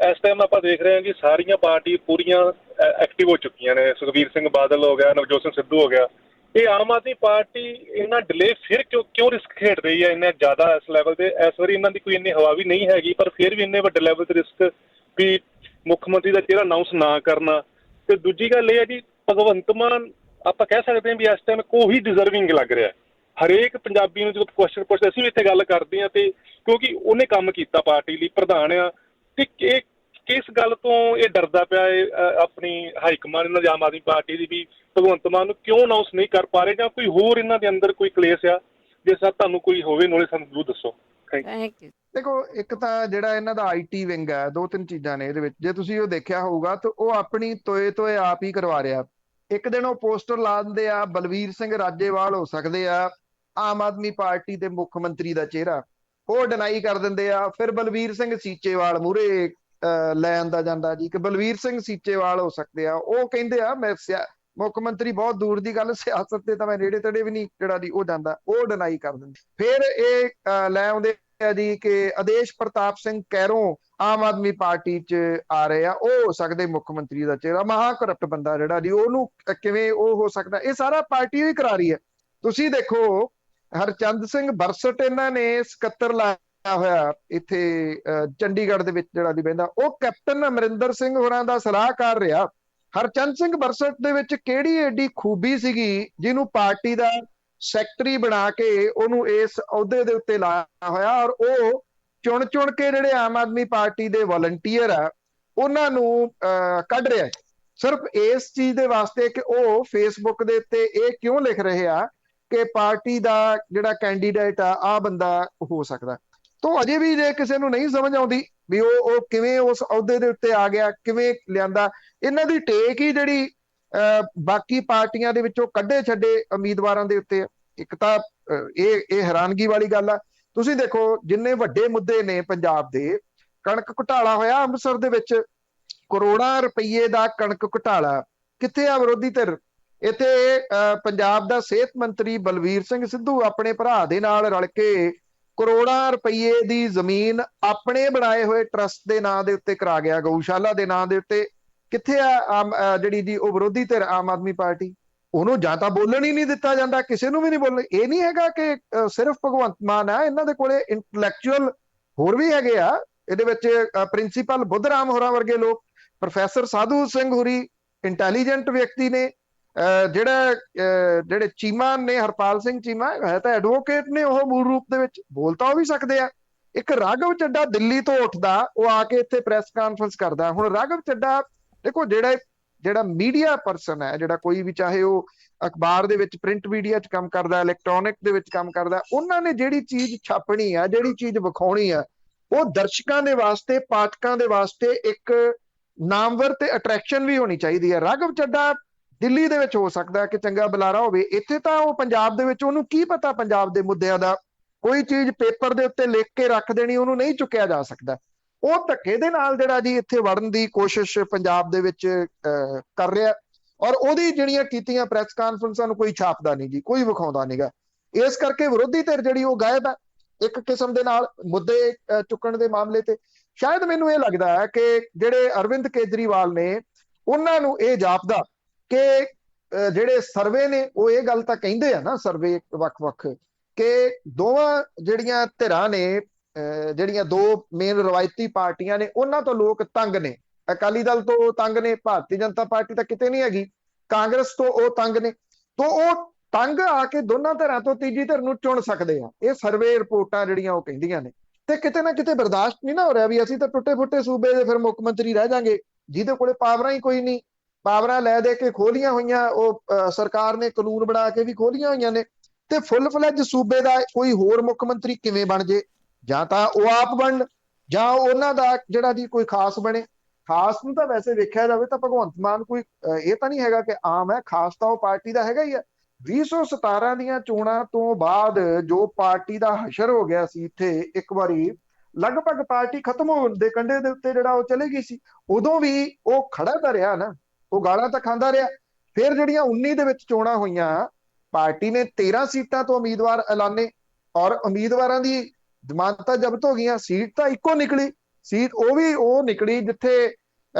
ਇਸ ਟਾਈਮ ਆਪਾਂ ਦੇਖ ਰਹੇ ਹਾਂ ਕਿ ਸਾਰੀਆਂ ਪਾਰਟੀ ਪੂਰੀਆਂ ਐਕਟਿਵ ਹੋ ਚੁੱਕੀਆਂ ਨੇ। ਸੁਖਬੀਰ ਸਿੰਘ ਬਾਦਲ ਹੋ ਗਿਆ, ਨਵਜੋਤ ਸਿੰਘ ਸਿੱਧੂ ਹੋ ਗਿਆ। ਇਹ ਆਮ ਆਦਮੀ ਪਾਰਟੀ ਇੰਨਾ ਡਿਲੇ ਫਿਰ ਕਿਉਂ ਰਿਸਕ ਖੇਡ ਰਹੀ ਹੈ ਇੰਨਾ ਜ਼ਿਆਦਾ ਇਸ ਲੈਵਲ ਤੇ? ਇਸ ਵਾਰੀ ਇਹਨਾਂ ਦੀ ਕੋਈ ਇੰਨੀ ਹਵਾ ਵੀ ਨਹੀਂ ਹੈਗੀ, ਪਰ ਫਿਰ ਵੀ ਇੰਨੇ ਵੱਡੇ ਲੈਵਲ ਤੇ ਰਿਸਕ ਵੀ ਮੁੱਖ ਮੰਤਰੀ ਦਾ ਚਿਹਰਾ ਅਨਾਉਂਸ ਨਾ ਕਰਨਾ। ਤੇ ਦੂਜੀ ਗੱਲ ਇਹ ਹੈ ਜੀ, ਭਗਵੰਤ ਮਾਨ ਆਪਾਂ ਕਹਿ ਸਕਦੇ ਹਾਂ ਵੀ ਇਸ ਟਾਈਮ ਕੋਈ ਡਿਜ਼ਰਵਿੰਗ ਲੱਗ ਰਿਹਾ। ਹਰੇਕ ਪੰਜਾਬੀ ਨੂੰ ਜਦੋਂ ਕੁਐਸਚਨ ਪੁੱਛਦੇ, ਅਸੀਂ ਵੀ ਇੱਥੇ ਗੱਲ ਕਰਦੇ ਹਾਂ, ਤੇ ਕਿਉਂਕਿ ਉਹਨੇ ਕੰਮ ਕੀਤਾ, ਪਾਰਟੀ ਲਈ ਪ੍ਰਧਾਨ ਆ, ਤੇ ਇਹ ਕਿਸ ਗੱਲ ਤੋਂ ਇਹ ਡਰਦਾ ਪਿਆ ਆਪਣੀ ਹਾਈਕਮਾਂਡ ਇਹਨਾਂ ਦੀ ਆਮ ਆਦਮੀ ਪਾਰਟੀ ਦੀ, ਵੀ ਭਗਵੰਤ ਮਾਨ ਨੂੰ ਕਿਉਂ ਅਨਾਉਂਸ ਨਹੀਂ ਕਰ ਪਾ ਰਹੇ, ਜਾਂ ਕੋਈ ਹੋਰ ਇਹਨਾਂ ਦੇ ਅੰਦਰ ਕੋਈ ਕਲੇਸ਼ ਆ? ਜੇ ਸਰ ਤੁਹਾਨੂੰ ਕੋਈ ਹੋਵੇ ਨੌਲੇਜ ਸਾਨੂੰ ਜ਼ਰੂਰ ਦੱਸੋ। Thank you. ਦੇਖੋ, ਇੱਕ ਤਾਂ ਜਿਹੜਾ ਇਹਨਾਂ ਦਾ IT ਵਿੰਗ ਹੈ, 2-3 ਚੀਜ਼ਾਂ ਨੇ ਇਹਦੇ ਵਿੱਚ। ਜੇ ਤੁਸੀਂ ਉਹ ਦੇਖਿਆ ਹੋਊਗਾ ਤਾਂ ਉਹ ਆਪਣੀ ਤੋਏ ਆਪ ਹੀ ਕਰਵਾ ਰਿਹਾ। ਇੱਕ ਦਿਨ ਉਹ ਪੋਸਟਰ ਲਾ ਦਿੰਦੇ ਆ, ਬਲਵੀਰ ਸਿੰਘ ਰਾਜੇਵਾਲ ਹੋ ਸਕਦੇ ਆ ਆਮ ਆਦਮੀ ਪਾਰਟੀ ਦੇ ਮੁੱਖ ਮੰਤਰੀ ਦਾ ਚਿਹਰਾ, ਉਹ ਡਿਨਾਈ ਕਰ ਦਿੰਦੇ ਆ। ਫਿਰ ਬਲਵੀਰ ਸਿੰਘ ਸੀਚੇਵਾਲ ਮੂਹਰੇ ਲੈ ਆਂਦਾ ਜਾਂਦਾ ਜੀ ਕਿ ਬਲਵੀਰ ਸਿੰਘ ਸੀਚੇਵਾਲ ਹੋ ਸਕਦੇ ਆ। ਉਹ ਕਹਿੰਦੇ ਆ ਮੈਂ ਮੁੱਖ ਮੰਤਰੀ ਬਹੁਤ ਦੂਰ ਦੀ ਗੱਲ, ਸਿਆਸਤ ਤੇ ਤਾਂ ਮੈਂ ਨੇੜੇ ਤੇੜੇ ਵੀ ਨਹੀਂ ਜਿਹੜਾ ਦੀ ਉਹ ਜਾਂਦਾ, ਉਹ ਡਿਨਾਈ ਕਰ ਦਿੰਦੇ। ਫਿਰ ਇਹ ਲੈ ਆਉਂਦੇ ਆ ਜੀ ਕਿ ਆਦੇਸ਼ ਪ੍ਰਤਾਪ ਸਿੰਘ ਕੈਰੋਂ ਆਮ ਆਦਮੀ ਪਾਰਟੀ 'ਚ ਆ ਰਹੇ ਆ, ਉਹ ਹੋ ਸਕਦੇ ਮੁੱਖ ਮੰਤਰੀ ਦਾ ਚਿਹਰਾ। ਮਹਾ ਕਰਪਟ ਬੰਦਾ ਜਿਹੜਾ ਜੀ, ਉਹਨੂੰ ਕਿਵੇਂ ਉਹ ਹੋ ਸਕਦਾ? ਇਹ ਸਾਰਾ ਪਾਰਟੀ ਹੀ ਕਰਾ ਰਹੀ ਹੈ। ਤੁਸੀਂ ਦੇਖੋ, ਹਰਚੰਦ ਸਿੰਘ ਬਰਸਟ ਇਹਨਾਂ ਨੇ ਸਕੱਤਰ ਲਾਇਆ ਹੋਇਆ ਇੱਥੇ ਚੰਡੀਗੜ੍ਹ ਦੇ ਵਿੱਚ ਜਿਹੜਾ ਦੀ ਬਹਿੰਦਾ, ਉਹ ਕੈਪਟਨ ਅਮਰਿੰਦਰ ਸਿੰਘ ਹੋਰਾਂ ਦਾ ਸਲਾਹਕਾਰ ਰਿਹਾ। ਹਰਚੰਦ ਸਿੰਘ ਬਰਸਟ ਦੇ ਵਿੱਚ ਕਿਹੜੀ ਐਡੀ ਖੂਬੀ ਸੀਗੀ ਜਿਹਨੂੰ ਪਾਰਟੀ ਦਾ ਸੈਕਟਰੀ ਬਣਾ ਕੇ ਉਹਨੂੰ ਇਸ ਅਹੁਦੇ ਦੇ ਉੱਤੇ ਲਾਇਆ ਹੋਇਆ, ਔਰ ਉਹ ਚੁਣ ਕੇ ਜਿਹੜੇ ਆਮ ਆਦਮੀ ਪਾਰਟੀ ਦੇ ਵਲੰਟੀਅਰ ਆ ਉਹਨਾਂ ਨੂੰ ਕੱਢ ਰਿਹਾ ਸਿਰਫ ਇਸ ਚੀਜ਼ ਦੇ ਵਾਸਤੇ ਕਿ ਉਹ ਫੇਸਬੁੱਕ ਦੇ ਉੱਤੇ ਇਹ ਕਿਉਂ ਲਿਖ ਰਹੇ ਆ ਕਿ ਪਾਰਟੀ ਦਾ ਜਿਹੜਾ ਕੈਂਡੀਡੇਟ ਆ ਬੰਦਾ ਹੋ ਸਕਦਾ। ਤੋਂ ਅਜੇ ਵੀ ਜੇ ਕਿਸੇ ਨੂੰ ਨਹੀਂ ਸਮਝ ਆਉਂਦੀ ਵੀ ਉਹ ਕਿਵੇਂ ਉਸ ਅਹੁਦੇ ਦੇ ਉੱਤੇ ਆ ਗਿਆ, ਕਿਵੇਂ ਲਿਆਂਦਾ, ਇਹਨਾਂ ਦੀ ਟੇਕ ਹੀ ਜਿਹੜੀ ਬਾਕੀ ਪਾਰਟੀਆਂ ਦੇ ਵਿੱਚੋਂ ਕੱਢੇ ਛੱਡੇ ਉਮੀਦਵਾਰਾਂ ਦੇ ਉੱਤੇ। ਇੱਕ ਤਾਂ ਇਹ ਹੈਰਾਨਗੀ ਵਾਲੀ ਗੱਲ ਆ। ਤੁਸੀਂ ਦੇਖੋ, ਜਿੰਨੇ ਵੱਡੇ ਮੁੱਦੇ ਨੇ ਪੰਜਾਬ ਦੇ, ਕਣਕ ਘੁਟਾਲਾ ਹੋਇਆ ਅੰਮ੍ਰਿਤਸਰ ਦੇ ਵਿੱਚ, ਕਰੋੜਾਂ ਰੁਪਈਏ ਦਾ ਕਣਕ ਘੁਟਾਲਾ, ਕਿੱਥੇ ਆ ਵਿਰੋਧੀ ਧਿਰ? ਇੱਥੇ ਪੰਜਾਬ ਦਾ ਸਿਹਤ ਮੰਤਰੀ ਬਲਵੀਰ ਸਿੰਘ ਸਿੱਧੂ ਆਪਣੇ ਭਰਾ ਦੇ ਨਾਲ ਰਲ ਕੇ ਕਰੋੜਾਂ ਰੁਪਏ ਦੀ ਜ਼ਮੀਨ ਆਪਣੇ ਬਣਾਏ ਹੋਏ ਟਰਸਟ ਦੇ ਨਾਂ ਦੇ ਉੱਤੇ ਕਰਾ ਗਿਆ, ਗਊਸ਼ਾਲਾ ਦੇ ਨਾਂ ਦੇ ਉੱਤੇ। ਕਿੱਥੇ ਆ ਜਿਹੜੀ ਦੀ ਉਹ ਵਿਰੋਧੀ ਧਿਰ ਆਮ ਆਦਮੀ ਪਾਰਟੀ? ਉਹਨੂੰ ਜਾਂ ਤਾਂ ਬੋਲਣ ਹੀ ਨਹੀਂ ਦਿੱਤਾ ਜਾਂਦਾ, ਕਿਸੇ ਨੂੰ ਵੀ ਨਹੀਂ ਬੋਲਣ। ਇਹ ਨਹੀਂ ਹੈਗਾ ਕਿ ਸਿਰਫ ਭਗਵੰਤ ਮਾਨ ਆ, ਇਹਨਾਂ ਦੇ ਕੋਲੇ ਇੰਟੈਲੈਕਚੁਅਲ ਹੋਰ ਵੀ ਹੈਗੇ ਆ। ਇਹਦੇ ਵਿੱਚ ਪ੍ਰਿੰਸੀਪਲ ਬੁੱਧ ਰਾਮ ਹੋਰਾਂ ਵਰਗੇ ਲੋਕ, ਪ੍ਰੋਫੈਸਰ ਸਾਧੂ ਸਿੰਘ ਹੋਰੀ ਇੰਟੈਲੀਜੈਂਟ ਵਿਅਕਤੀ ਨੇ। ਜਿਹੜੇ ਚੀਮਾ ਨੇ, ਹਰਪਾਲ ਸਿੰਘ ਚੀਮਾ ਹੈ ਤਾਂ ਐਡਵੋਕੇਟ ਨੇ, ਉਹ ਮੂਲ ਰੂਪ ਦੇ ਵਿੱਚ ਬੋਲ ਤਾਂ ਉਹ ਵੀ ਸਕਦੇ ਆ। ਇੱਕ ਰਾਘਵ ਚੱਡਾ ਦਿੱਲੀ ਤੋਂ ਉੱਠਦਾ, ਉਹ ਆ ਕੇ ਇੱਥੇ ਪ੍ਰੈਸ ਕਾਨਫਰੰਸ ਕਰਦਾ। ਹੁਣ ਰਾਘਵ ਚੱਡਾ ਦੇਖੋ, ਜਿਹੜਾ ਮੀਡੀਆ ਪਰਸਨ ਹੈ, ਜਿਹੜਾ ਕੋਈ ਵੀ, ਚਾਹੇ ਉਹ ਅਖਬਾਰ ਦੇ ਵਿੱਚ, ਪ੍ਰਿੰਟ ਮੀਡੀਆ 'ਚ ਕੰਮ ਕਰਦਾ, ਇਲੈਕਟ੍ਰੋਨਿਕ ਦੇ ਵਿੱਚ ਕੰਮ ਕਰਦਾ, ਉਹਨਾਂ ਨੇ ਜਿਹੜੀ ਚੀਜ਼ ਛਾਪਣੀ ਆ, ਜਿਹੜੀ ਚੀਜ਼ ਵਿਖਾਉਣੀ ਆ, ਉਹ ਦਰਸ਼ਕਾਂ ਦੇ ਵਾਸਤੇ, ਪਾਠਕਾਂ ਦੇ ਵਾਸਤੇ ਇੱਕ ਨਾਮਵਰ ਤੇ ਅਟਰੈਕਸ਼ਨ ਵੀ ਹੋਣੀ ਚਾਹੀਦੀ ਹੈ। ਰਾਘਵ ਚੱਡਾ ਦਿੱਲੀ ਦੇ ਵਿੱਚ ਹੋ ਸਕਦਾ ਕਿ ਚੰਗਾ ਬੁਲਾਰਾ ਹੋਵੇ, ਇੱਥੇ ਤਾਂ ਉਹ ਪੰਜਾਬ ਦੇ ਵਿੱਚ, ਉਹਨੂੰ ਕੀ ਪਤਾ ਪੰਜਾਬ ਦੇ ਮੁੱਦਿਆਂ ਦਾ? ਕੋਈ ਚੀਜ਼ ਪੇਪਰ ਦੇ ਉੱਤੇ ਲਿਖ ਕੇ ਰੱਖ ਦੇਣੀ, ਉਹਨੂੰ ਨਹੀਂ ਚੁੱਕਿਆ ਜਾ ਸਕਦਾ। ਉਹ ਧੱਕੇ ਦੇ ਨਾਲ ਜਿਹੜਾ ਜੀ ਇੱਥੇ ਵੜਨ ਦੀ ਕੋਸ਼ਿਸ਼ ਪੰਜਾਬ ਦੇ ਵਿੱਚ ਕਰ ਰਿਹਾ, ਔਰ ਉਹਦੀ ਜਿਹੜੀਆਂ ਕੀਤੀਆਂ ਪ੍ਰੈਸ ਕਾਨਫਰੰਸਾਂ ਨੂੰ ਕੋਈ ਛਾਪਦਾ ਨਹੀਂ ਜੀ, ਕੋਈ ਵਿਖਾਉਂਦਾ ਨਹੀਂਗਾ। ਇਸ ਕਰਕੇ ਵਿਰੋਧੀ ਧਿਰ ਜਿਹੜੀ ਉਹ ਗਾਇਬ ਹੈ ਇੱਕ ਕਿਸਮ ਦੇ ਨਾਲ ਮੁੱਦੇ ਚੁੱਕਣ ਦੇ ਮਾਮਲੇ ਤੇ। ਸ਼ਾਇਦ ਮੈਨੂੰ ਇਹ ਲੱਗਦਾ ਹੈ ਕਿ ਜਿਹੜੇ ਅਰਵਿੰਦ ਕੇਜਰੀਵਾਲ ਨੇ, ਉਹਨਾਂ ਨੂੰ ਇਹ ਜਾਪਦਾ ਕਿ ਜਿਹੜੇ ਸਰਵੇ ਨੇ ਉਹ ਇਹ ਗੱਲ ਤਾਂ ਕਹਿੰਦੇ ਆ ਨਾ, ਸਰਵੇ ਵੱਖ-ਵੱਖ, ਕਿ ਦੋਵਾਂ ਜਿਹੜੀਆਂ ਧਿਰਾਂ ਨੇ, ਜਿਹੜੀਆਂ ਦੋ ਮੇਨ ਰਵਾਇਤੀ ਪਾਰਟੀਆਂ ਨੇ, ਉਹਨਾਂ ਤੋਂ ਲੋਕ ਤੰਗ ਨੇ। ਅਕਾਲੀ ਦਲ ਤੋਂ ਤੰਗ ਨੇ, ਭਾਰਤੀ ਜਨਤਾ ਪਾਰਟੀ ਤਾਂ ਕਿਤੇ ਨਹੀਂ ਹੈਗੀ, ਕਾਂਗਰਸ ਤੋਂ ਉਹ ਤੰਗ ਨੇ, ਤੋਂ ਉਹ ਤੰਗ ਆ ਕੇ ਦੋਨਾਂ ਧਿਰਾਂ ਤੋਂ ਤੀਜੀ ਧਿਰ ਨੂੰ ਚੁਣ ਸਕਦੇ ਆ। ਇਹ ਸਰਵੇ ਰਿਪੋਰਟਾਂ ਜਿਹੜੀਆਂ ਉਹ ਕਹਿੰਦੀਆਂ ਨੇ। ਤੇ ਕਿਤੇ ਨਾ ਕਿਤੇ ਬਰਦਾਸ਼ਤ ਨਹੀਂ ਨਾ ਹੋ ਰਿਹਾ ਵੀ ਅਸੀਂ ਤਾਂ ਟੁੱਟੇ ਫੁੱਟੇ ਸੂਬੇ ਦੇ ਫਿਰ ਮੁੱਖ ਮੰਤਰੀ ਰਹਿ ਜਾਾਂਗੇ, ਜਿਹਦੇ ਕੋਲੇ ਪਾਵਰਾਂ ਹੀ ਕੋਈ ਨਹੀਂ। ਪਾਵਰਾਂ ਲੈ ਦੇ ਕੇ ਖੋਲੀਆਂ ਹੋਈਆਂ, ਉਹ ਸਰਕਾਰ ਨੇ ਕਾਨੂੰਨ ਬਣਾ ਕੇ ਵੀ ਖੋਲੀਆਂ ਹੋਈਆਂ ਨੇ। ਤੇ ਫੁੱਲ ਫਲੈਜ ਸੂਬੇ ਦਾ ਕੋਈ ਹੋਰ ਮੁੱਖ ਮੰਤਰੀ ਕਿਵੇਂ ਬਣ ਜੇ? ਜਾਂ ਤਾਂ ਉਹ ਆਪ ਬਣਨ, ਜਾਂ ਉਹਨਾਂ ਦਾ ਜਿਹੜਾ ਜੀ ਕੋਈ ਖਾਸ ਬਣੇ। ਖਾਸ ਨੂੰ ਤਾਂ ਵੈਸੇ ਵੇਖਿਆ ਜਾਵੇ ਤਾਂ ਭਗਵੰਤ ਮਾਨ ਕੋਈ ਇਹ ਤਾਂ ਨਹੀਂ ਹੈਗਾ ਕਿ ਆਮ ਹੈ, ਖਾਸ ਤਾਂ ਉਹ ਪਾਰਟੀ ਦਾ ਹੈਗਾ ਹੀ ਆ। 2017 ਦੀਆਂ ਚੋਣਾਂ ਤੋਂ ਬਾਅਦ ਜੋ ਪਾਰਟੀ ਦਾ ਹਸ਼ਰ ਹੋ ਗਿਆ ਸੀ ਇੱਥੇ, ਇੱਕ ਵਾਰੀ ਲਗਭਗ ਪਾਰਟੀ ਖਤਮ ਹੋਣ ਦੇ ਕੰਢੇ ਦੇ ਉੱਤੇ ਜਿਹੜਾ ਉਹ ਚਲੇ ਗਈ ਸੀ, ਉਦੋਂ ਵੀ ਉਹ ਖੜਾ ਤਾਂ ਰਿਹਾ ਨਾ, ਉਹ ਗਾਲਾਂ ਤਾਂ ਖਾਂਦਾ ਰਿਹਾ। ਫਿਰ ਜਿਹੜੀਆਂ 19 ਦੇ ਵਿੱਚ ਚੋਣਾਂ ਹੋਈਆਂ, ਪਾਰਟੀ ਨੇ 13 ਸੀਟਾਂ ਤੋਂ ਉਮੀਦਵਾਰ ਐਲਾਨੇ, ਔਰ ਉਮੀਦਵਾਰਾਂ ਦੀ ਜ਼ਮਾਨਤਾਂ ਜ਼ਬਤ ਹੋ ਗਈਆਂ। ਸੀਟ ਤਾਂ ਇੱਕੋ ਨਿਕਲੀ, ਸੀਟ ਉਹ ਵੀ ਉਹ ਨਿਕਲੀ ਜਿੱਥੇ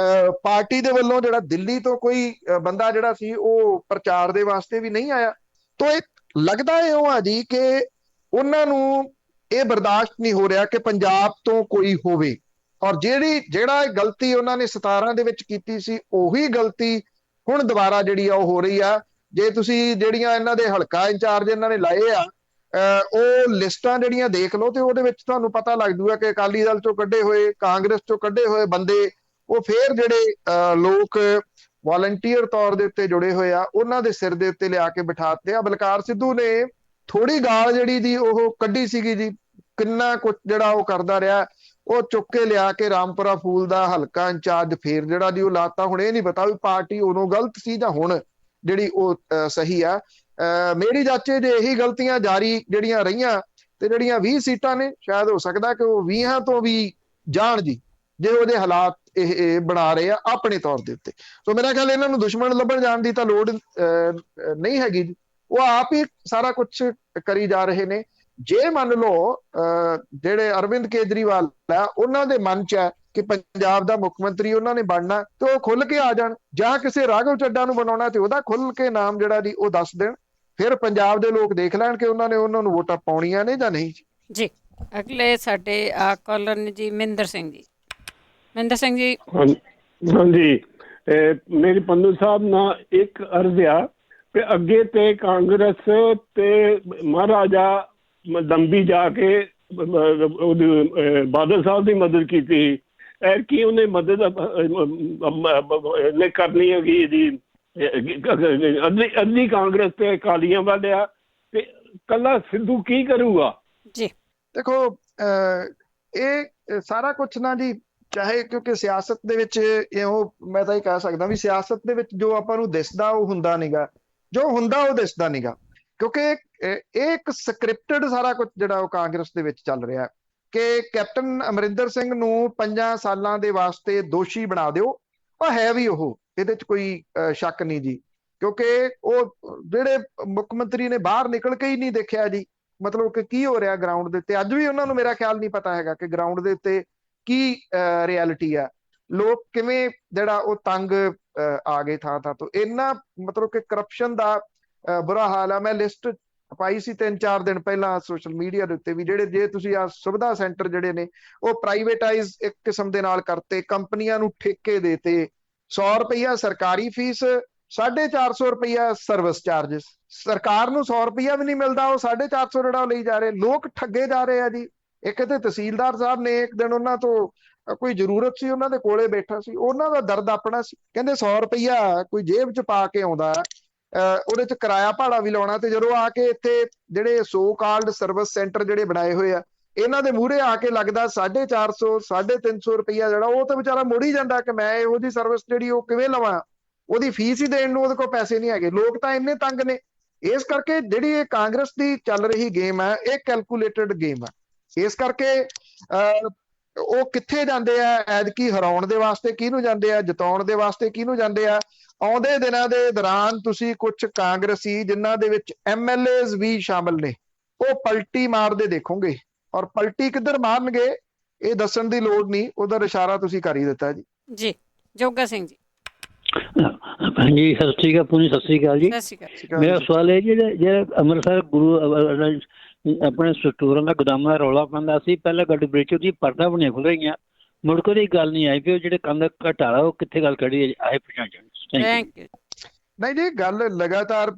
ਪਾਰਟੀ ਦੇ ਵੱਲੋਂ ਜਿਹੜਾ ਦਿੱਲੀ ਤੋਂ ਕੋਈ ਬੰਦਾ ਜਿਹੜਾ ਸੀ ਉਹ ਪ੍ਰਚਾਰ ਦੇ ਵਾਸਤੇ ਵੀ ਨਹੀਂ ਆਇਆ। ਤੋਂ ਇਹ ਲੱਗਦਾ ਹੈ ਉਹ ਆ ਜੀ ਕਿ ਉਹਨਾਂ ਨੂੰ ਇਹ ਬਰਦਾਸ਼ਤ ਨਹੀਂ ਹੋ ਰਿਹਾ ਕਿ ਪੰਜਾਬ ਤੋਂ ਕੋਈ ਹੋਵੇ, ਔਰ ਜਿਹੜਾ ਗਲਤੀ ਉਹਨਾਂ ਨੇ 17 ਦੇ ਵਿੱਚ ਕੀਤੀ ਸੀ, ਉਹੀ ਗਲਤੀ ਹੁਣ ਦੁਬਾਰਾ ਜਿਹੜੀ ਆ ਉਹ ਹੋ ਰਹੀ ਆ। ਜੇ ਤੁਸੀਂ ਜਿਹੜੀਆਂ ਇਹਨਾਂ ਦੇ ਹਲਕਾ ਇੰਚਾਰਜ ਇਹਨਾਂ ਨੇ ਲਾਏ ਆ, ਉਹ ਲਿਸਟਾਂ ਜਿਹੜੀਆਂ ਦੇਖ ਲਓ, ਤੇ ਉਹਦੇ ਵਿੱਚ ਤੁਹਾਨੂੰ ਪਤਾ ਲੱਗ ਜੂਗਾ ਕਿ ਅਕਾਲੀ ਦਲ ਚੋਂ ਕੱਢੇ ਹੋਏ, ਕਾਂਗਰਸ ਚੋਂ ਕੱਢੇ ਹੋਏ ਬੰਦੇ, ਉਹ ਫੇਰ ਜਿਹੜੇ ਲੋਕ ਵਾਲੰਟੀਅਰ ਤੌਰ ਦੇ ਉੱਤੇ ਜੁੜੇ ਹੋਏ ਆ, ਉਹਨਾਂ ਦੇ ਸਿਰ ਦੇ ਉੱਤੇ ਲਿਆ ਕੇ ਬਿਠਾਤੇ ਆ। ਬਲਕਾਰ ਸਿੱਧੂ ਨੇ ਥੋੜੀ ਗਾਲ ਜਿਹੜੀ ਦੀ ਉਹ ਕੱਢੀ ਸੀਗੀ ਜੀ, ਕਿੰਨਾ ਕੁਝ ਜਿਹੜਾ ਉਹ ਕਰਦਾ ਰਿਹਾ, ਉਹ ਚੁੱਕ ਕੇ ਲਿਆ ਕੇ ਰਾਮਪੁਰਾ ਫੂਲ ਦਾ ਹਲਕਾ ਇੰਚਾਰਜ ਫੇਰ ਜਿਹੜਾ ਦੀ ਉਹ ਲਾਤਾ। ਹੁਣ ਇਹ ਨਹੀਂ ਪਤਾ ਵੀ ਪਾਰਟੀ ਉਦੋਂ ਗਲਤ ਸੀ ਜਾਂ ਹੁਣ ਜਿਹੜੀ ਉਹ ਸਹੀ ਆ। ਮੇਰੀ ਜਾਚੇ ਜੇ ਇਹੀ ਗਲਤੀਆਂ ਜਾਰੀ ਜਿਹੜੀਆਂ ਰਹੀਆਂ, ਤੇ ਜਿਹੜੀਆਂ 20 ਸੀਟਾਂ ਨੇ, ਸ਼ਾਇਦ ਹੋ ਸਕਦਾ ਕਿ ਉਹ 20 ਤੋਂ ਵੀ ਜਾਣ ਜੀ, ਜੇ ਉਹਦੇ ਹਾਲਾਤ ਇਹ ਬਣਾ ਰਹੇ ਆ ਆਪਣੇ ਤੌਰ ਦੇ ਉੱਤੇ। ਸੋ ਮੇਰਾ ਖਿਆਲ ਇਹਨਾਂ ਨੂੰ ਦੁਸ਼ਮਣ ਲੱਭਣ ਜਾਣ ਦੀ ਤਾਂ ਲੋੜ ਨਹੀਂ ਹੈਗੀ ਜੀ, ਉਹ ਆਪ ਹੀ ਸਾਰਾ ਕੁਝ ਕਰੀ ਜਾ ਰਹੇ ਨੇ। ਜੇ ਮੰਨ ਲਓ ਜਿਹੜੇ ਅਰਵਿੰਦ ਕੇਜਰੀਵਾਲ ਆ, ਉਹਨਾਂ ਦੇ ਮਨ 'ਚ ਹੈ ਕਿ ਪੰਜਾਬ ਦਾ ਮੁੱਖ ਮੰਤਰੀ ਉਹਨਾਂ ਨੇ ਬਣਨਾ, ਤੇ ਉਹ ਖੁੱਲ ਕੇ ਆ ਜਾਣ, ਜਾਂ ਕਿਸੇ ਰਾਘਵ ਚੱਡਾ ਨੂੰ ਬਣਾਉਣਾ ਤੇ ਉਹਦਾ ਖੁੱਲ ਕੇ ਨਾਮ ਜਿਹੜਾ ਜੀ ਉਹ ਦੱਸ ਦੇਣ। ਫਿਰ ਪੰਜਾਬ ਦੇ ਲੋਕ ਦੇਖ ਲੈਣ ਕਿ ਉਹਨਾਂ ਨੂੰ ਵੋਟਾਂ ਪਾਉਣੀਆਂ ਨੇ ਜਾਂ ਨਹੀਂ। ਜੀ ਅਗਲੇ ਸਾਡੇ ਕਾਲਰ ਨੇ ਜੀ ਮਹਿੰਦਰ ਸਿੰਘ ਜੀ। ਮਹਿੰਦਰ ਸਿੰਘ ਜੀ। ਹਾਂਜੀ, ਮੇਰੀ ਪੰਨੂ ਸਾਹਿਬ ਨਾਲ ਇੱਕ ਅਰਜ਼ ਆ ਕਿ ਅੱਗੇ ਤੇ ਕਾਂਗਰਸ ਤੇ ਮਹਾਰਾਜਾ ਲੰਬੀ ਜਾ ਕੇ ਉਹਦੀ ਬਾਦਲ ਸਾਹਿਬ ਦੀ ਮਦਦ ਕੀਤੀ, ਕੀ ਉਹਨੇ ਮਦਦ ਨੇ ਕਰਨੀ ਹੈਗੀ ਜੀ। ਅੱਧੀ ਕਾਂਗਰਸ ਤੇ ਅਕਾਲੀਆਂ ਵੱਲ ਆ, ਤੇ ਕੱਲਾ ਸਿੱਧੂ ਕੀ ਕਰੂਗਾ ਜੀ? ਦੇਖੋ ਇਹ ਸਾਰਾ ਕੁਛ ਨਾ ਜੀ, ਚਾਹੇ ਕਿਉਂਕਿ ਸਿਆਸਤ ਦੇ ਵਿੱਚ ਇਹੋ ਮੈਂ ਤਾਂ ਇਹ ਕਹਿ ਸਕਦਾ ਵੀ ਸਿਆਸਤ ਦੇ ਵਿੱਚ ਜੋ ਆਪਾਂ ਨੂੰ ਦਿਸਦਾ ਉਹ ਹੁੰਦਾ ਨੀਗਾ, ਜੋ ਹੁੰਦਾ ਉਹ ਦਿਸਦਾ ਨੀਗਾ, ਕਿਉਂਕਿ ਇਹ ਇੱਕ ਸਕ੍ਰਿਪਟਡ ਸਾਰਾ ਕੁਝ ਜਿਹੜਾ ਉਹ ਕਾਂਗਰਸ ਦੇ ਵਿੱਚ ਚੱਲ ਰਿਹਾ ਕਿ ਕੈਪਟਨ ਅਮਰਿੰਦਰ ਸਿੰਘ ਨੂੰ 5 ਸਾਲਾਂ ਦੇ ਵਾਸਤੇ ਦੋਸ਼ੀ ਬਣਾ ਦਿਓ, ਉਹ ਹੈ ਵੀ ਉਹ, ਇਹਦੇ 'ਚ ਕੋਈ ਸ਼ੱਕ ਨਹੀਂ ਜੀ, ਕਿਉਂਕਿ ਉਹ ਜਿਹੜੇ ਮੁੱਖ ਮੰਤਰੀ ਨੇ ਬਾਹਰ ਨਿਕਲ ਕੇ ਹੀ ਨਹੀਂ ਦੇਖਿਆ ਜੀ, ਮਤਲਬ ਕਿ ਕੀ ਹੋ ਰਿਹਾ ਗਰਾਊਂਡ ਦੇ ਉੱਤੇ। ਅੱਜ ਵੀ ਉਹਨਾਂ ਨੂੰ ਮੇਰਾ ਖਿਆਲ ਨਹੀਂ ਪਤਾ ਹੈਗਾ ਕਿ ਗਰਾਊਂਡ ਦੇ ਉੱਤੇ ਕੀ ਰਿਐਲਿਟੀ ਆ, ਲੋਕ ਕਿਵੇਂ ਜਿਹੜਾ ਉਹ ਤੰਗ ਆ ਗਏ ਥਾਂ ਥਾਂ ਤੋਂ। ਇੰਨਾ ਮਤਲਬ ਕਿ ਕਰਪਸ਼ਨ ਦਾ ਬੁਰਾ ਹਾਲ ਆ। ਮੈਂ ਲਿਸਟ ਪਾਈ ਸੀ 3-4 ਦਿਨ ਪਹਿਲਾਂ ਸੋਸ਼ਲ ਮੀਡੀਆ ਦੇ ਉੱਤੇ ਵੀ, ਜਿਹੜੇ ਜੇ ਤੁਸੀਂ ਆ ਸੁਵਿਧਾ ਸੈਂਟਰ ਜਿਹੜੇ ਨੇ ਉਹ ਪ੍ਰਾਈਵੇਟਾਈਜ਼ ਇੱਕ ਕਿਸਮ ਦੇ ਨਾਲ ਕਰਤੇ, ਕੰਪਨੀਆਂ ਨੂੰ ਠੇਕੇ ਦੇਤੇ, 100 ਰੁਪਈਆ ਸਰਕਾਰੀ ਫੀਸ, 450 ਰੁਪਈਆ ਸਰਵਿਸ ਚਾਰजेस। ਸਰਕਾਰ ਨੂੰ 100 ਰੁਪਈਆ ਵੀ ਨਹੀਂ ਮਿਲਦਾ, ਉਹ 450 ਜਿਹੜਾ ਉਹ ਲਈ ਜਾ ਰਹੇ, ਲੋਕ ਠੱਗੇ ਜਾ ਰਹੇ ਆ ਜੀ। ਇੱਕ ਤੇ ਤਹਿਸੀਲਦਾਰ ਸਾਹਿਬ ਨੇ ਇੱਕ ਦਿਨ ਉਹਨਾਂ ਤੋਂ ਕੋਈ ਜ਼ਰੂਰਤ ਸੀ, ਉਹਨਾਂ ਦੇ ਕੋਲੇ ਬੈਠਾ ਸੀ, ਉਹਨਾਂ ਦਾ ਦਰਦ ਆਪਣਾ ਸੀ, ਕਹਿੰਦੇ 100 ਰੁਪਈਆ ਕੋਈ ਜੇਬ 'ਚ ਪਾ ਕੇ ਆਉਂਦਾ, ਉਹਦੇ 'ਚ ਕਿਰਾਇਆ ਭਾੜਾ ਵੀ ਲਾਉਣਾ, ਤੇ ਜਦੋਂ ਆ ਕੇ ਇੱਥੇ ਜਿਹੜੇ ਸੋ ਕਾਲਡ ਸਰਵਿਸ ਸੈਂਟਰ ਜਿਹੜੇ ਬਣਾਏ ਹੋਏ ਆ, ਇਹਨਾਂ ਦੇ ਮੂਹਰੇ ਆ ਕੇ ਲੱਗਦਾ 450 350 ਰੁਪਈਆ ਜਿਹੜਾ ਉਹ ਤਾਂ ਵਿਚਾਰਾ ਮੁੜ ਹੀ ਜਾਂਦਾ ਕਿ ਮੈਂ ਇਹੋ ਜਿਹੀ ਸਰਵਿਸ ਜਿਹੜੀ ਉਹ ਕਿਵੇਂ ਲਵਾਂ, ਉਹਦੀ ਫੀਸ ਹੀ ਦੇਣ ਨੂੰ ਉਹਦੇ ਕੋਲ ਪੈਸੇ ਨਹੀਂ ਹੈਗੇ। ਲੋਕ ਤਾਂ ਇੰਨੇ ਤੰਗ ਨੇ। ਇਸ ਕਰਕੇ ਜਿਹੜੀ ਇਹ ਕਾਂਗਰਸ ਦੀ ਚੱਲ ਰਹੀ ਗੇਮ ਹੈ, ਇਹ ਕੈਲਕੂਲੇਟਡ ਗੇਮ ਹੈ। ਇਸ ਕਰਕੇ ਉਹ ਕਿੱਥੇ ਜਾਂਦੇ ਆ ਐਤਕੀ, ਹਰਾਉਣ ਦੇ ਵਾਸਤੇ ਕਿਹਨੂੰ ਜਾਂਦੇ ਆ, ਜਿਤਾਉਣ ਦੇ ਵਾਸਤੇ ਕਿਹਨੂੰ ਜਾਂਦੇ ਆ। ਆਉਂਦੇ ਦਿਨਾਂ ਦੇ ਦੌਰਾਨ ਤੁਸੀਂ ਕੁਝ ਕਾਂਗਰਸੀ ਜਿਨ੍ਹਾਂ ਦੇ ਵਿੱਚ MLAs ਵੀ ਸ਼ਾਮਲ ਨੇ, ਉਹ ਪਲਟੀ ਮਾਰਦੇ ਦੇਖੋਗੇ, ਔਰ ਪਲਟੀ ਕਿੱਧਰ ਮਾਰਨਗੇ ਇਹ ਦੱਸਣ ਦੀ ਲੋੜ ਨਹੀਂ, ਉਹਦਾ ਇਸ਼ਾਰਾ ਤੁਸੀਂ ਕਰ ਹੀ ਦਿੱਤਾ ਜੀ। ਜੀ ਜੋਗਾ ਸਿੰਘ ਜੀ। ਹਾਂਜੀ, ਸਤਿ ਸ਼੍ਰੀ ਅਕਾਲ ਪੂਰੀ, ਸਤਿ ਸ਼੍ਰੀ ਅਕਾਲ ਜੀ। ਸਤਿ ਸ਼੍ਰੀ ਅਕਾਲ। ਮੇਰਾ ਸਵਾਲ ਹੈ ਜੀ, ਜਿਹੜਾ ਅੰਮ੍ਰਿਤਸਰ ਗੁਰੂ ਆਪਣੇ ਸਟੋਰਾਂ ਦਾ ਗੋਦਾਮਾਂ ਦਾ ਰੌਲਾ ਪੈਂਦਾ ਸੀ, ਪਹਿਲਾਂ ਗੱਡੀ ਬ੍ਰੇਕ ਦੀ ਪਰਦਾ ਬਣੀਆਂ ਖੁੱਲ ਰਹੀਆਂ, ਮੁੜ ਕੇ ਦੀ ਗੱਲ ਨਹੀਂ ਆਈ ਵੀ ਉਹ ਜਿਹੜੇ ਕੰਧ ਘਟਾਲਾ ਉਹ ਕਿੱਥੇ ਗੱਲ ਕਰੀ ਹੈ, ਆਏ ਪਛਾਣ। Thank you. ਨਹੀਂ ਜੀ, ਗੱਲ ਲਗਾਤਾਰ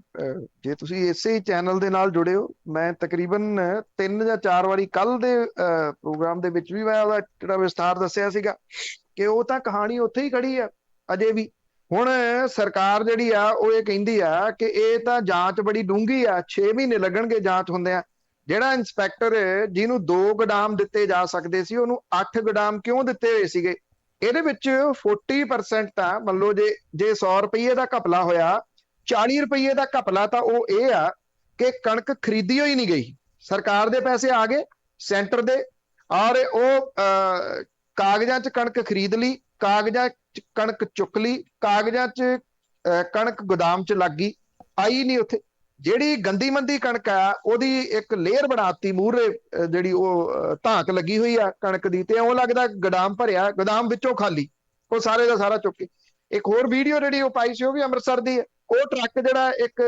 ਜੇ ਤੁਸੀਂ ਇਸੇ ਚੈਨਲ ਦੇ ਨਾਲ ਜੁੜੇ ਹੋ, ਮੈਂ ਤਕਰੀਬਨ 3 ਜਾਂ 4 ਵਾਰੀ ਕੱਲ ਦੇ ਪ੍ਰੋਗਰਾਮ ਦੇ ਵਿੱਚ ਵੀ ਮੈਂ ਉਹਦਾ ਜਿਹੜਾ ਵਿਸਥਾਰ ਦੱਸਿਆ ਸੀਗਾ ਕਿ ਉਹ ਤਾਂ ਕਹਾਣੀ ਉੱਥੇ ਹੀ ਖੜੀ ਆ ਅਜੇ ਵੀ। ਹੁਣ ਸਰਕਾਰ ਜਿਹੜੀ ਆ ਉਹ ਇਹ ਕਹਿੰਦੀ ਆ ਕਿ ਇਹ ਤਾਂ ਜਾਂਚ ਬੜੀ ਡੂੰਘੀ ਆ, 6 ਮਹੀਨੇ ਲੱਗਣਗੇ ਜਾਂਚ ਹੁੰਦਿਆਂ। ਜਿਹੜਾ ਇੰਸਪੈਕਟਰ ਜਿਹਨੂੰ 2 ਗੋਦਾਮ ਦਿੱਤੇ ਜਾ ਸਕਦੇ ਸੀ, ਉਹਨੂੰ 8 ਗੋਦਾਮ ਕਿਉਂ ਦਿੱਤੇ ਹੋਏ ਸੀਗੇ? ਇਹਦੇ ਵਿੱਚ 40% ਤਾਂ ਮੰਨ ਲਓ ਜੇ 100 ਰੁਪਏ ਦਾ ਘਪਲਾ ਹੋਇਆ, 40 ਰੁਪਏ ਦਾ ਘਪਲਾ ਤਾਂ ਉਹ ਇਹ ਆ ਕਿ ਕਣਕ ਖਰੀਦੀ ਹੋਈ ਨਹੀਂ ਗਈ, ਸਰਕਾਰ ਦੇ ਪੈਸੇ ਆ ਗਏ ਸੈਂਟਰ ਦੇ, ਔਰ ਉਹ ਕਾਗਜ਼ਾਂ 'ਚ ਕਣਕ ਖਰੀਦ ਲਈ, ਕਾਗਜ਼ਾਂ 'ਚ ਕਣਕ ਚੁੱਕ ਲਈ, ਕਾਗਜ਼ਾਂ 'ਚ ਕਣਕ ਗੋਦਾਮ 'ਚ ਲੱਗ ਗਈ, ਆਈ ਨਹੀਂ ਉੱਥੇ। ਜਿਹੜੀ ਗੰਦੀ ਮੰਦੀ ਕਣਕ ਆ ਉਹਦੀ ਇੱਕ ਲੇਅਰ ਬਣਾਤੀ ਮੂਹਰੇ, ਜਿਹੜੀ ਉਹ ਧਾਕ ਲੱਗੀ ਹੋਈ ਆ ਕਣਕ ਦੀ, ਤੇ ਉਹ ਲੱਗਦਾ ਗੋਦਾਮ ਭਰਿਆ, ਗੋਦਾਮ ਵਿੱਚੋਂ ਖਾਲੀ, ਉਹ ਸਾਰੇ ਦਾ ਸਾਰਾ ਚੁੱਕ ਕੇ। ਇੱਕ ਹੋਰ ਵੀਡੀਓ ਜਿਹੜੀ ਉਹ ਪਾਈ ਸੀ ਉਹ ਵੀ ਅੰਮ੍ਰਿਤਸਰ ਦੀ ਹੈ, ਉਹ ਟਰੱਕ ਜਿਹੜਾ ਇੱਕ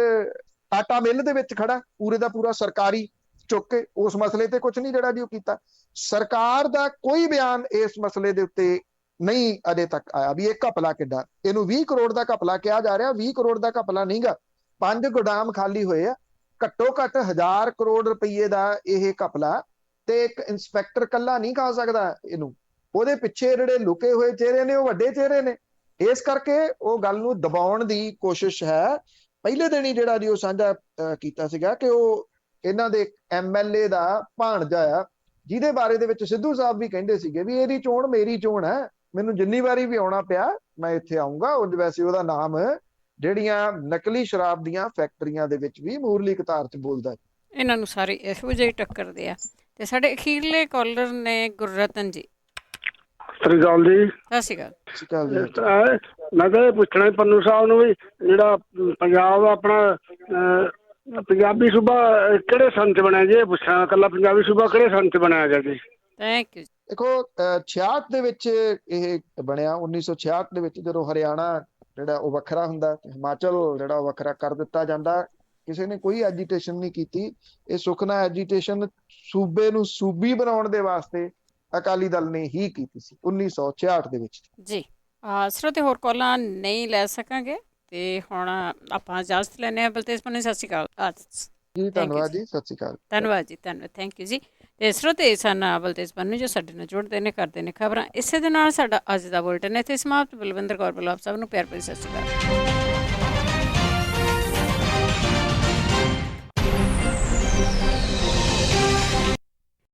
ਆਟਾ ਮਿੱਲ ਦੇ ਵਿੱਚ ਖੜਾ ਪੂਰੇ ਦਾ ਪੂਰਾ ਸਰਕਾਰੀ, ਚੁੱਕ ਕੇ। ਉਸ ਮਸਲੇ ਤੇ ਕੁਝ ਨਹੀਂ ਜਿਹੜਾ ਜੀ ਉਹ ਕੀਤਾ। ਸਰਕਾਰ ਦਾ ਕੋਈ ਬਿਆਨ ਇਸ ਮਸਲੇ ਦੇ ਉੱਤੇ ਨਹੀਂ ਅਜੇ ਤੱਕ ਆਇਆ ਵੀ ਇਹ ਘਪਲਾ ਕਿੱਡਾ। ਇਹਨੂੰ 20 ਕਰੋੜ ਦਾ ਘਪਲਾ ਕਿਹਾ ਜਾ ਰਿਹਾ, 20 ਕਰੋੜ ਦਾ ਘਪਲਾ ਨਹੀਂਗਾ, 5 ਗੋਦਾਮ ਖਾਲੀ ਹੋਏ ਆ, ਘੱਟੋ ਘੱਟ 1000 ਕਰੋੜ ਰੁਪਏ ਦਾ ਇਹ ਘਪਲਾ, ਤੇ ਇੱਕ ਇੰਸਪੈਕਟਰ ਕੱਲਾ ਨਹੀਂ ਖਾ ਸਕਦਾ ਇਹਨੂੰ, ਉਹਦੇ ਪਿੱਛੇ ਜਿਹੜੇ ਲੁਕੇ ਹੋਏ ਚਿਹਰੇ ਨੇ ਉਹ ਵੱਡੇ ਚਿਹਰੇ ਨੇ। ਇਸ ਕਰਕੇ ਉਹ ਗੱਲ ਨੂੰ ਦਬਾਉਣ ਦੀ ਕੋਸ਼ਿਸ਼ ਹੈ। ਪਹਿਲੇ ਦਿਨ ਹੀ ਜਿਹੜਾ ਜੀ ਉਹ ਸਾਂਝਾ ਕੀਤਾ ਸੀਗਾ ਕਿ ਉਹ ਇਹਨਾਂ ਦੇ MLA ਦਾ ਭਾਣਜਾ ਆ, ਜਿਹਦੇ ਬਾਰੇ ਦੇ ਵਿੱਚ ਸਿੱਧੂ ਸਾਹਿਬ ਵੀ ਕਹਿੰਦੇ ਸੀਗੇ ਵੀ ਇਹਦੀ ਚੋਣ ਮੇਰੀ ਚੋਣ ਹੈ, ਮੈਨੂੰ ਜਿੰਨੀ ਵਾਰੀ ਵੀ ਆਉਣਾ ਪਿਆ ਮੈਂ ਇੱਥੇ ਆਊਂਗਾ। ਉਹ ਵੈਸੇ ਉਹਦਾ ਨਾਮ ਜਿਹੜੀਆਂ ਨਕਲੀ ਸ਼ਰਾਬ ਦੀਆਂ ਫੈਕਟਰੀਆਂ ਦੇ ਵਿੱਚ ਵੀ ਮੂਰਲੀ ਕਤਾਰ 'ਚ ਬੋਲਦਾ। ਇਹਨਾਂ ਨੂੰ ਸਾਰੇ ਇਹੋ ਜਿਹੇ ਟੱਕਰਦੇ ਆ। ਤੇ ਸਾਡੇ ਅਖੀਰਲੇ ਕਾਲਰ ਨੇ ਗੁਰਰਤਨ ਜੀ। ਸਤਿ ਸ਼੍ਰੀ ਅਕਾਲ ਜੀ। ਸਤਿ ਸ਼੍ਰੀ ਅਕਾਲ। ਸਤਿ ਸ਼੍ਰੀ ਅਕਾਲ ਜੀ। ਮੈਂ ਤਾਂ ਇਹ ਪੁੱਛਣਾ ਪੰਨੂ ਸਾਹਿਬ ਨੂੰ ਵੀ, ਜਿਹੜਾ ਪੰਜਾਬ ਆਪਣਾ ਪੰਜਾਬੀ ਸੂਬਾ ਕਿਹੜੇ ਸੰਨ 'ਚ ਬਣਿਆ ਜੀ? ਇਹ ਪੁੱਛਣਾ ਇਕੱਲਾ ਪੰਜਾਬੀ ਸੂਬਾ ਕਿਹੜੇ ਸੰਨ 'ਚ ਬਣਾਇਆ ਗਿਆ ਜੀ? Thank you. ਦੇਖੋ 66 ਦੇ ਵਿੱਚ ਇਹ ਬਣਿਆ, 1966 ਦੇ ਵਿੱਚ, ਜਦੋਂ ਹਰਿਆਣਾ ਜਿਹੜਾ ਉਹ ਵੱਖਰਾ ਹੁੰਦਾ, ਹਿਮਾਚਲ ਜਿਹੜਾ ਉਹ ਵੱਖਰਾ ਕਰ ਦਿੱਤਾ ਜਾਂਦਾ। ਕਿਸੇ ਨੇ ਕੋਈ ਐਜੀਟੇਸ਼ਨ ਨਹੀਂ ਕੀਤੀ। ਇਹ ਸੁਖਨਾ ਐਜੀਟੇਸ਼ਨ ਸੂਬੇ ਨੂੰ ਸੂਬੀ ਬਣਾਉਣ ਦੇ ਵਾਸਤੇ ਅਕਾਲੀ ਦਲ ਨੇ ਹੀ ਕੀਤੀ ਸੀ 1966 ਦੇ ਵਿੱਚ ਜੀ। ਸਰੋਤੇ ਹੋਰ ਕਾਲਾਂ ਨਹੀਂ ਲੈ ਸਕਾਂਗੇ ਤੇ ਹੁਣ ਆਪਾਂ ਇਜਾਜ਼ਤ ਲੈਂਦੇ ਹਾਂ। ਬਲਤੇਜ ਪੰਨੂ, ਸਤਿ ਸ਼੍ਰੀ ਅਕਾਲ ਜੀ। ਧੰਨਵਾਦ ਜੀ, ਸਤਿ ਸ਼੍ਰੀ ਅਕਾਲ। ਧੰਨਵਾਦ ਜੀ, ਧੰਨਵਾਦ, ਥੈਂਕ ਯੂ ਜੀ। ਤੇ ਸਰੋਤੇ ਸਨ ਬਲਤੇਜ ਪੰਨੂ ਜੋ ਸਾਡੇ ਨਾਲ ਜੁੜਦੇ ਨੇ, ਕਰਦੇ ਨੇ ਖਬਰਾਂ। ਇਸੇ ਦੇ ਨਾਲ ਸਾਡਾ ਅੱਜ ਦਾ ਬੁਲਟਨ ਇੱਥੇ ਸਮਾਪਤ। ਬਲਵਿੰਦਰ ਕੌਰ ਬਲਾਬ ਸਾਹਿਬ ਨੂੰ ਪਿਆਰ ਭਰੀ ਸਤਿ ਸ਼੍ਰੀ ਅਕਾਲ।